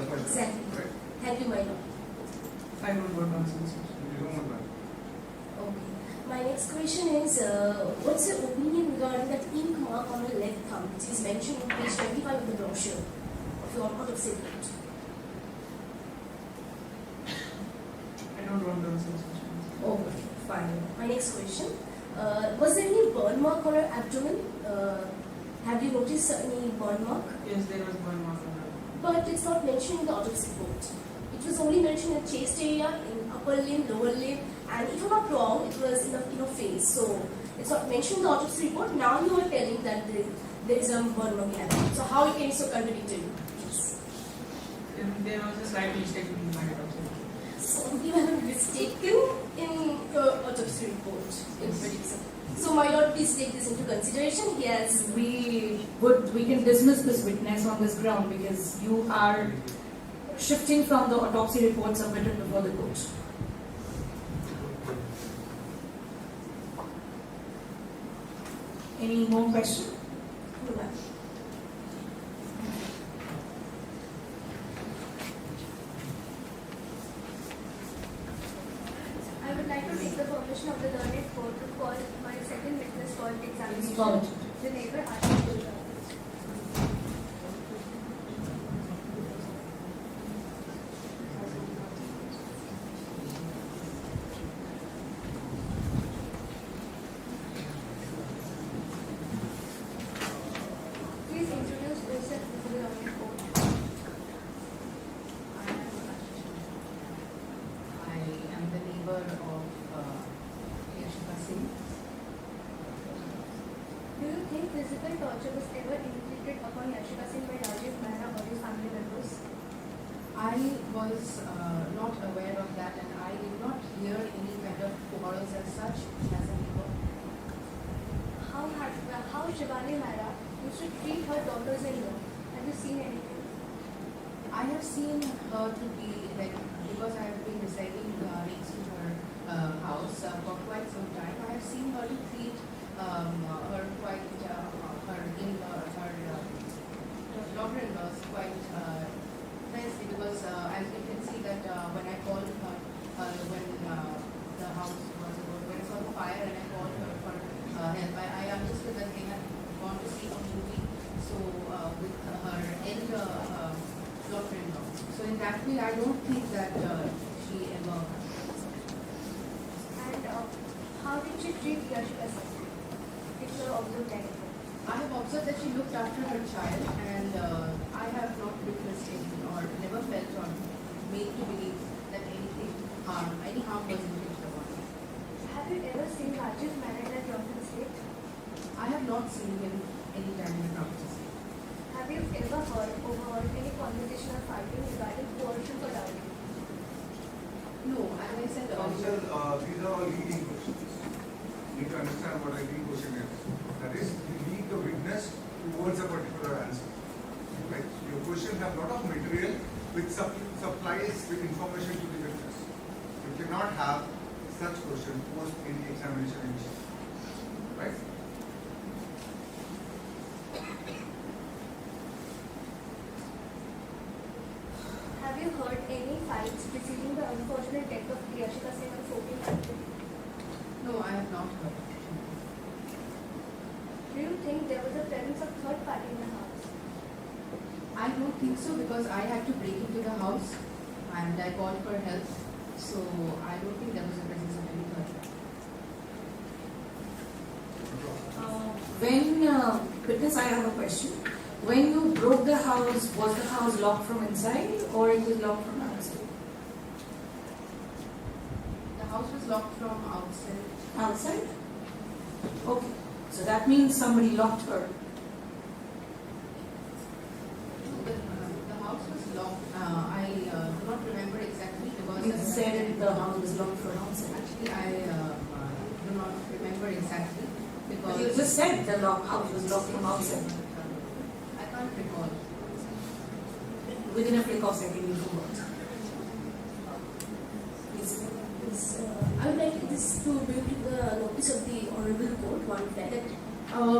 question is. Exactly. Right? Thank you, my lord. I don't know nonsense. You don't common man. Okay. My next question is, what's your opinion regarding that ink mark on the left thumb, which is mentioned in page 25 of the brochure of your autopsy report? I don't want to answer this question. Oh, okay, fine. My next question, was there any burn mark on her abdomen? Have you noticed any burn mark? Yes, there was one mark on her. But it's not mentioned in the autopsy report. It was only mentioned in the chest area, in upper limb, lower limb, and if I'm not wrong, it was in the face. So it's not mentioned in the autopsy report. Now you are telling that there is a burn mark in abdomen. So how it can be so contradictory? Yes. There was a slight mistake in my autopsy. So you have mistaken in your autopsy report in prediction. So my lord, please take this into consideration. Yes. We can dismiss this witness on this ground because you are shifting from the autopsy report submitted before the court. Any more questions? No, ma'am. I would like to take the permission of the learned court to call my second witness for the examination, the neighbor Ashish Gujral. Please introduce yourself to the learned court. I am the neighbor of Yashika Singh. Do you think physical torture was ever inflicted upon Yashika Singh by Rajiv Mehra or his family members? I was not aware of that, and I did not hear any kind of quarrels as such as a neighbor. How Shivani Mehra used to treat her daughters-in-law? Have you seen anything? I have seen her to be like, because I have been residing next to her house for quite some time. I have seen her to treat her quite her daughter-in-laws quite nicely, because as you can see that when I called her when the house was when it was on fire and I called her for help, I understood that they had gone to see a movie, so with her elder daughter-in-law. So in that way, I don't think that she ever. And how did she treat Yashika Singh? If you have observed anything. I have observed that she looked after her child, and I have not witnessed anything or never felt or made to believe that any harm was inflicted upon her. Have you ever seen Rajiv Mehra in a drunken state? I have not seen him any time in a drunken state. Have you ever overheard any conversation or fighting regarding coercion for dowry? No, as I said Counsel, earlier. these are all leading questions. You need to understand what a leading question is. That is, you lead the witness towards a particular answer. Right? Your questions have a lot of material which supplies with information to the witness. You cannot have such question post in the examination initially. Right? Have you heard any fights preceding the unfortunate death of Yashika Singh on 14th April? No, I have not heard. Do you think there was a presence of third party in the house? I don't think so, because I had to break into the house and I called for help. So I don't think there was a presence of any third party. Witness, I have a question. When you broke the house, was the house locked from inside or it was locked from outside? The house was locked from outside. Outside? Okay. So that means somebody locked her. The house was locked. I do not remember exactly, because You said the house was locked from outside. Actually, I do not remember exactly, because You just said the house was locked from outside. I can't recall. Within a flick of second, you forgot. Please. I would like this to bring to the notice of the Honorable Court one fact that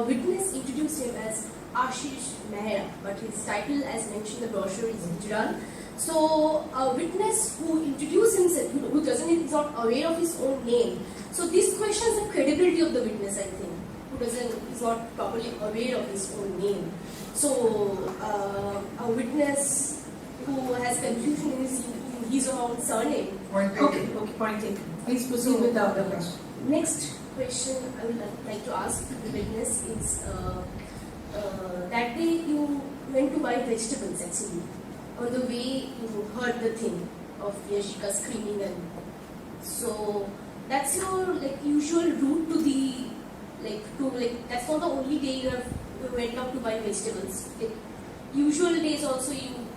witness introduced him as Ashish Mehra, but his title as mentioned in the brochure is Gujral. So a witness who introduces himself, who is not aware of his own name. So this questions the credibility of the witness, I think, is not properly aware of his own name. So a witness who has confusion in his or her own surname. Point taken. Okay, point taken. Please proceed with the other question. Next question I would like to ask the witness is that day you went to buy vegetables actually, or the way you heard the thing of Yashika screaming, and so that's your usual route to the that's not the only day you went out to buy vegetables. Usual days also you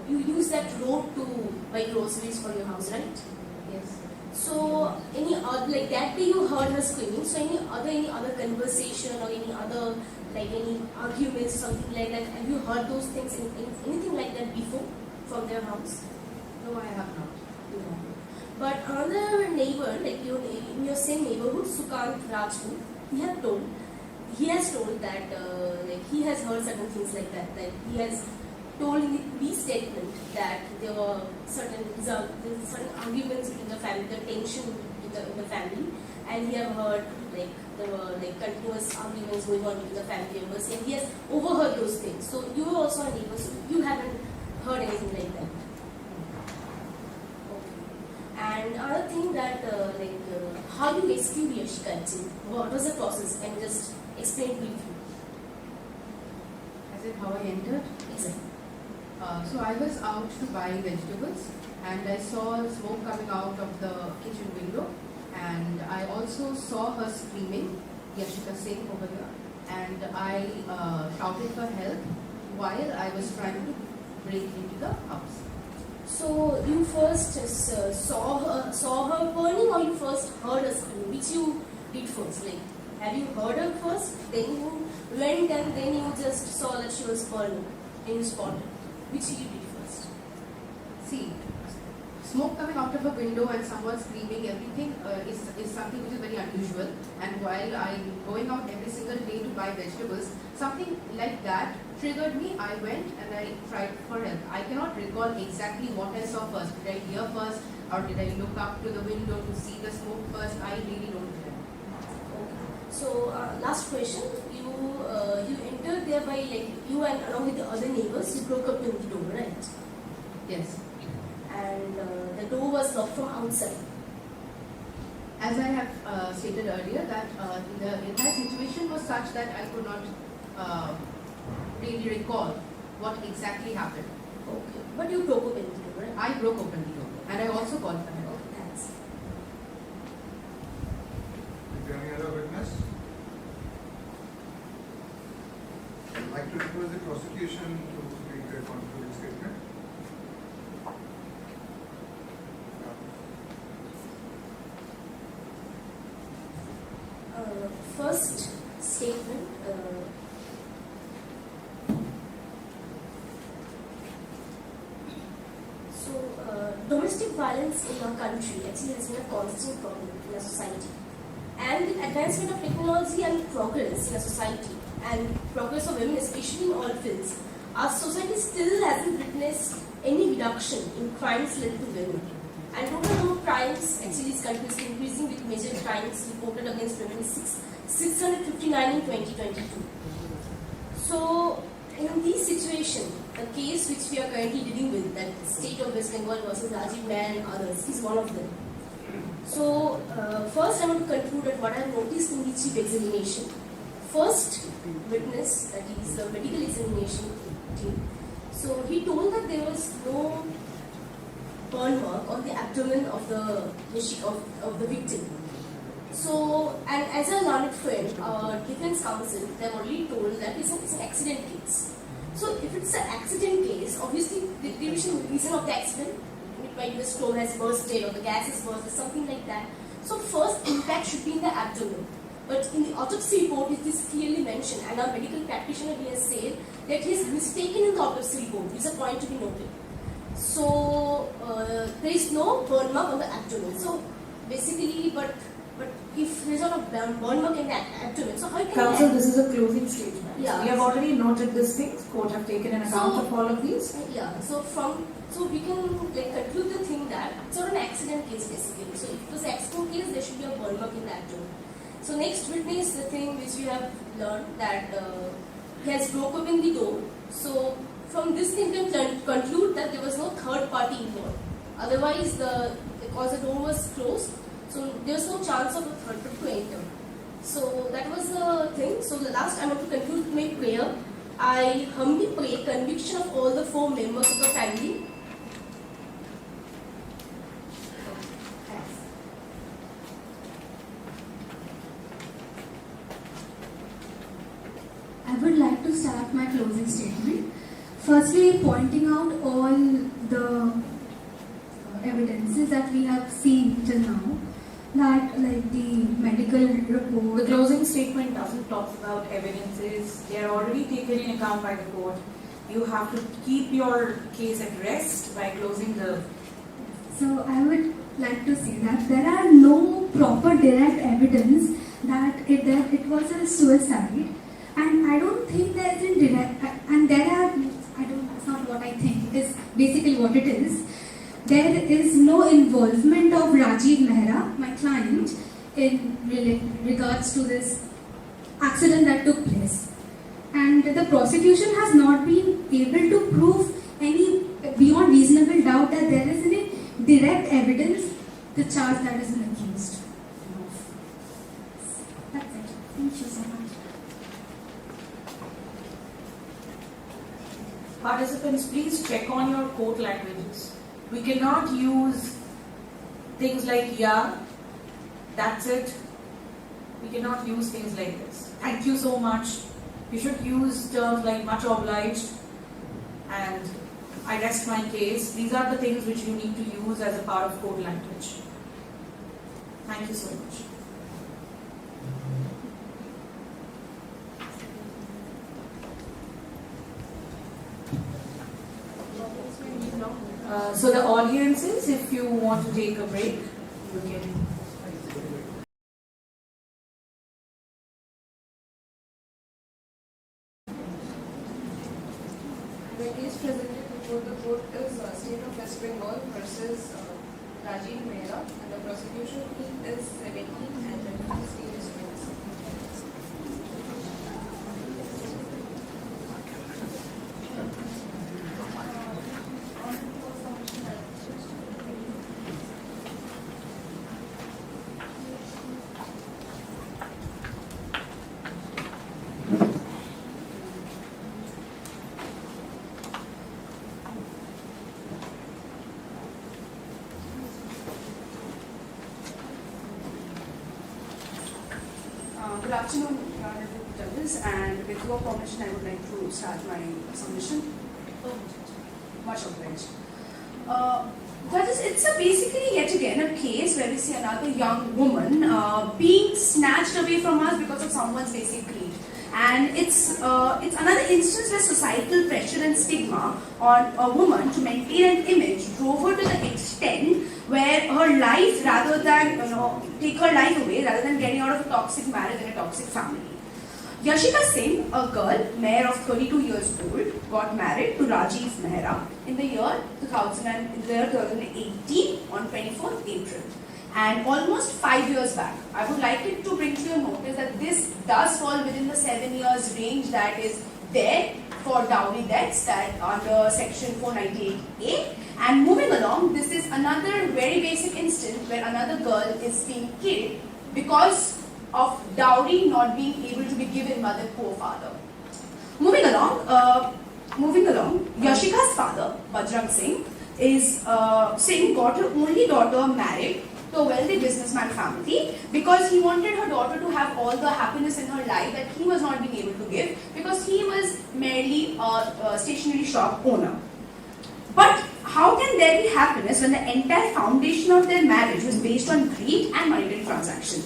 use that road to buy groceries for your house, right? Yes. So any other that day you heard her screaming. So any other conversation or any other any arguments or something like that? Have you heard those things anything like that before from their house? No, I have not. No. But another neighbor, in your same neighborhood, Sukant Rajput, he has told that he has heard certain things like that. That he has told in the police statement that there were certain arguments in the family, the tension in the family, and he have heard there were continuous arguments going on with the family members, and he has overheard those things. So you were also a neighbor, so you haven't heard anything like that. And another thing that, how you rescued Yashika actually? What was the process? Can you just explain briefly? As in how I entered? Exactly. So I was out to buy vegetables and I saw smoke coming out of the kitchen window, and I also saw her screaming, Yashika Singh over there, and I shouted for help while I was trying to break into the house. So you first saw her burning, or you first heard her screaming? Which you did first? Have you heard her first, then you went, and then you just saw that she was burning and you spotted? Which you did first? See, smoke coming out of a window and someone screaming, everything is something which is very unusual. And while I'm going out every single day to buy vegetables, something like that triggered me. I went and I tried for help. I cannot recall exactly what I saw first. Did I hear first, or did I look up to the window to see the smoke first? I really don't remember. Okay. So last question. You entered there by you and along with the other neighbors, you broke up the door, right? Yes. And the door was locked from outside. As I have stated earlier, that the entire situation was such that I could not really recall what exactly happened. Okay. But you broke open the door, right? I broke open the door, and I also called for help. Okay, thanks. Is there any other witness? I'd like to request the prosecution to make their concluding statement. First statement. Domestic violence in our country actually has been a constant problem in our society. And with advancement of technology and progress in our society, and progress of women, especially in all fields, our society still hasn't witnessed any reduction in crimes related to women. And total number of crimes actually is continuously increasing, with major crimes reported against women is 659 in 2022. So, in this situation, the case which we are currently dealing with, that state of West Bengal versus Rajiv Nair and others, is one of them. So, first I want to conclude that what I have noticed in the chief examination. First witness, that is the medical examination team. So, he told that there was no burn mark on the abdomen of the victim. So, and as a learned friend, our defense counsel, they have already told that it's an accident case. So, if it's an accident case, obviously the reason of the accident, it might be the stone has bursted or the gas has bursted, something like that. So, first impact should be in the abdomen. But in the autopsy report, it is clearly mentioned, and our medical practitioner he has said that he is mistaken in the autopsy report, which is a point to be noted. So, there is no burn mark on the abdomen. So, basically, but if there's not a burn mark in the abdomen, so how can Counsel, this is a closing statement. Yeah. We have already noted these things. Court have taken an account of all of these. Yeah, so we can like conclude the thing that it's not an accident case basically. So if it was an accident case, there should be a burn mark in the abdomen. So next witness, the thing which we have learned that he has broke open the door. So from this thing we can conclude that there was no third party involved. Otherwise, because the door was closed, so there was no chance of a third party to enter. So that was the thing. So the last I want to conclude my prayer. I humbly pray conviction of all the 4 members of the family. I would like to start my closing statement. Firstly, pointing out all the evidences that we have seen till now, that like the medical report. The closing statement doesn't talk about evidences. They are already taken in account by the court. You have to keep your case at rest by closing the... So I would like to say that there are no proper direct evidence that it was a suicide, and I don't think there is a direct, and there are, that's not what I think, it is basically what it is. There is no involvement of Rajiv Mehra, my client, in regards to this accident that took place. And the prosecution has not been able to prove any beyond reasonable doubt that there is any direct evidence the charge that is been accused. That's it. Thank you so much. Participants, please check on your court languages. We cannot use things like yeah, that's it. We cannot use things like this. Thank you so much. You should use terms like much obliged and I rest my case. These are the things which you need to use as a part of court language. Thank you so much. So the audiences, if you want to take a break, you can. The case presented before the court is State of West Bengal versus Rajiv Mehra, and the prosecution fee is 17 and the defense fee is 26. Good afternoon, Honorable Judges, and with your permission, I would like to start my submission. Much obliged. Judges, it's basically yet again a case where we see another young woman being snatched away from us because of someone's basic greed. And it's another instance where societal pressure and stigma on a woman to maintain an image drove her to the extent where her life, rather than take her life away, rather than getting out of a toxic marriage and a toxic family. Yashika Singh, a girl, mayor of 32 years old, got married to Rajiv Mehra in the year 2018 on 24th April. And almost 5 years back, I would like it to bring to your notice that this does fall within the 7 years range that is there for dowry debts that under section 498A. And moving along, this is another very basic instance where another girl is being killed because of dowry not being able to be given by the poor father. Moving along, Yashika's father, Bajrang Singh, got her only daughter married to a wealthy businessman family because he wanted her daughter to have all the happiness in her life that he was not being able to give because he was merely a stationery shop owner. But how can there be happiness when the entire foundation of their marriage was based on greed and monetary transaction?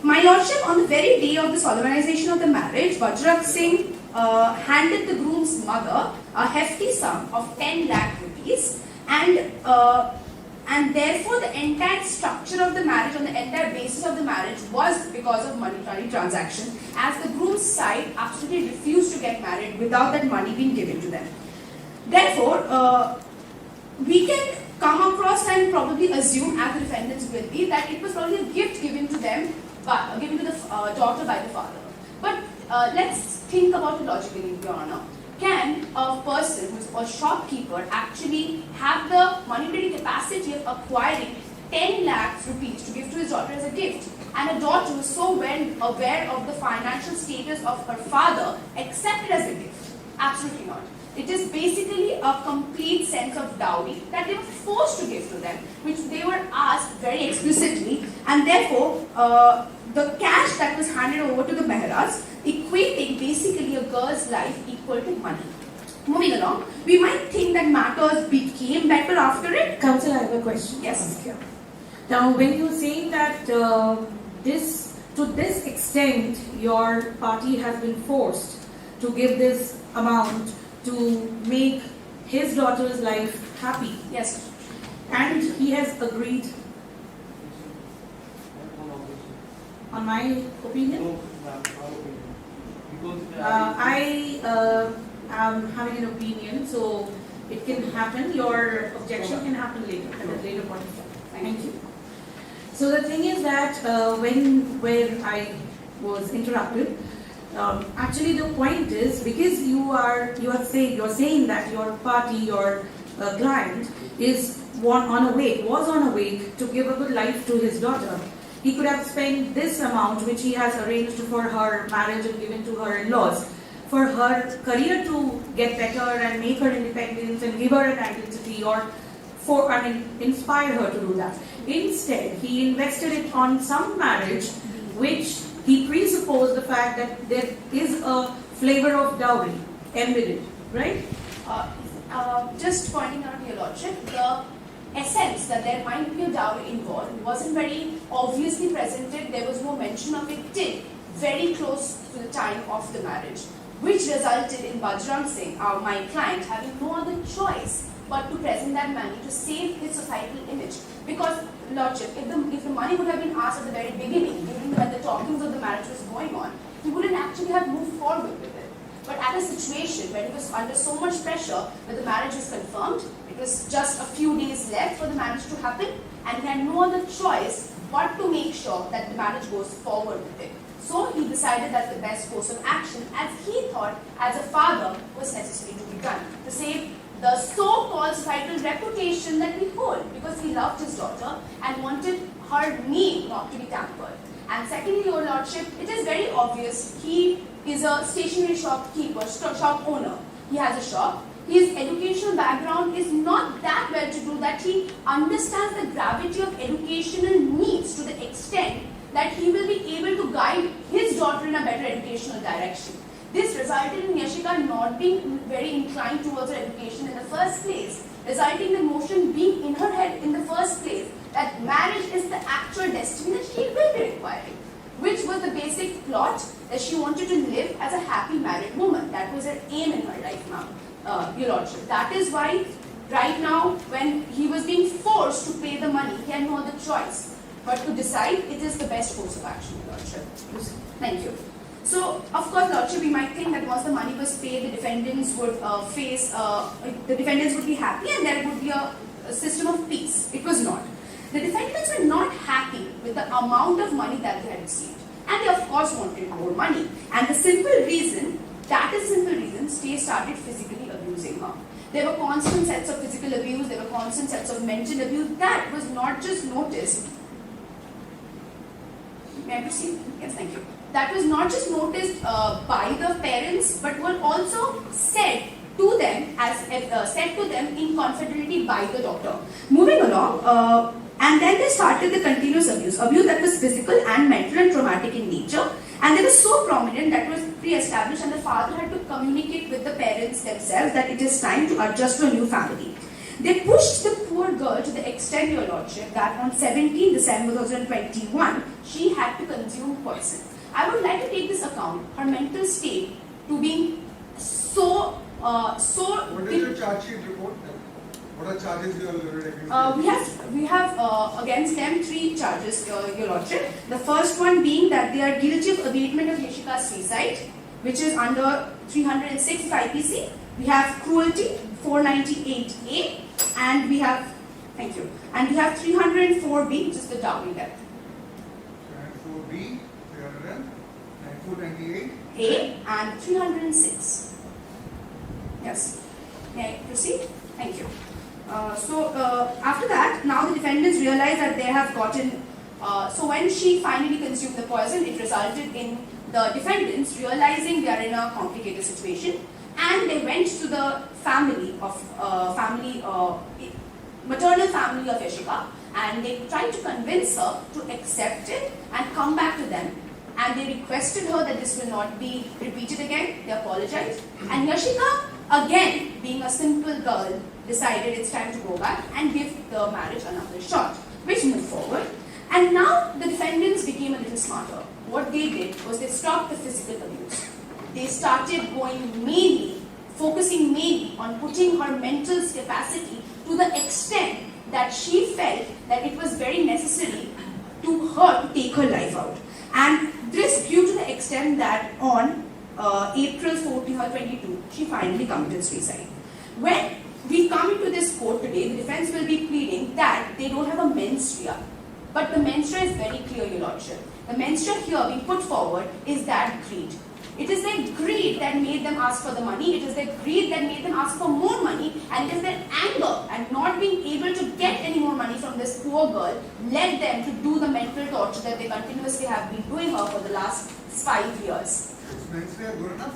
My Lordship, on the very day of the solemnization of the marriage, Bajrang Singh handed the groom's mother a hefty sum of 10 lakh rupees and and therefore the entire structure of the marriage, on the entire basis of the marriage, was because of monetary transaction, as the groom's side absolutely refused to get married without that money being given to them. Therefore, we can come across and probably assume, as the defendants will be, that it was probably a gift given to them, given to the daughter by the father. But let's think about it logically, Your Honor. Can a person who is a shopkeeper actually have the monetary capacity of acquiring 10 lakhs rupees to give to his daughter as a gift? And a daughter who is so well aware of the financial status of her father accept it as a gift? Absolutely not. It is basically a complete sense of dowry that they were forced to give to them, which they were asked very explicitly, and therefore the cash that was handed over to the Mehras, equating basically a girl's life equal to money. Moving along, we might think that matters became better after it. Counsel, I have a question. Yes. Now, when you're saying that to this extent, your party has been forced to give this amount to make his daughter's life happy. Yes. And he has agreed. On my opinion? I am having an opinion, so it can happen. Your objection can happen later, at a later point of time. Thank you. So the thing is that where I was interrupted, actually the point is, because you're saying that your party, your client was on a wake to give a good life to his daughter. He could have spent this amount which he has arranged for her marriage and given to her in-laws for her career to get better and make her independence and give her an identity, or inspire her to do that. Instead, he invested it on some marriage which he presupposed the fact that there is a flavor of dowry embedded, right? Just pointing out, Your Lordship, the essence that there might be a dowry involved wasn't very obviously presented. There was no mention of it till very close to the time of the marriage, which resulted in Bajrang Singh, my client, having no other choice but to present that money to save his societal image. Because, Lordship, if the money would have been asked at the very beginning, when the talkings of the marriage was going on, he wouldn't actually have moved forward with it. But at a situation where he was under so much pressure that the marriage was confirmed, it was just a few days left for the marriage to happen, and he had no other choice but to make sure that the marriage goes forward with it. So he decided that the best course of action, as he thought, as a father, was necessary to be done to save the so-called societal reputation that we hold, because he loved his daughter and wanted her name not to be tampered. And secondly, Your Lordship, it is very obvious he is a stationery shopkeeper, shop owner. He has a shop. His educational background is not that well-to-do that he understands the gravity of educational needs to the extent that he will be able to guide his daughter in a better educational direction. This resulted in Yashika not being very inclined towards her education in the first place, resulting in the notion being in her head in the first place that marriage is the actual destiny that she will be requiring, which was the basic plot that she wanted to live as a happy married woman. That was her aim in her life now, Your Lordship. That is why right now, when he was being forced to pay the money, he had no other choice but to decide it is the best course of action, Your Lordship. Thank you. So, of course, Lordship, we might think that once the money was paid, the defendants would be happy and there would be a system of peace. It was not. The defendants were not happy with the amount of money that they had received. And they, of course, wanted more money. And the simple reason, Stay started physically abusing her. There were constant sets of physical abuse, there were constant sets of mental abuse. That was not just noticed. May I proceed? Yes, thank you. That was not just noticed by the parents, but were also said to them in confidentiality by the daughter. Moving along, and then they started the continuous abuse that was physical and mental and traumatic in nature, and they were so prominent that was pre-established, and the father had to communicate with the parents themselves that it is time to adjust to a new family. They pushed the poor girl to the extent, Your Lordship, that on 17 December 2021, she had to consume poison. I would like to take this account, her mental state, to being so... What is your charge sheet report? What are charges you are loaded against? We have against them 3 charges, Your Lordship. The first one being that they are guilty of abatement of Yashika's suicide, which is under 306 IPC. We have cruelty, 498A, and we have, thank you, and we have 304B, which is the dowry debt. 304B, 498. A and 306. Yes. May I proceed? Thank you. After that, now the defendants realize that they have gotten. So when she finally consumed the poison, it resulted in the defendants realizing they are in a complicated situation, and they went to the maternal family of Yashika, and they tried to convince her to accept it and come back to them. And they requested her that this will not be repeated again. They apologized. And Yashika, again, being a simple girl, decided it's time to go back and give the marriage another shot, which moved forward. And now the defendants became a little smarter. What they did was they stopped the physical abuse. They started focusing mainly on putting her mental capacity to the extent that she felt that it was very necessary to her to take her life out. And this grew to the extent that on April 14, 2022, she finally committed suicide. When we come into this court today, the defense will be pleading that they don't have a mens rea. But the mens rea is very clear, Your Lordship. The mens rea here being put forward is that greed. It is their greed that made them ask for the money. It is their greed that made them ask for more money. And it is their anger and not being able to get any more money from this poor girl led them to do the mental torture that they continuously have been doing her for the last 5 years. Is mens rea good enough?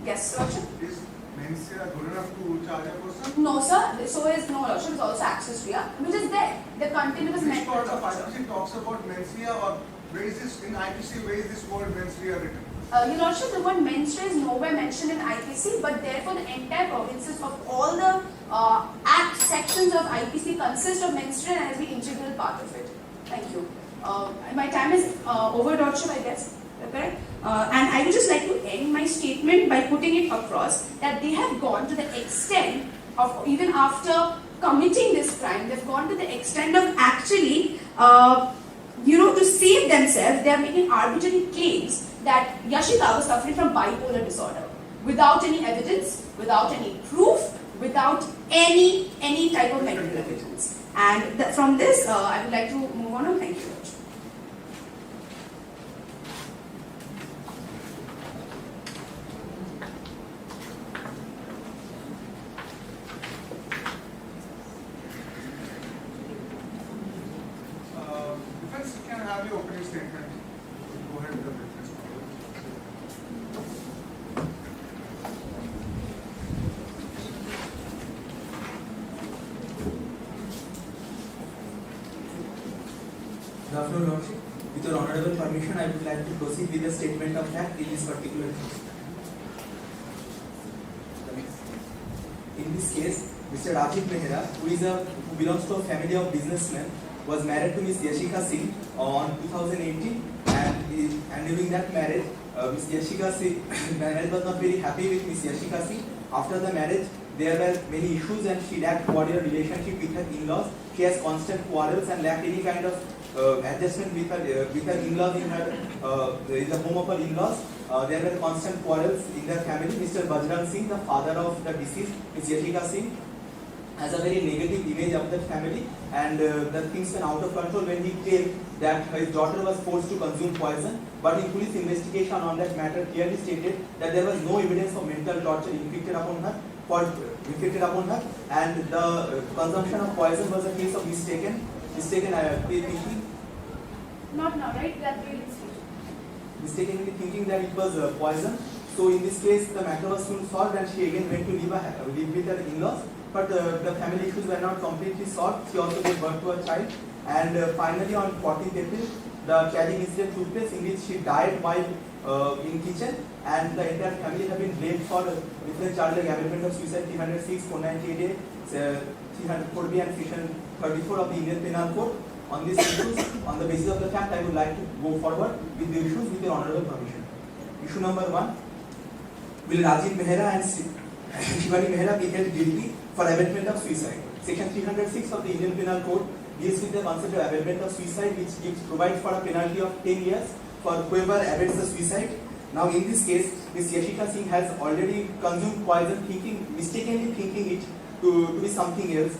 Yes, Lordship. Is mens rea good enough to charge a person? No, sir. So is no, Lordship. It's also access rea, which is there. The continuous mental torture. IPC talks about mens rea, or where is this in IPC? Where is this word mens rea written? Your Lordship, the word mens rea is nowhere mentioned in IPC, but therefore the entire provinces of all the act sections of IPC consist of mens rea and has been integral part of it. Thank you. My time is over, Lordship, I guess. Correct? And I would just like to end my statement by putting it across that they have gone to the extent of, even after committing this crime, they've gone to the extent of actually, to save themselves, they are making arbitrary claims that Yashika was suffering from bipolar disorder without any evidence, without any proof, without any type of medical evidence. And from this, I would like to move on. Thank you. Defense can have your opening statement. Go ahead with the witness. Good afternoon, Lordship. With your honorable permission, I would like to proceed with the statement of fact in this particular case. In this case, Mr. Rajiv Mehra, who belongs to a family of businessmen, was married to Miss Yashika Singh on 2018, and during that marriage, Miss Yashika Singh marriage was not very happy with Miss Yashika Singh. After the marriage, there were many issues, and she lacked cordial relationship with her in-laws. She has constant quarrels and lacked any kind of adjustment with her in-laws in the home of her in-laws. There were constant quarrels in their family. Mr. Bajrang Singh, the father of the deceased, Miss Yashika Singh, has a very negative image of the family, and the things went out of control when he claimed that his daughter was forced to consume poison. But in police investigation on that matter clearly stated that there was no evidence of mental torture inflicted upon her, and the consumption of poison was a case of mistaken thinking. Not now, right? That will Mistakenly thinking that it was poison. So in this case, the matter was soon solved, and she again went to live with her in-laws. But the family issues were not completely solved. She also gave birth to a child, and finally on 14th April, the tragic incident took place in which she died while in kitchen, and the entire family have been blamed for different charges like abetment of suicide 306, 498A, 304B and section 34 of the Indian Penal Code. On these issues, on the basis of the fact, I would like to go forward with the issues with your honorable permission. Issue number 1: will Rajiv Mehra and Shivani Mehra be held guilty for abatement of suicide. Section 306 of the Indian Penal Code deals with the concept of abatement of suicide, which provides for a penalty of 10 years for whoever abates the suicide. Now in this case, Ms. Yashika Singh has already consumed poison, mistakenly thinking it to be something else.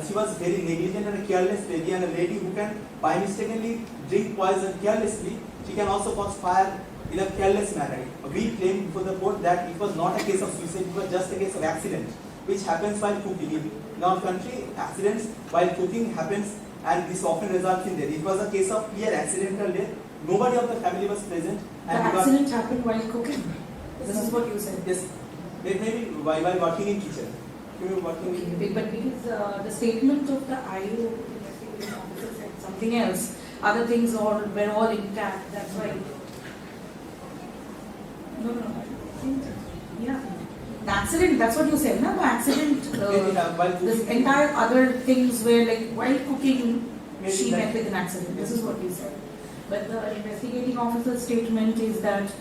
She was very negligent and a careless lady, and a lady who can by mistakenly drink poison carelessly, she can also cause fire in a careless manner. We claim before the court that it was not a case of suicide, it was just a case of accident, which happens while cooking. In our country, accidents while cooking happens, and this often results in death. It was a case of clear accidental death. Nobody of the family was present. The accident happened while cooking. This is what you said. Yes, maybe while working in kitchen. But because the statement of the IO investigation officer said something else, other things were all intact. That's why. No. Yeah. The accident, that's what you said, no? The accident, the entire other things were like while cooking, she met with an accident. This is what you said. But the investigating officer's statement is that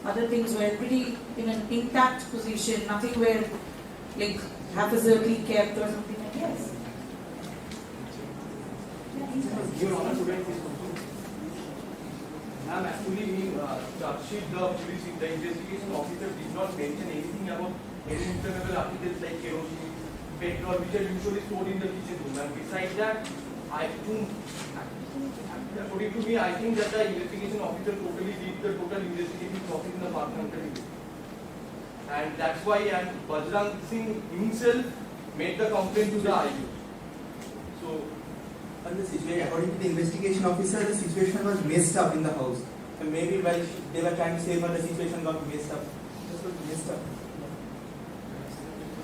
other things were pretty in an intact position, nothing were like haphazardly kept or something like yes. Your Honor, ma'am, actually, charge sheet, the police, the investigation officer did not mention anything about any inflammable articles like kerosene, petrol, which are usually stored in the kitchen room. And besides that, according to me, I think that the investigation officer totally did the total investigation process in the partner. And that's why Bajrang Singh himself made the complaint to the IU. So, according to the investigation officer, the situation was messed up in the house. And maybe while they were trying to save her, the situation got messed up. Just got messed up.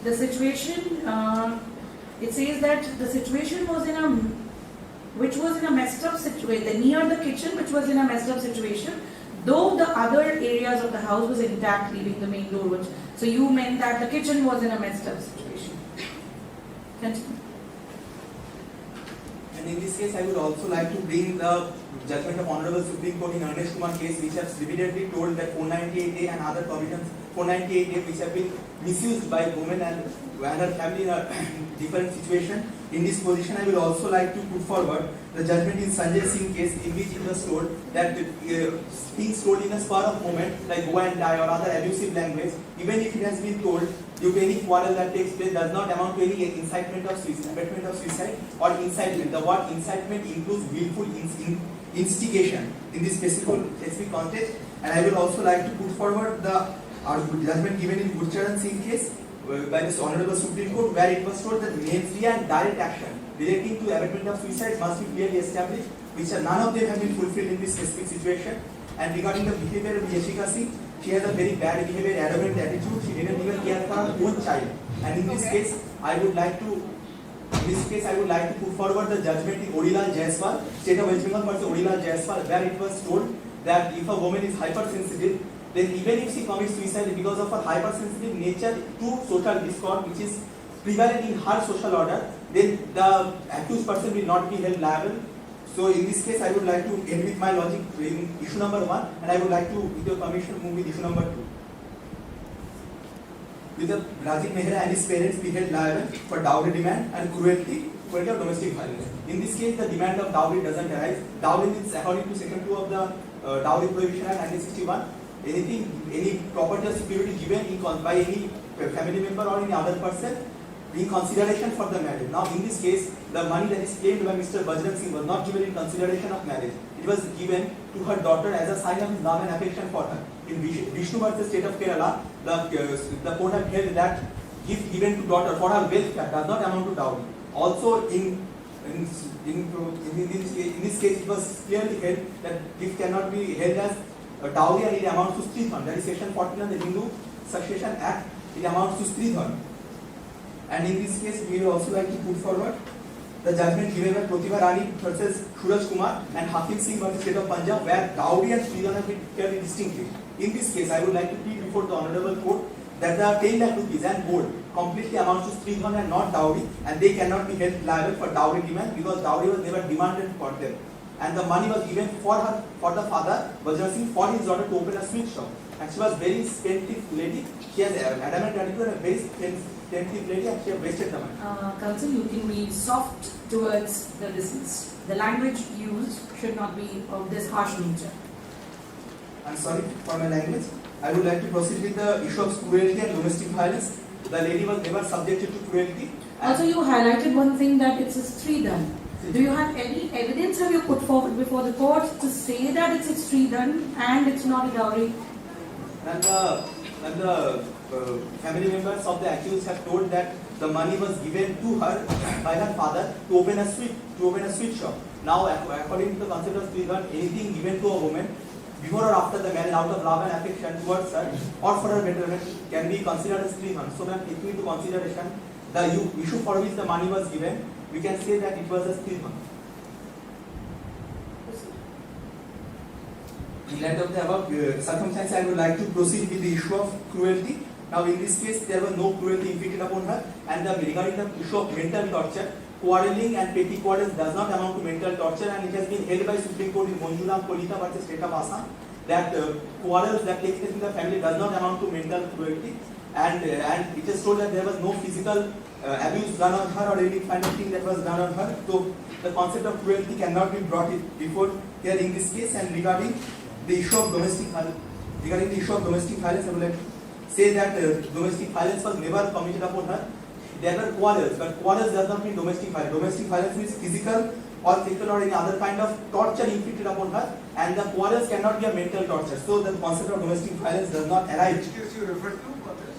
The situation, it says that the situation was in a messed up situation, near the kitchen, which was in a messed up situation, though the other areas of the house was intact, leaving the main door. So you meant that the kitchen was in a messed up situation. Continue. And in this case, I would also like to bring the judgment of Honorable Supreme Court in Ernest Kumar case, which has repeatedly told that 498A and other provisions, 498A, which have been misused by women and her family in a different situation. In this position, I will also like to put forward the judgment in Sanjay Singh case, in which it was told that things told in a spur of moment, like go and die or other abusive language, even if it has been told due to any quarrel that takes place, does not amount to any incitement of suicide, abatement of suicide or incitement. The word incitement includes willful instigation in this specific context. And I will also like to put forward the judgment given in Gurcharan Singh case by this Honorable Supreme Court, where it was told that mens rea and direct action relating to abatement of suicide must be clearly established, which none of them have been fulfilled in this specific situation. And regarding the behavior of Yashika Singh, she has a very bad behavior, arrogant attitude. She didn't even care for her own child. And in this case, I would like to put forward the judgment in Odilal Jaiswal, State of West Bengal versus Odilal Jaiswal, where it was told that if a woman is hypersensitive, then even if she commits suicide because of her hypersensitive nature to social discord, which is prevalent in her social order, then the accused person will not be held liable. So in this case, I would like to end with my logic in issue number 1, and I would like to, with your permission, move with issue number 2. With the Rajiv Mehra and his parents be held liable for dowry demand and cruelty of domestic violence. In this case, the demand of dowry doesn't arise. Dowry is according to section 2 of the Dowry Prohibition Act 1961. Any property or security given by any family member or any other person in consideration for the marriage. Now, in this case, the money that is claimed by Mr. Bajrang Singh was not given in consideration of marriage. It was given to her daughter as a sign of his love and affection for her. In Vishnu versus State of Kerala, the court had held that gift given to daughter for her wealth does not amount to dowry. Also, in this case, it was clearly held that gift cannot be held as a dowry and it amounts to stridhan. That is section 14 of the Hindu Succession Act. It amounts to stridhan. And in this case, we will also like to put forward the judgment given by Pratibha Rani versus Suraj Kumar and Hakim Singh versus State of Punjab, where dowry and stridhan have been clearly distinctly. In this case, I would like to plead before the Honorable Court that the 10 lakh rupees and gold completely amounts to stridhan and not dowry, and they cannot be held liable for dowry demand because dowry was never demanded for them. And the money was given for the father, Bajrang Singh, for his daughter to open a sweet shop. And she was very spendthrift lady. She has adamant attitude and very tempting lady and she have wasted the money. Counsel, you can be soft towards the deceased. The language used should not be of this harsh nature. I'm sorry for my language. I would like to proceed with the issue of cruelty and domestic violence. The lady was never subjected to cruelty. Also, you highlighted one thing that it's a street done. Do you have any evidence have you put forward before the court to say that it's a street done and it's not a dowry? And the family members of the accused have told that the money was given to her by her father to open a sweet shop. Now, according to the concept of street done, anything given to a woman before or after the marriage out of love and affection towards her or for her betterment can be considered as street done. So, when taking into consideration the issue for which the money was given, we can say that it was a street done. In light of the above circumstances, I would like to proceed with the issue of cruelty. Now, in this case, there was no cruelty inflicted upon her, and regarding the issue of mental torture, quarreling and petty quarrels does not amount to mental torture, and it has been held by Supreme Court in Kolkata versus State of Assam that quarrels that take place in the family does not amount to mental cruelty, and it is told that there was no physical abuse done on her or any kind of thing that was done on her. So, the concept of cruelty cannot be brought before here in this case. And regarding the issue of domestic violence, I would like to say that domestic violence was never committed upon her. There were quarrels, but quarrels does not mean domestic violence. Domestic violence means physical or sexual or any other kind of torture inflicted upon her, and the quarrels cannot be a mental torture. So the concept of domestic violence does not arise. Which case you referred to?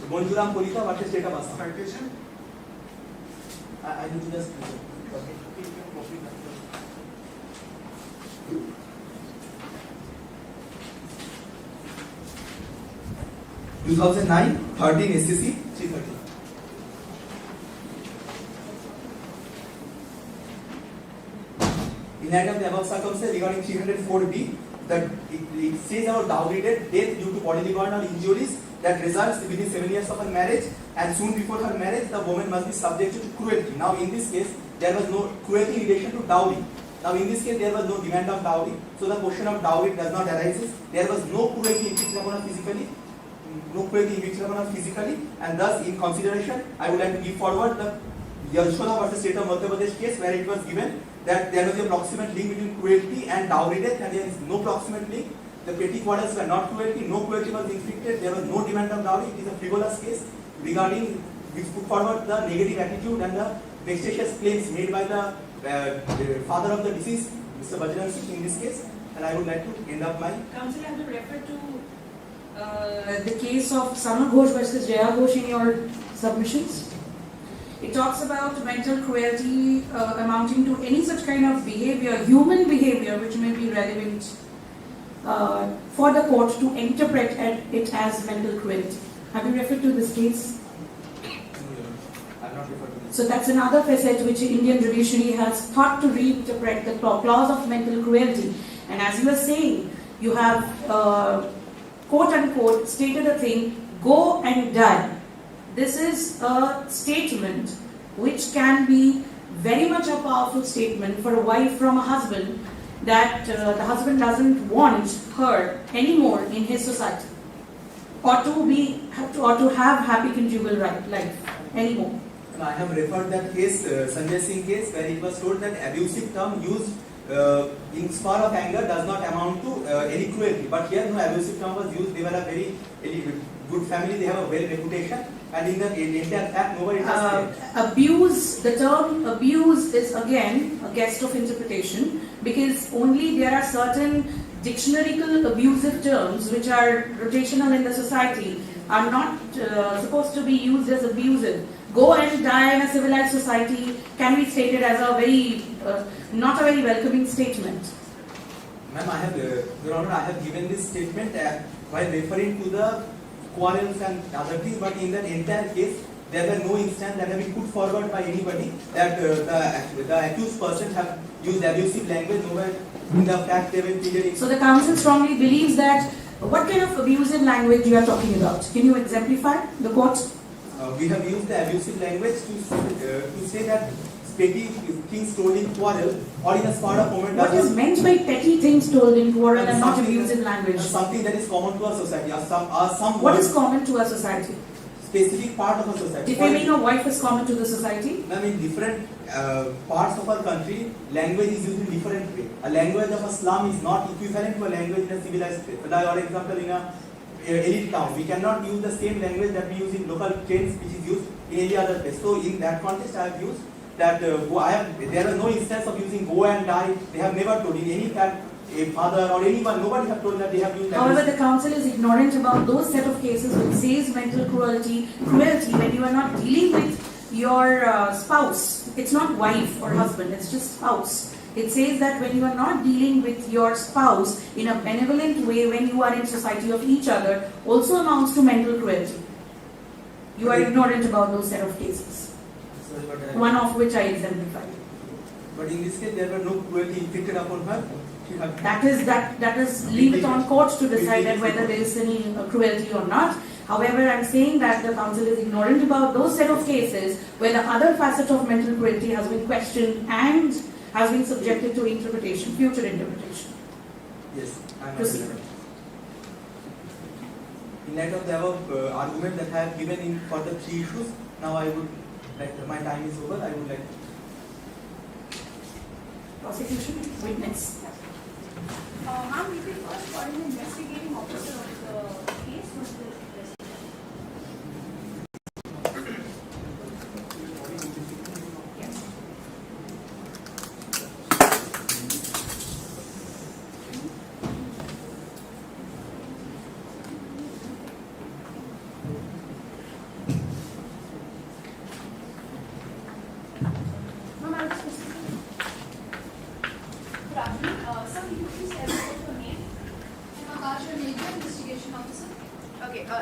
Bonjuram Kolkata versus State of Assam. Citation? I need to just. 2009, 13 SCC 330. In light of the above circumstances regarding 304B, that it says about dowry death due to bodily burn or injuries that results within 7 years of her marriage, and soon before her marriage, the woman must be subjected to cruelty. Now, in this case, there was no cruelty in relation to dowry. Now, in this case, there was no demand of dowry, so the question of dowry does not arise. There was no cruelty inflicted upon her physically. And thus, in consideration, I would like to give forward the Yashoda versus State of Madhya Pradesh case, where it was given that there was a proximate link between cruelty and dowry death, and there is no proximate link. The petty quarrels were not cruelty, no cruelty was inflicted, there was no demand of dowry. It is a frivolous case regarding which put forward the negative attitude and the vexatious claims made by the father of the deceased, Mr. Bajrang Singh, in this case. And I would like to end up my. Counsel, I have to refer to the case of Sana Ghosh versus Jaya Ghosh in your submissions. It talks about mental cruelty amounting to any such kind of behavior, human behavior, which may be relevant for the court to interpret it as mental cruelty. Have you referred to this case? I'm not referred to this. So that's another facet which the Indian judiciary has thought to reinterpret the clause of mental cruelty. And as you were saying, you have quote unquote stated a thing, go and die. This is a statement which can be very much a powerful statement for a wife from a husband, that the husband doesn't want her anymore in his society, or to have happy conjugal life anymore. I have referred that case, Sanjay Singh case, where it was told that abusive term used in spur of anger does not amount to any cruelty. But here no abusive term was used. They were a very good family. They have a well reputation, and in the entire fact, nobody has abuse. The term abuse is again a guest of interpretation, because only there are certain dictionarical abusive terms which are rotational in the society are not supposed to be used as abusive. Go and die in a civilized society can be stated as a very not a very welcoming statement. Ma'am, I have, Your Honor, I have given this statement while referring to the quarrels and other things, but in that entire case, there were no instance that have been put forward by anybody that the accused person have used abusive language. Nowhere in the fact they were pleaded. So the counsel strongly believes that. What kind of abusive language you are talking about? Can you exemplify the court? We have used the abusive language to say that petty things told in quarrel or in a spur of moment. What is meant by petty things told in quarrel and not abusive language? Something that is common to our society. What is common to our society? specific part of a society. Defaming a wife is common to the society? I mean, different parts of our country, language is used in different way. A language of a slum is not equivalent to a language in a civilized place. Like, for example, in a elite town, we cannot use the same language that we use in local trains, which is used in any other place. So, in that context, I have used that there are no instance of using go and die. They have never told in any fact a father or anyone, nobody have told that they have used. However, the council is ignorant about those set of cases which says mental cruelty when you are not dealing with your spouse. It's not wife or husband, it's just spouse. It says that when you are not dealing with your spouse in a benevolent way, when you are in society of each other, also amounts to mental cruelty. You are ignorant about those set of cases. One of which I exemplified. But in this case, there were no cruelty inflicted upon her. That is leave it on courts to decide that whether there is any cruelty or not. However, I am saying that the council is ignorant about those set of cases where the other facet of mental cruelty has been questioned and has been subjected to interpretation, future interpretation. Yes, I am Proceed. aware. In light of the above argument that I have given for the 3 issues, now I would like, my time is over, I would like Prosecution, witness. Ma'am, we will first call an investigating officer of the case. Was the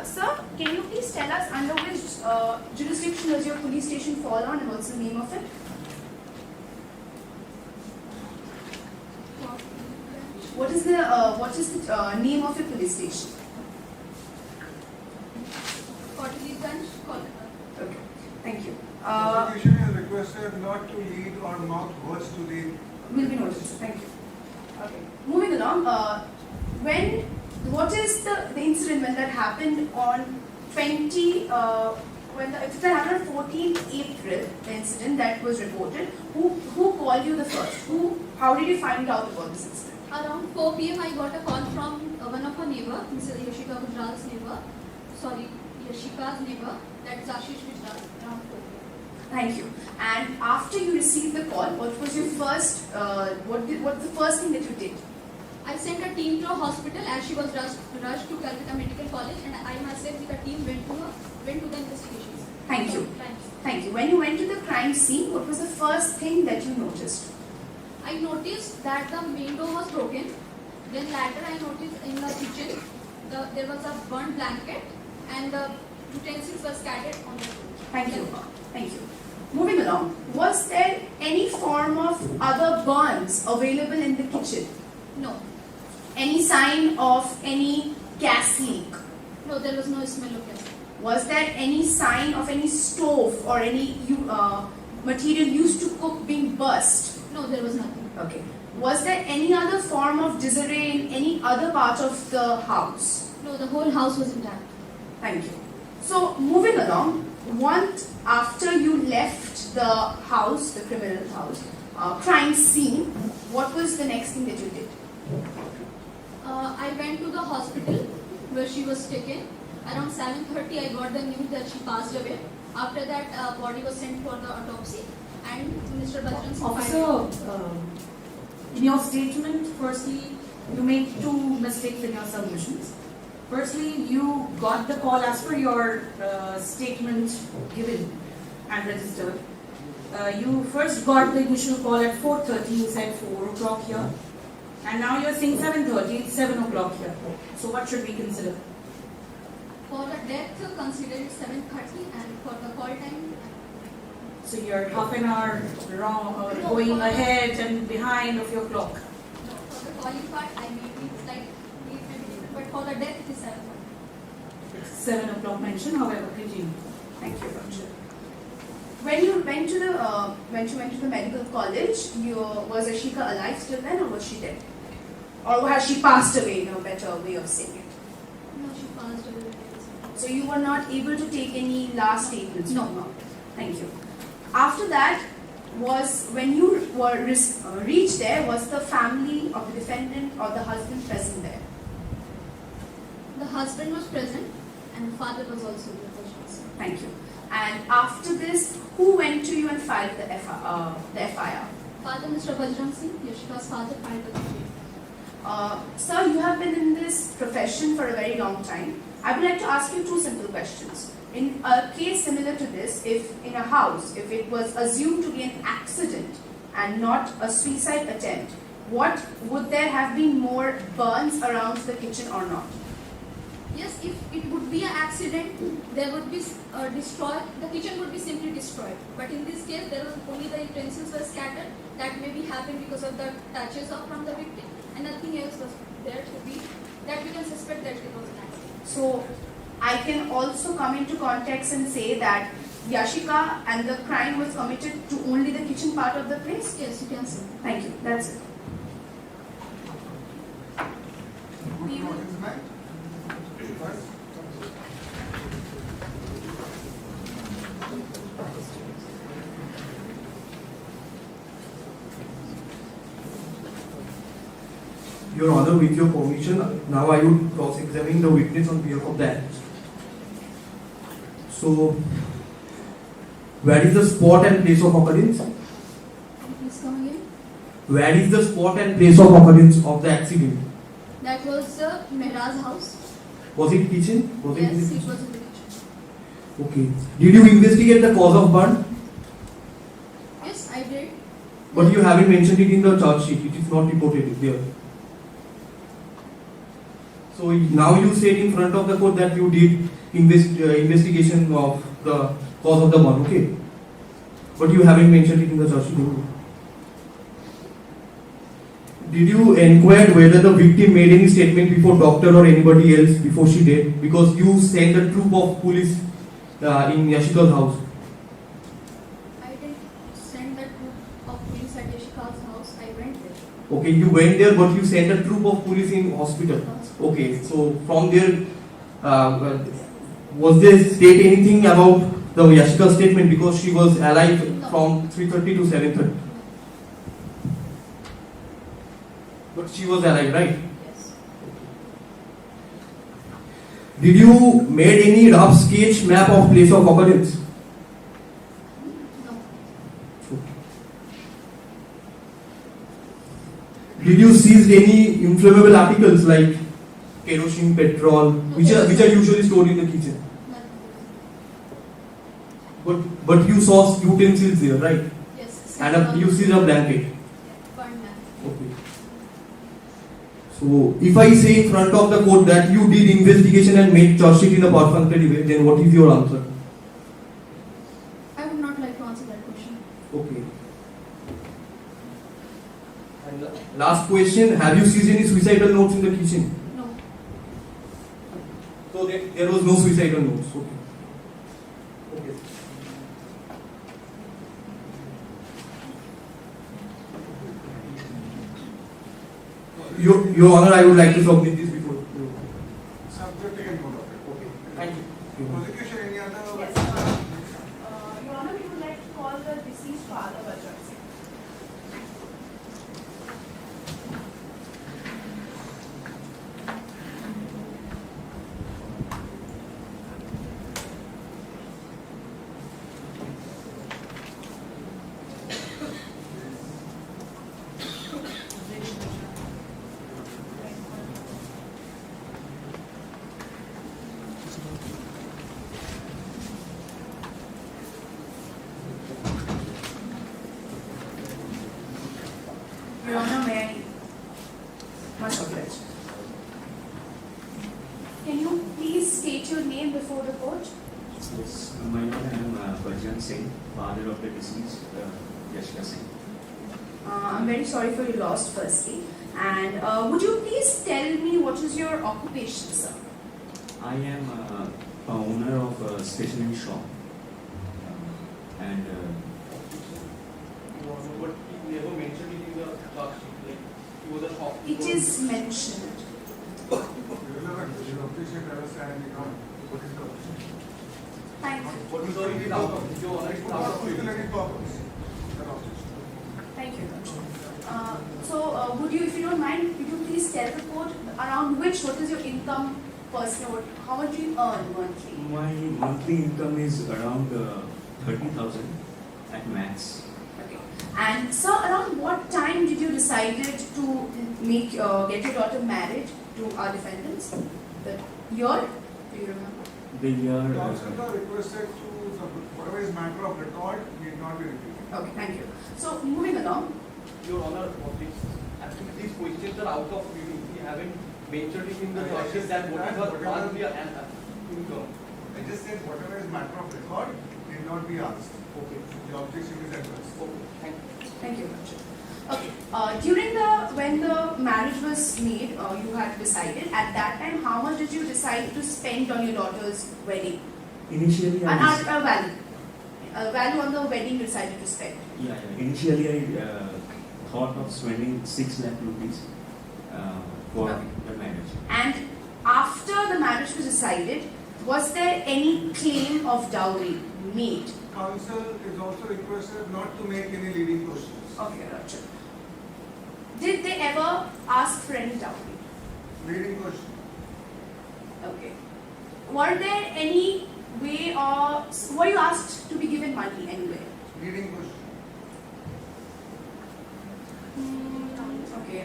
Sir, can you please tell us under which jurisdiction does your police station fall on and what's the name of it? What is the name of your police station? Kolkata. Okay, thank you. Prosecution is requested not to lead or mouth words to the. Will be noted. Thank you. Okay, moving along. What is the incident when that happened on 20? If that happened on 14th April, the incident that was reported. Who called you the first? How did you find out about this incident? Around 4 p.m. I got a call from one of our neighbor, Mr. Yashika Gujral's neighbor. Sorry, Yashika's neighbor. That is Ashish Gujral. Around 4 p.m. Thank you. And after you received the call, what was your first? What's the first thing that you did? I sent a team to a hospital as she was rushed to Kolkata Medical College, and I myself with a team went to the investigations. Thank you. Thank you. When you went to the crime scene, what was the first thing that you noticed? I noticed that the main door was broken. Then later I noticed in the kitchen there was a burnt blanket and the utensils were scattered on the floor. Thank you. Thank you. Moving along, was there any form of other burns available in the kitchen? No. Any sign of any gas leak? No, there was no smell of gas. Was there any sign of any stove or any material used to cook being burst? No, there was nothing. Okay. Was there any other form of disarray in any other part of the house? No, the whole house was intact. Thank you. So, moving along, after you left the house, the criminal house, crime scene, what was the next thing that you did? I went to the hospital where she was taken. Around 7:30, I got the news that she passed away. After that, body was sent for the autopsy, and Mr. Bajran Singh. Officer, in your statement, firstly, you made 2 mistakes in your submissions. Firstly, you got the call as per your statement given and registered. You first got the initial call at 4:30. You said 4 o'clock here. And now you're saying 7:30, it's 7 o'clock here. So what should we consider? For the death, consider it 7:30, and for the call time. So you're half an hour wrong, going ahead and behind of your clock. No, for the calling part, I made it like 8:20, but for the death, it is 7:30. 7 o'clock mentioned, however, continue. Thank you, Doctor. When you went to the medical college, was Ashika alive still then, or was she dead? Or has she passed away? No better way of saying it. No, she passed away. So you were not able to take any last statements? No. No. Thank you. After that, was when you were reached there, was the family of the defendant or the husband present there? The husband was present and the father was also there. Thank you. And after this, who went to you and filed the FIR? Father, Mr. Bajrang Singh, Yashika's father, filed the complaint. Sir, you have been in this profession for a very long time. I would like to ask you two simple questions. In a case similar to this, if in a house, if it was assumed to be an accident and not a suicide attempt, what would there have been more burns around the kitchen or not? Yes, if it would be an accident, there would be destroyed, the kitchen would be simply destroyed. But in this case, there was only the utensils were scattered. That maybe happened because of the touches from the victim, and nothing else was there to be, that we can suspect that it was an accident. So, I can also come into context and say that Yashika and the crime was committed to only the kitchen part of the place? Yes, you can say. Thank you. That's it. Good morning, ma'am. First. Your Honor, with your permission, now I would cross-examine the witness on behalf of that. So, where is the spot and place of occurrence? Please come again. Where is the spot and place of occurrence of the accident? That was Mehra's house. Was it kitchen? Yes, it was in the kitchen. Okay. Did you investigate the cause of burn? Yes, I did. But you haven't mentioned it in the charge sheet. It is not reported there. So now you said in front of the court that you did investigation of the cause of the burn, okay? But you haven't mentioned it in the charge sheet. Did you inquire whether the victim made any statement before doctor or anybody else before she died? Because you sent a troop of police in Yashika's house. I didn't send that group of police at Yashika's house. I went there. Okay, you went there, but you sent a troop of police in hospital. Okay, so from there, was there state anything about the Yashika statement because she was alive from 3:30 to 7:30? But she was alive, right? Yes. Did you made any rough sketch map of place of occurrence? No. Did you seize any inflammable articles like kerosene, petrol, which are usually stored in the kitchen? But you saw utensils there, right? Yes. And you seized a blanket. Okay. So if I say in front of the court that you did investigation and made charge sheet in a perfunctory way, then what is your answer? I would not like to answer that question. Okay. And last question, have you seized any suicidal notes in the kitchen? No. So there was no suicidal notes. Okay. Okay. Your Honor, I would like to submit this before you. Subject taken note of it. Okay. Thank you. Prosecution, any other? Yes. Your Honor, we would like to call the deceased father, Bajrang Singh. Your Honor, may I? Much obliged. Can you please state your name before the court? Yes, my name is Bajrang Singh, father of the deceased Yashika Singh. I'm very sorry for your loss, firstly. And would you please tell me what is your occupation, sir? I am a owner of a stationery shop, and But he never mentioned it in the charge sheet, like he was a shopkeeper. It is mentioned. Relevant, you appreciate, understand, you know. What is the objection? Thank you. What is already out of your honor? It's out of Utility purpose. An objection. Thank you. Would you, if you don't mind, could you please tell the court around what is your income personal, how much do you earn monthly? My monthly income is around 30,000 at max. Okay. And sir, around what time did you decided to make get your daughter married to our defendants? The year? Do you remember? The year. The prosecutor requested to whatever is matter of record need not be repeated. Okay, thank you. So moving along. Your honor, actually these questions are out of reading. We haven't mentioned it in the charges that what is her monthly income. I just said whatever is matter of record need not be asked. Okay. The objection is addressed. Okay, thank you. Thank you. Okay. During when the marriage was made, you had decided at that time how much did you decide to spend on your daughter's wedding? Initially, value on the wedding you decided to spend. Yeah. Initially, I thought of spending 6 lakh rupees for the marriage. And after the marriage was decided, was there any claim of dowry made? Counsel is also requested not to make any leading questions. Okay, Roger. Did they ever ask for any dowry? Leading question. Okay. Were there any way or were you asked to be given money anyway? Leading question. Okay.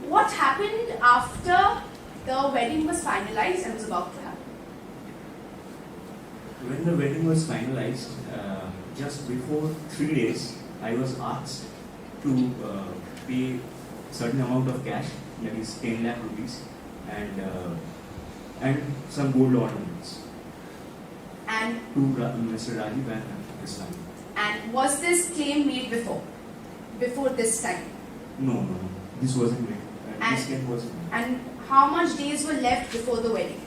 What happened after the wedding was finalized and was about to happen? When the wedding was finalized, just before 3 days, I was asked to pay certain amount of cash, that is 10 lakh rupees, and some gold ornaments. And to Mr. Rajiv and his family. And was this claim made before this time? No, this wasn't made. This claim wasn't made. And how much days were left before the wedding?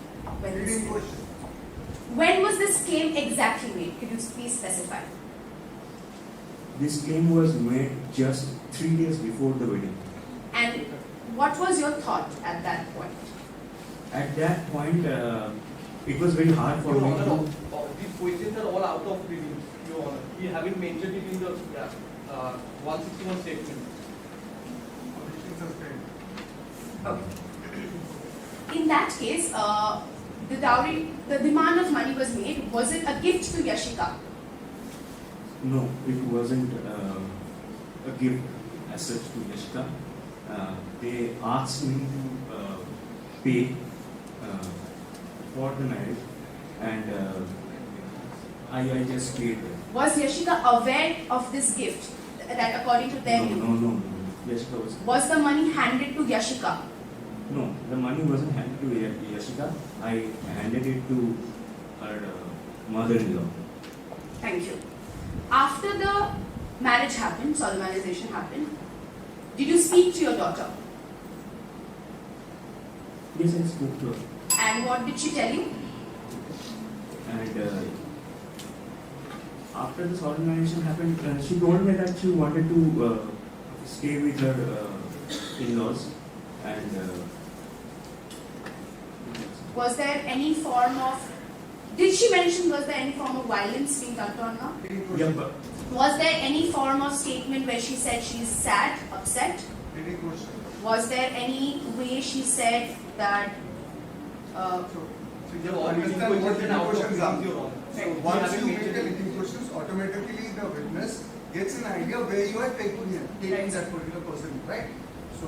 When was this claim exactly made? Could you please specify? This claim was made just 3 days before the wedding. And what was your thought at that point? At that point, it was very hard for me to... These questions are all out of reading, Your Honor. We haven't mentioned it in the 161 statement. Okay. In that case, the dowry, the demand of money was made. Was it a gift to Yashika? No, it wasn't a gift as such to Yashika. They asked me to pay for the marriage, and I just paid them. Was Yashika aware of this gift? That according to them? No. Yashika was. Was the money handed to Yashika? No, the money wasn't handed to Yashika. I handed it to her mother-in-law. Thank you. After the marriage happened, solemnization happened, did you speak to your daughter? Yes, I spoke to her. And what did she tell you? And after the solemnization happened, she told me that she wanted to stay with her in-laws. And was there any form of, did she mention, was there any form of violence being done to her? Yeah, was there any form of statement where she said she's sad, upset? Was there any way she said that once you make the leading questions, automatically the witness gets an idea where you are taking that particular person, right? So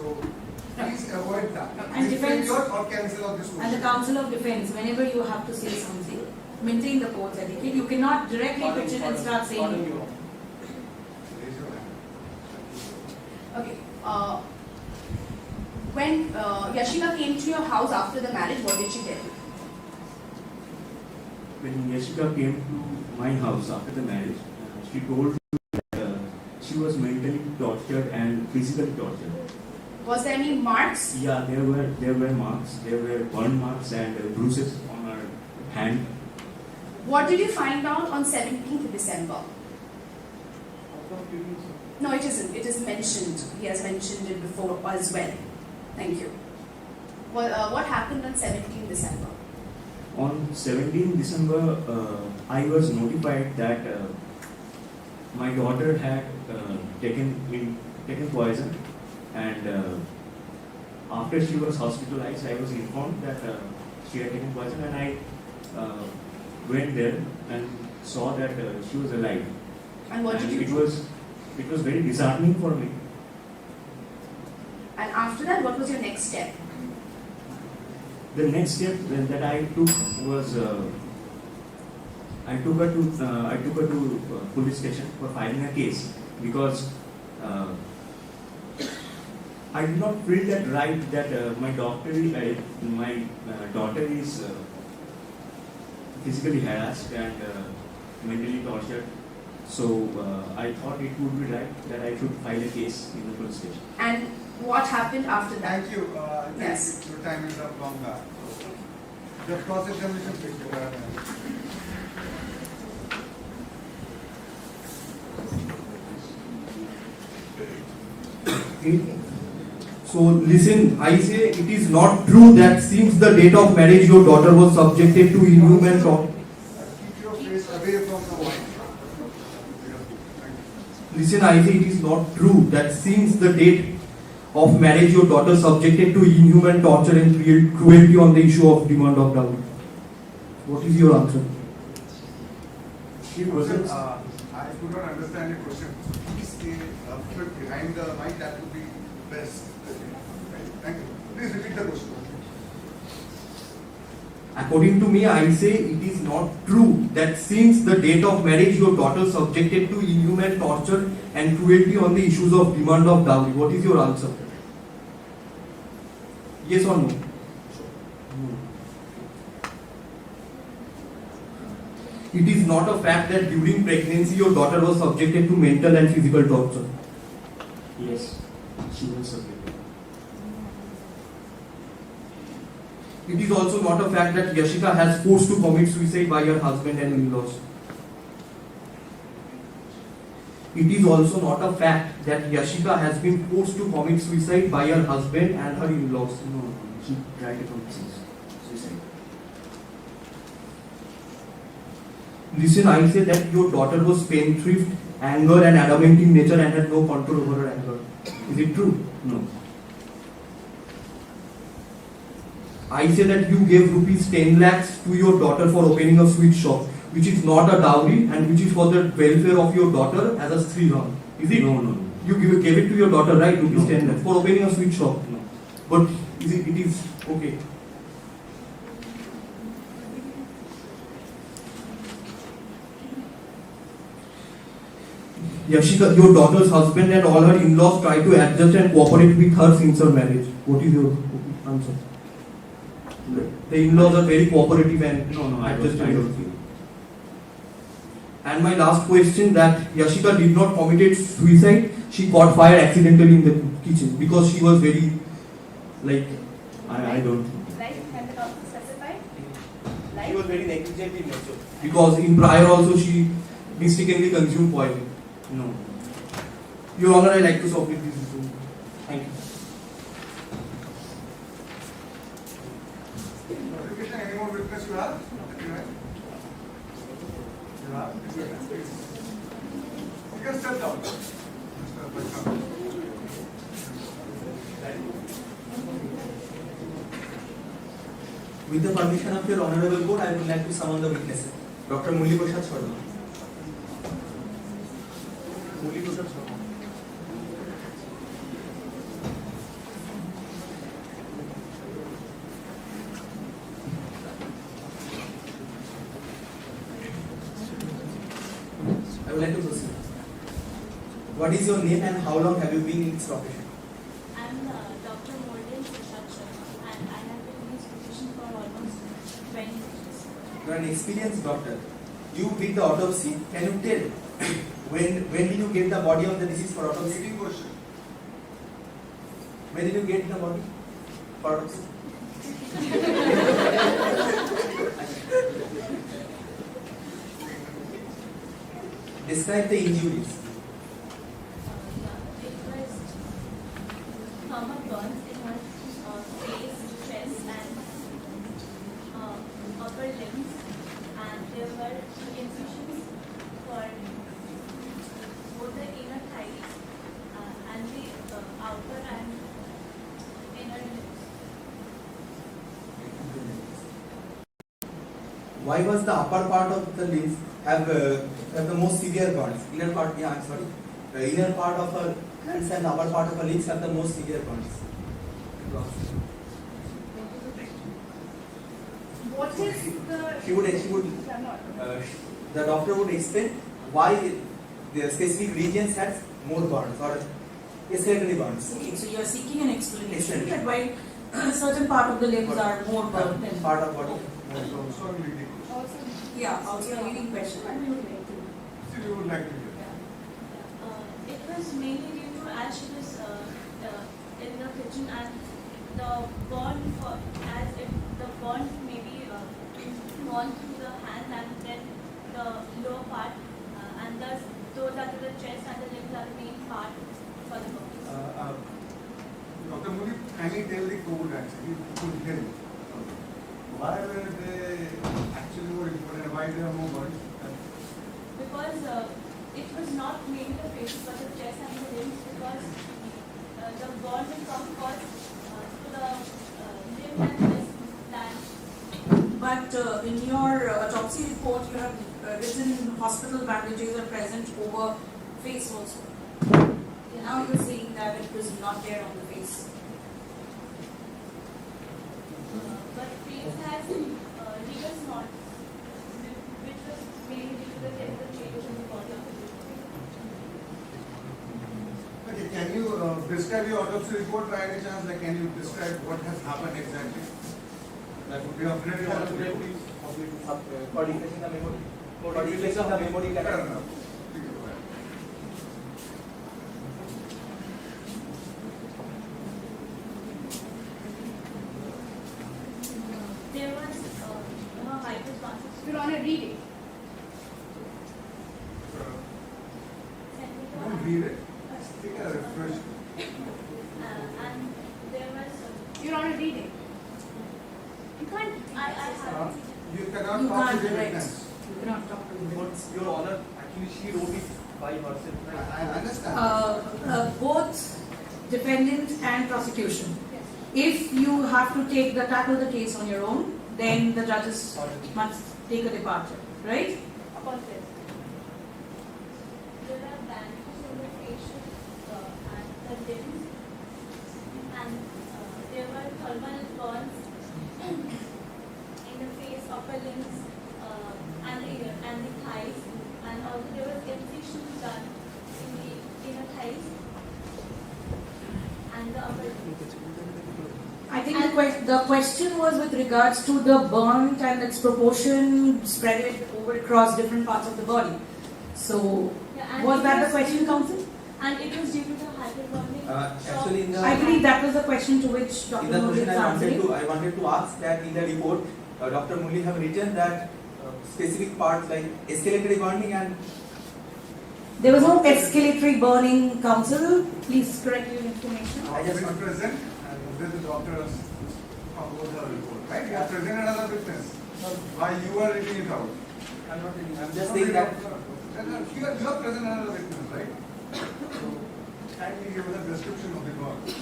please avoid that. And defense or cancel of this question. And the counsel of defense, whenever you have to say something, maintain the court's etiquette. You cannot directly pitch it and start saying. Okay. When Yashika came to your house after the marriage, what did she tell you? When Yashika came to my house after the marriage, she told me that she was mentally tortured and physically tortured. Was there any marks? Yeah, there were marks. There were burn marks and bruises on her hand. What did you find out on 17th December? No, it isn't. It is mentioned. He has mentioned it before as well. Thank you. Well, what happened on 17th December? 17 December, I was notified that my daughter had taken poison, and after she was hospitalized, I was informed that she had taken poison, and I went there and saw that she was alive. And what did you do? It was very disheartening for me. And after that, what was your next step? The next step that I took was I took her to police station for filing a case, because I did not feel that right that my daughter is physically harassed and mentally tortured. So I thought it would be right that I should file a case in the police station. And what happened after that? Thank you. Yes. Your time is up long back. The cross-examination, please. So listen, I say it is not true that since the date of marriage your daughter was subjected to inhuman torture. Keep your face away from the wine. Listen, I say it is not true that since the date of marriage your daughter subjected to inhuman torture and cruelty on the issue of demand of dowry. What is your answer? She wasn't. I could not understand your question. Please stay behind the mic. That would be best. Thank you. Please repeat the question. According to me, I say it is not true that since the date of marriage your daughter subjected to inhuman torture and cruelty on the issues of demand of dowry. What is your answer? Yes or no? It is not a fact that during pregnancy your daughter was subjected to mental and physical torture. Yes, she was subjected. It is also not a fact that Yashika has forced to commit suicide by her husband and in-laws. It is also not a fact that Yashika has been forced to commit suicide by her husband and her in-laws. No, she tried to commit suicide. Listen, I say that your daughter was spendthrift, anger and adamant in nature and had no control over her anger. Is it true? No. I say that you gave rupees 10 lakhs to your daughter for opening a sweet shop, which is not a dowry and which is for the welfare of your daughter as a sriram. Is it? No. You gave it to your daughter, right? Rupees 10 No. lakhs for opening a sweet shop. No. But it is okay. Yashika, your daughter's husband and all her in-laws try to adjust and cooperate with her since her marriage. What is your answer? The in-laws are very cooperative and adjusting. And my last question, that Yashika did not commit suicide. She caught fire accidentally in the kitchen because she was very I don't think. Right? Can the doctor specify? She was very negligent in nature. Because in prior also she mistakenly consumed poison. No. Your Honor, I like to submit this issue. Thank you. Notification, any more witness you have? You have? Please. You can step down. Mr. Bachchan. With the permission of your Honorable Court, I would like to summon the witnesses. Dr. Mulli Prasad Sharma. Mulli Prasad Sharma. I would like to proceed. What is your name and how long have you been in this profession? I'm Dr. Molden Prasad Sharma and I have been in this profession for almost 20 years. You are an experienced doctor. You did the autopsy. Can you tell when did you get the body of the deceased for autopsy? Leading question. When did you get the body for autopsy? Describe the injuries. It was thermal burns in her face, chest and upper limbs, and there were incisions for both the inner thighs and the outer and inner limbs. Why was the upper part of the limbs have the most severe burns? Inner part, yeah, I'm sorry. The inner part of her hands and the upper part of her limbs have the most severe burns. What is The doctor would explain why the specific regions has more burns or escalatory burns. Okay, so you are seeking an explanation that why certain part of the limbs are more burnt than part of body. Yeah, also a leading question. And we would like to. You would like to hear. It was mainly due to as she was in the kitchen and the burn as if the burn maybe gone through the hand and then the lower part and thus though that the chest and the limbs are the main part for the burn. Dr. Moody, kindly tell the code actually to help. Why were they actually more important? Why they are more burns? Because it was not mainly the face but the chest and the limbs because the burn will come first to the limb and chest than. But in your autopsy report, you have written hospital bandages are present over face also. Now you're saying that it was not there on the face. But face has legal knots, which was mainly due to the chemical change in the body of the patient. Okay, can you describe your autopsy report by any chance? Like, can you describe what has happened exactly? That would be a very For refreshing the memory. For refreshing the memory. Fair enough. Please go ahead. There was hyperspastic. Your Honor, read it. Don't read it. Take a refresh. And there was Your Honor, read it. you can't. I have. You cannot You talk can't to the direct. witness. You cannot talk to the witness. Your Honor, actually she wrote it by herself. I understand. Both defendant and prosecution. If you have to tackle the case on your own, then the judges must take a departure, right? Upon this, there are bandages on the patient and the limbs, and there were thermal burns in the face, upper limbs, and the thighs, and also there was incisions done in the inner thighs and the upper limbs. I think the question was with regards to the burnt and its proportion spread it over across different parts of the body. So, was that the question, counsel? And it was due to the hyperburning. Actually, in the I believe that was the question to which Dr. in the Murli question is answering. I wanted to ask that in the report, Dr. Murli have written that specific parts like escalatory burning and There was no escalatory burning, counsel. Please correct your information. I just want present and then the doctors compose the report, right? You are present as a witness. Why you are reading it out? I'm not reading. I'm just saying that You are present as a witness, right? So kindly give us a description of the burn. It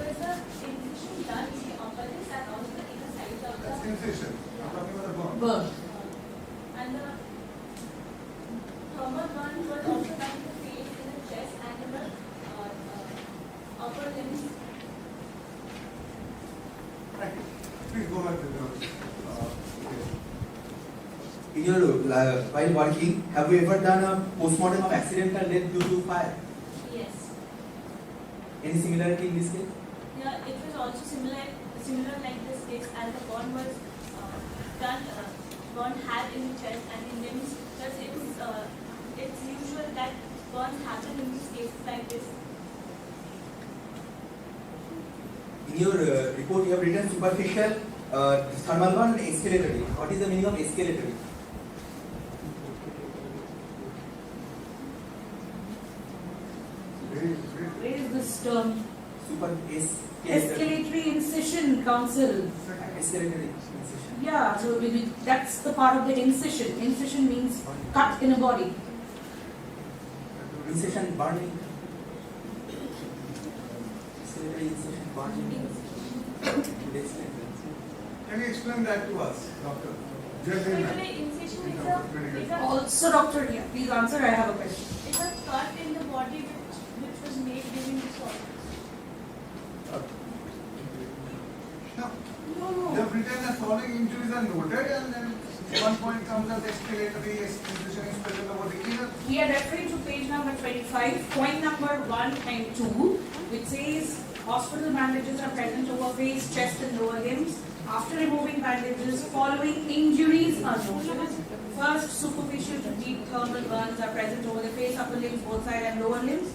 was the incision done in the upper limbs and also the inner sides of That's the incision. I'm talking about the burn. Burn. and the thermal burn was also done in the face, in the chest, and in the upper limbs. Thank you. Please go ahead with the case. in your while working, have you ever done a postmortem of accidental death due to fire? Yes. Any similarity in this case? Yeah, it was also similar like this case as the burn was done, burn had in the chest and in limbs. Because it's usual that burns happen in these cases like this. In your report, you have written superficial thermal burn and escalatory. What is the meaning of escalatory? Where is this term? Super Escalatory incision, counsel. Escalatory incision. Yeah, so that's the part of the incision. Incision means cut in a body. Incision burning. Escalatory incision burning. Can you explain that to us, doctor? Incision is a Also, doctor, yeah, please answer. I have a question. it's a cut in the body which was made during the surgery. No. They have written that following injuries are noted, and then one point comes as escalatory incision is present over the ear. We are referring to page number 25, point number 1 and 2, which says hospital bandages are present over face, chest and lower limbs. After removing bandages, following injuries are noted. First, superficial to deep thermal burns are present over the face, upper limbs, both side and lower limbs.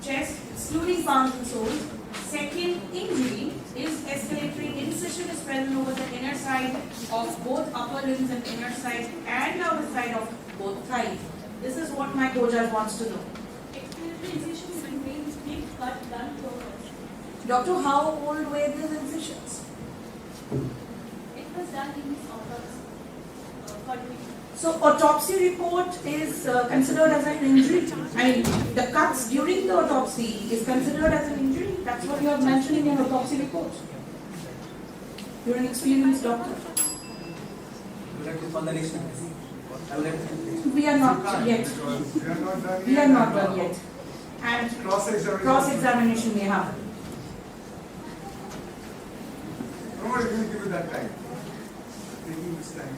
Chest, excluding palms and soles. Second injury is escalatory incision is present over the inner side of both upper limbs and inner side and outer side of both thighs. This is what my co-judge wants to know. Escalatory incision means deep cut done close. Doctor, how old were these incisions? It was done in his autopsy. So autopsy report is considered as an injury. I mean, the cuts during the autopsy is considered as an injury. That's what you have mentioned in your autopsy report. You're an experienced doctor. We are not yet. We are not done yet. And cross-examination may happen. Nobody will give you that time. Taking this time.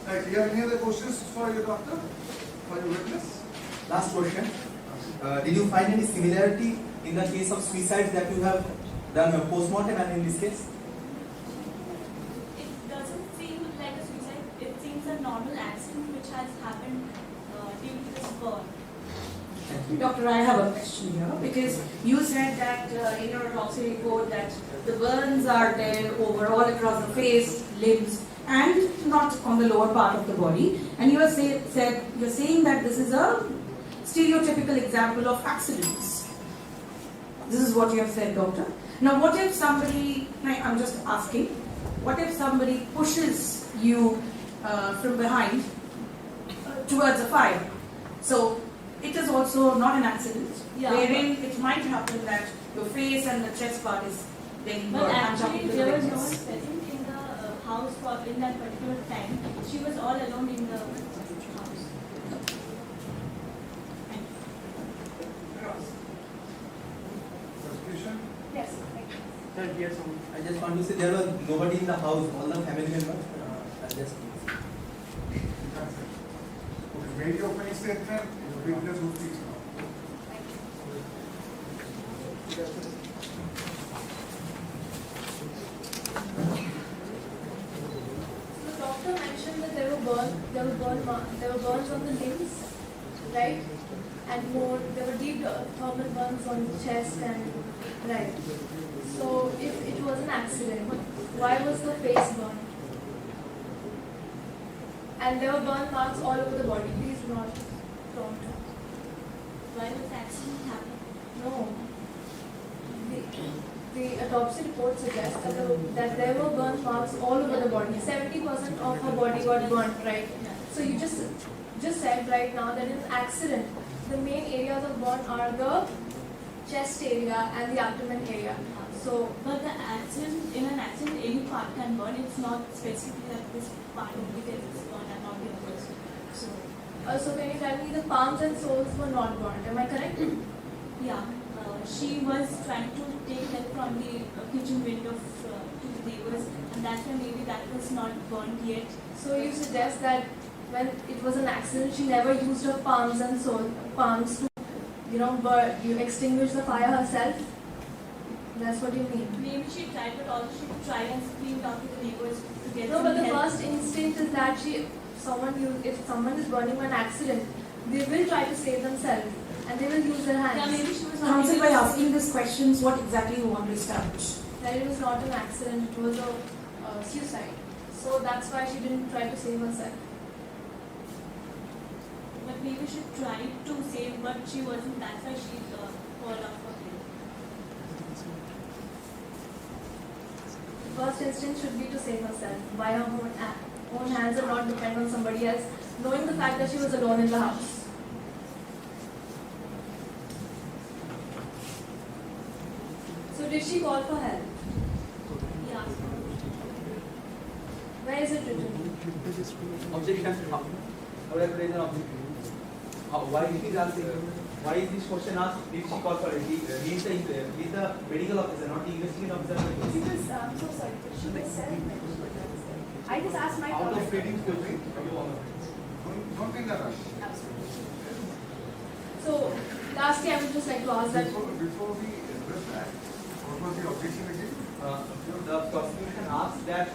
Right, do you have any other questions for your doctor? For your witness? Last question. Did you find any similarity in the case of suicides that you have done a post-mortem and in this case? It doesn't seem like a suicide. It seems a normal accident which has happened due to this burn. Doctor, I have a question here because you said that in your autopsy report that the burns are there all across the face, limbs, and not on the lower part of the body. And you are you're saying that this is a stereotypical example of accidents. This is what you have said, doctor. Now, what if somebody? I'm just asking. What if somebody pushes you from behind towards a fire? So it is also not an accident, wherein it might happen that your face and the chest part is being But burned. actually, there was no one present in the house in that particular time. She was all alone in the house. Suspicion? Yes. I just want to say there was nobody in the house, all the family members. Okay, made your opening statement. Witness who speaks now. The doctor mentioned that there were burns on the limbs, right? And there were deep thermal burns on the chest and right. So if it was an accident, why was the face burned? And there were burn marks all over the body. Please do not prompt her. Why was the accident happening? No. The autopsy report suggests that there were burn marks all over the body. 70% of her body got burnt, right? So you just said right now that in an accident, the main areas of burn are the chest area and the abdomen area. So, but in an accident, any part can burn. It's not specifically that this part of the face is burned and not the others. So can you tell me the palms and soles were not burnt? Am I correct? Yeah. She was trying to take help from the kitchen window to the neighbors, and that's why maybe that was not burned yet. So you suggest that when it was an accident, she never used her palms and palms to, extinguish the fire herself? That's what you mean? Maybe she tried, but also she tried and screamed out to the neighbors to get No, some but the help. first instinct is that if someone is burning by an accident, they will try to save themselves and they will use their hands. Yeah, maybe she was not. Counsel, by asking these questions, what exactly you want to establish? That it was not an accident, it was a suicide. So that's why she didn't try to save herself. But maybe she tried to save, but she wasn't. That's why she called out for help. first instinct should be to save herself by her own hands and not depend on somebody else, knowing the fact that she was alone in the house. So did she call for help? Yeah. Where is it written? Objection. I would have raised an objection. Why it is asking? Why is this question asked? Did she call for it? He is the medical officer, not the investigation officer. Because I'm so sorry, but she was self-mentioned. I just asked my Out of comment. reading question, don't be in a rush. Absolutely. So lastly, I would just like to ask that. Before we address that, what was the objection again? The prosecution asked that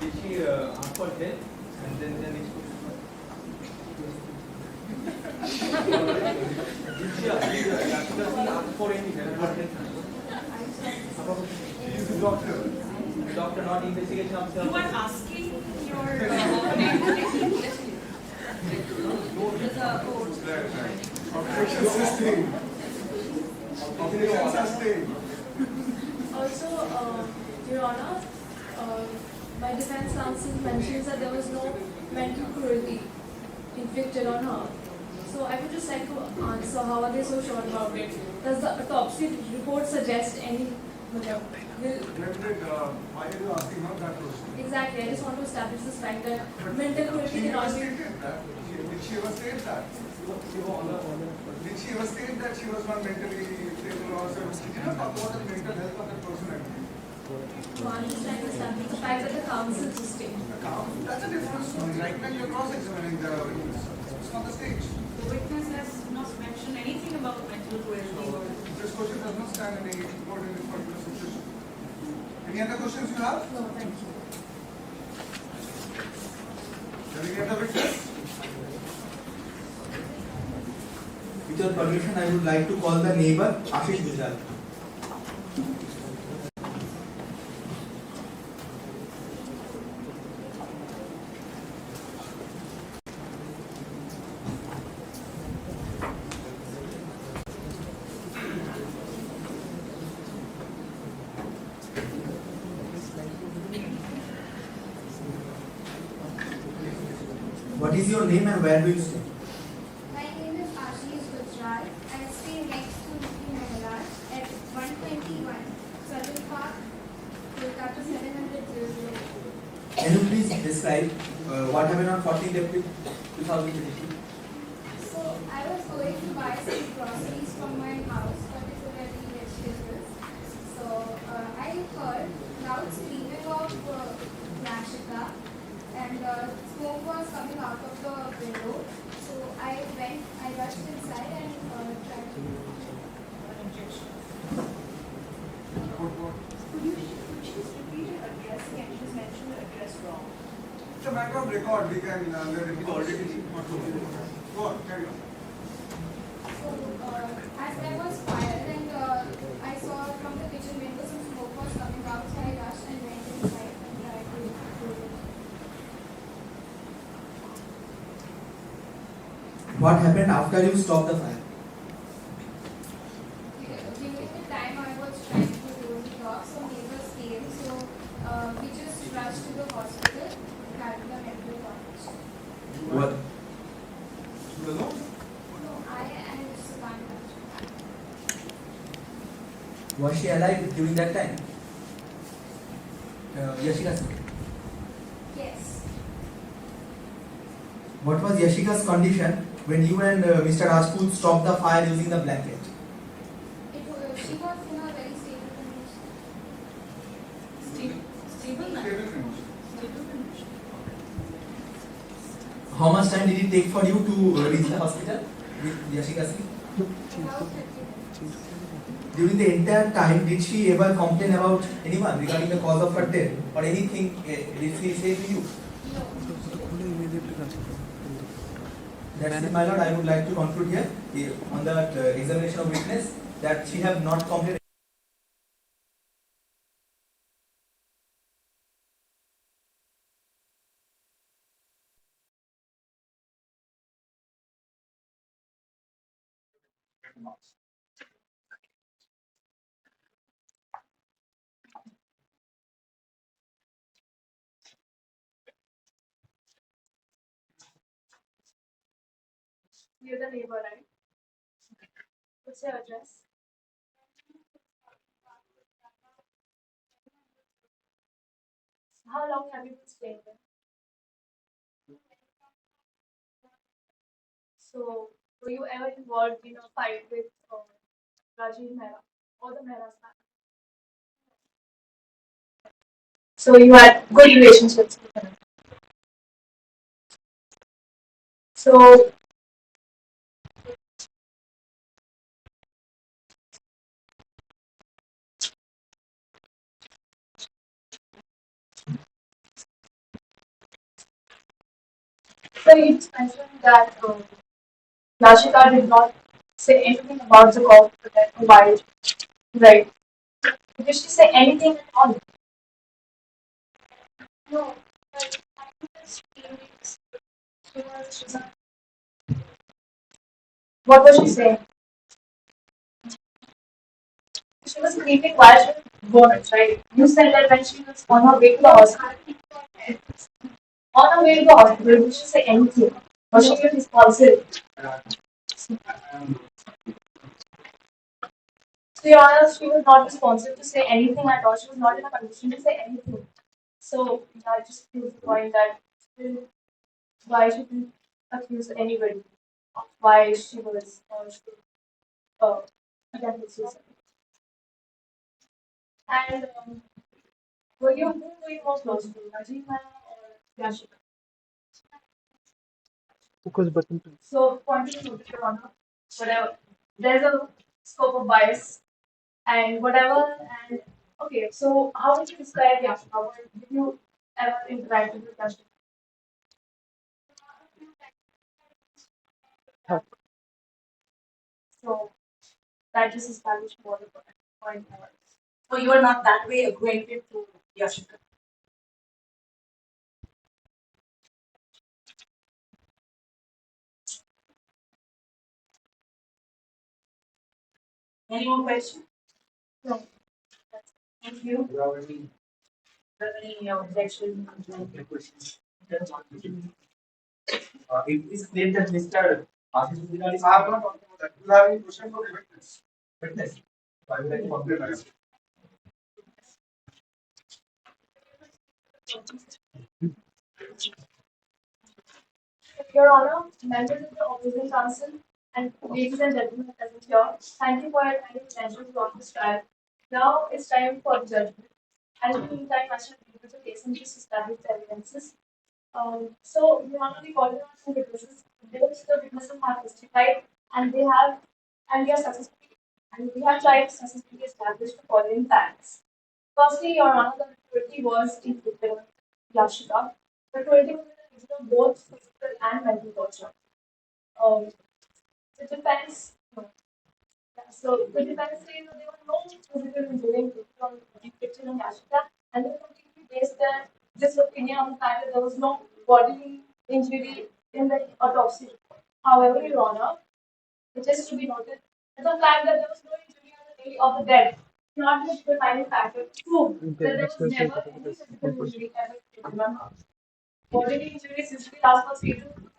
did she ask for help? And then the next question was did she ask for any help? She is the doctor. The doctor, not investigation officer. You are asking your Objection sustained. Objection sustained. Also, Your Honor, my defense counsel mentions that there was no mental cruelty inflicted on her. So I would just like to answer, how are they so sure about it? Does the autopsy report suggest any... Why are you asking her that question? Exactly, I just want to establish this fact that mental cruelty She cannot never be... stated that. Did she ever state that? Did she ever state that she was not mentally stable or so? She did not talk about the mental health of that person, I believe. No, I'm just trying to establish the fact that the counsel sustained. That's a different story. Right now you're cross-examining the witness. It's not the stage. The witness has not mentioned anything about mental cruelty. This question does not stand any word in this particular situation. Any other questions you have? No, thank you. Any other witness? With your permission, I would like to call the neighbor, Ashish Gujral. What is your name and where do you stay? My name is Ashish Gujral. I stay next to Niti Maharaj at 121 Southern Park, Kolkata 700. Can you please describe what happened on 14th April 2022? So I was going to buy some groceries from my house, particularly vegetables. So I heard loud screaming of Yashika, and smoke was coming out of the window. So I rushed inside and tried to... Could you just repeat your address again? You just mentioned the address wrong. It's a matter of record. We can let it go already. Go on, carry on. So as there was fire and I saw from the kitchen window some smoke was coming out, so I rushed and went inside and tried to do it. What happened after you stopped the fire? During the time I was trying to close the door, some neighbors came, so we just rushed to the hospital, carried the medical college. What? You alone? No, I and Sukanta. Was she alive during that time? Yashika. Yes. What was Yashika's condition when you and Mr. Rajput stopped the fire using the blanket? She was in a very stable condition. Stable now. Stable condition. Stable condition. How much time did it take for you to reach the hospital with Yashika? About 30 minutes. During the entire time, did she ever complain about anyone regarding the cause of her death or anything did she say to you? No. That's it, my lord. I would like to conclude here on the examination of witness that she have not complained. You're the neighbor, right? What's your address? How long have you been staying there? So, were you ever involved in a fight with Rajiv Mehra or the Mehra's family? So, you had good relationships with them. So, so you just mentioned that Yashika did not say anything about the call for that why, right? Did she say anything at all? No. But I think it's feelings. She was, what was she saying? She was screaming while she was born, right? You said that when she was on her way to the hospital. On her way to the hospital, did she say anything? Was she responsive? To be honest, she was not responsive to say anything at all. She was not in a condition to say anything. So that just proves the point that still why she didn't accuse anybody of why she was attempted suicide. And who were you more close to, Rajiv Mehra or Yashika? So, pointing to your honor, whatever, there's a scope of bias and whatever. And okay, so how would you describe Yashika? Did you ever interact with Yashika? So that just established more of a point. So you are not that way acquainted to Yashika. Any more questions? No. Thank you. Do you have any objection? It is claimed that Mr. Ashish Pujari sahab are not talking about that. Do you have any question for the witness? Witness. So I would like to compliment. Your Honor, members of the opposing counsel, and ladies and gentlemen present here, thank you for your kind attention throughout this trial. Now it's time for the judgment. And in the meantime, I shall review the case and just establish the evidences. So, Your Honor, we called on two witnesses. Both the witnesses have testified, and they have, and we are successfully, and we have tried to successfully establish the following facts. Firstly, Your Honor, the maturity was in Yashika. The maturity was in the region of both physical and mental torture. Um, the defense, so the defense says that there was no physical injury from inflicted on Yashika, and they completely based this opinion on the fact that there was no bodily injury in the autopsy report. However, Your Honor, it is to be noted that the fact that there was no injury on the day of the death not the defining factor to prove that there was never any physical injury ever in my house. Bodily injuries usually last for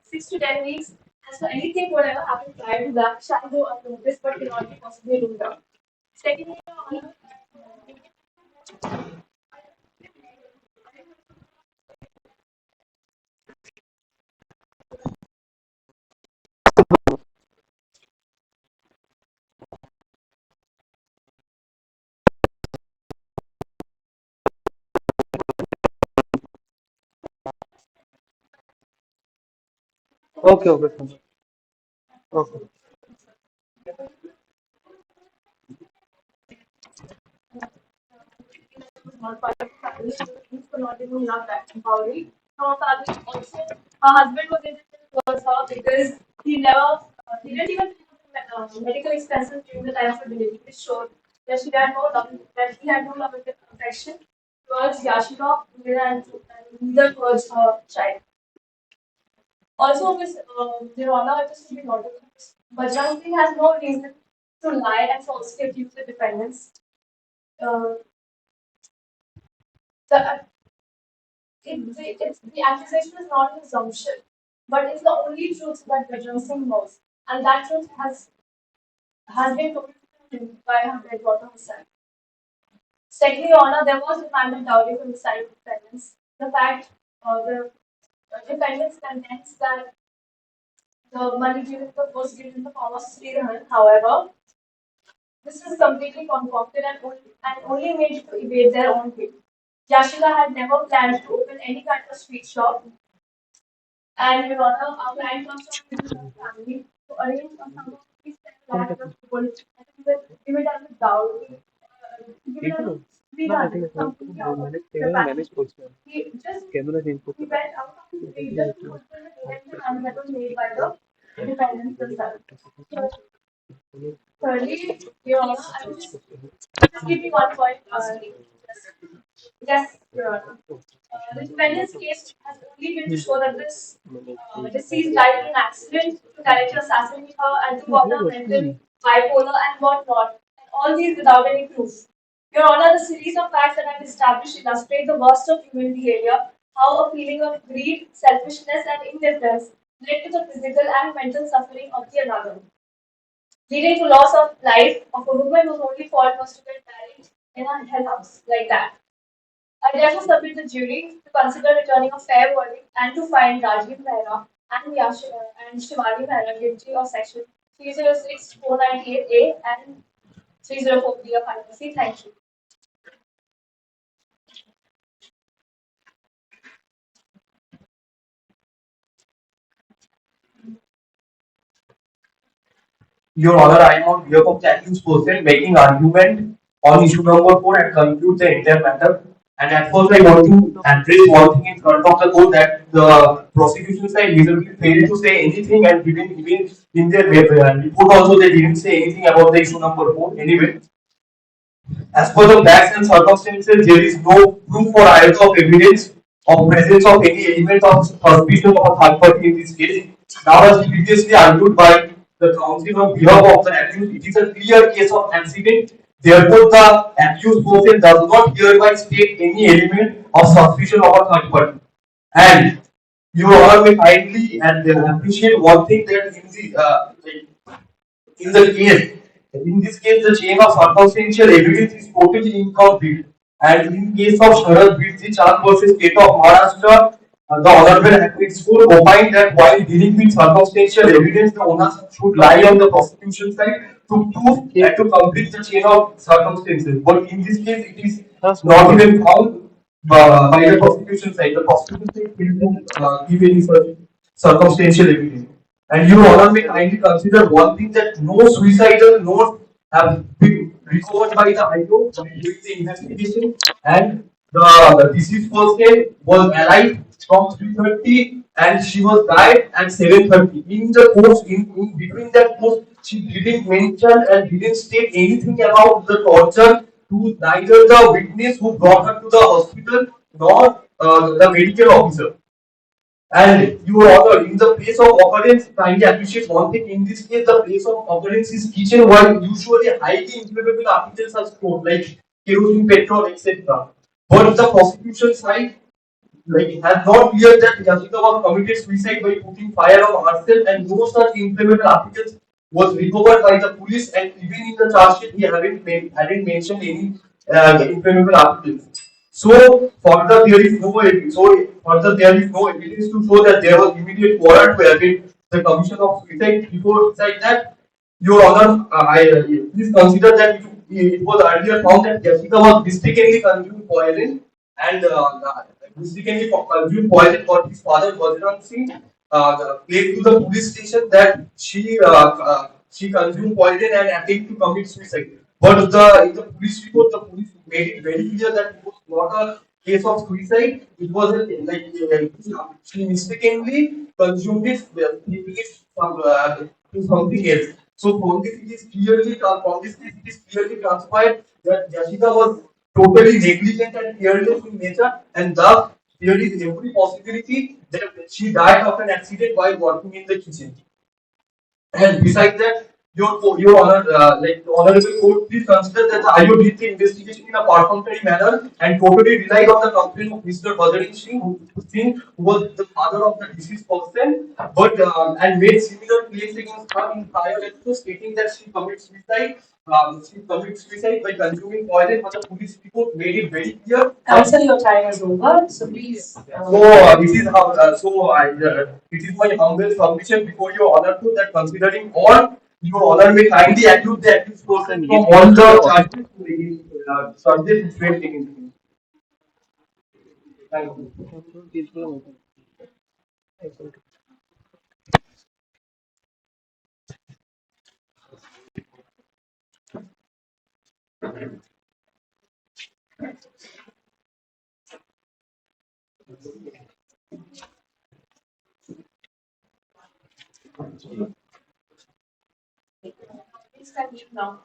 6 to 10 weeks. As for anything, whatever happened prior to that, shall go unnoticed but cannot be possibly ruled out. Secondly, Your Honor, Okay, okay. Okay. was not part of the family, so things were not even enough that empowering. Her family also, her husband was indifferent towards her because he didn't even medical expenses during the time of her delivery, which showed that that he had no love and affection towards Yashika, neither towards her child. Also, Miss Your Honor, just to be noted, Bajrang Singh has no reason to lie and falsely accuse the defendants. Uh, the the accusation is not an assumption, but it's the only truth that Bajrang Singh knows. and that truth has been communicated by her granddaughter herself. Secondly, Your Honor, there was demand dowry from the side of defendants. The fact the defendants contends that the money was given in the form of Srihan. However, this was completely concocted and only made to evade their own guilt. Yashika had never planned to open any kind of sweet shop, and Your Honor, our client comes from a middle class family to arrange a sum of 10 lakhs of gold and give it as a dowry, give it as a sweetheart, something out of the package. He went out of his way just to fulfill the payment demand that was made by the defendants themselves. Thirdly, Your Honor, I would just give you one point lastly. Yes, Your Honor. The defendant's case has only been to show that this deceased died in an accident to try to assassinate her and to cause her mental, bipolar, and whatnot. And all these without any proof. Your Honor, the series of facts that I've established illustrate the worst of human behavior, how a feeling of greed, selfishness, and indifference led to the physical and mental suffering of the another, leading to loss of life of a woman whose only fault was to get married in a hell house like that. I therefore submit the jury to consider returning a fair verdict and to find Rajiv Mehra and Shivani Mehra guilty of section 306, 498A and 304B of Advocacy. Thank you. Your Honor, I am on behalf of the accused person making argument on issue number 4 and conclude the entire matter. And at first, I want to address one thing in front of the court that the prosecution side visibly failed to say anything, and even in their report also they didn't say anything about the issue number 4. Anyway, as per the facts and circumstances, there is no proof or iota of evidence of presence of any element of suspicion of a third party in this case. Now, as previously argued by the counsel on behalf of the accused, it is a clear case of accident. Therefore, the accused person does not hereby state any element of suspicion of a third party. And you all may kindly and appreciate one thing that in this case, the chain of circumstantial evidence is totally incomplete. And in case of Sharad Birji Chand versus State of Maharashtra, the Honorable Advocate School opined that while dealing with circumstantial evidence, the onus should lie on the prosecution side to prove and to complete the chain of circumstances. But in this case, it is not even found by the prosecution side. The prosecution side failed to give any such circumstantial evidence. And Your Honor may kindly consider one thing that no suicidal notes have been recovered by the High Court during the investigation, and the deceased person was alive from 3:30 and she was died at 7:30. In the course, in between that course, she didn't mention and didn't state anything about the torture to neither the witness who brought her to the hospital nor the medical officer. And Your Honor, in the place of occurrence, kindly appreciate one thing. In this case, the place of occurrence is kitchen, where usually highly inflammable articles are stored, like kerosene, petrol, etc. But the prosecution side has not cleared that Yashika was committed suicide by putting fire on herself, and no such inflammable articles was recovered by the police. And even in the charge sheet, he hadn't mentioned any inflammable articles. So further there is no evidence to show that there was immediate warrant to avert the commission of suicide. Besides that, Your Honor, please consider that it was earlier found that Jessica was mistakenly consumed poison and mistakenly consumed poison, for his father Bajrang Singh claimed to the police station that she consumed poison and attempted to commit suicide. But in the police report, the police made it very clear that it was not a case of suicide. It was she mistakenly consumed it to something else. So from this, it is clearly transpired that Jessica was totally negligent and careless in nature, and thus there is every possibility that she died of an accident while working in the kitchen. And besides that, Your honor, like the honorable court, please consider that the IO did the investigation in a perfunctory manner and totally relied on the complaint of Mr. Bajrang Singh, who was the father of the deceased person, but and made similar claims against her in prior episodes, stating that she commits suicide. She commits suicide by consuming poison, but the police report made it very clear. Counsel, your time is over, so please. So this is how. It is my humble submission before your honor to that considering all your honor may kindly accuse the accused person from all the charges subject to taken. Thank you. Please continue now.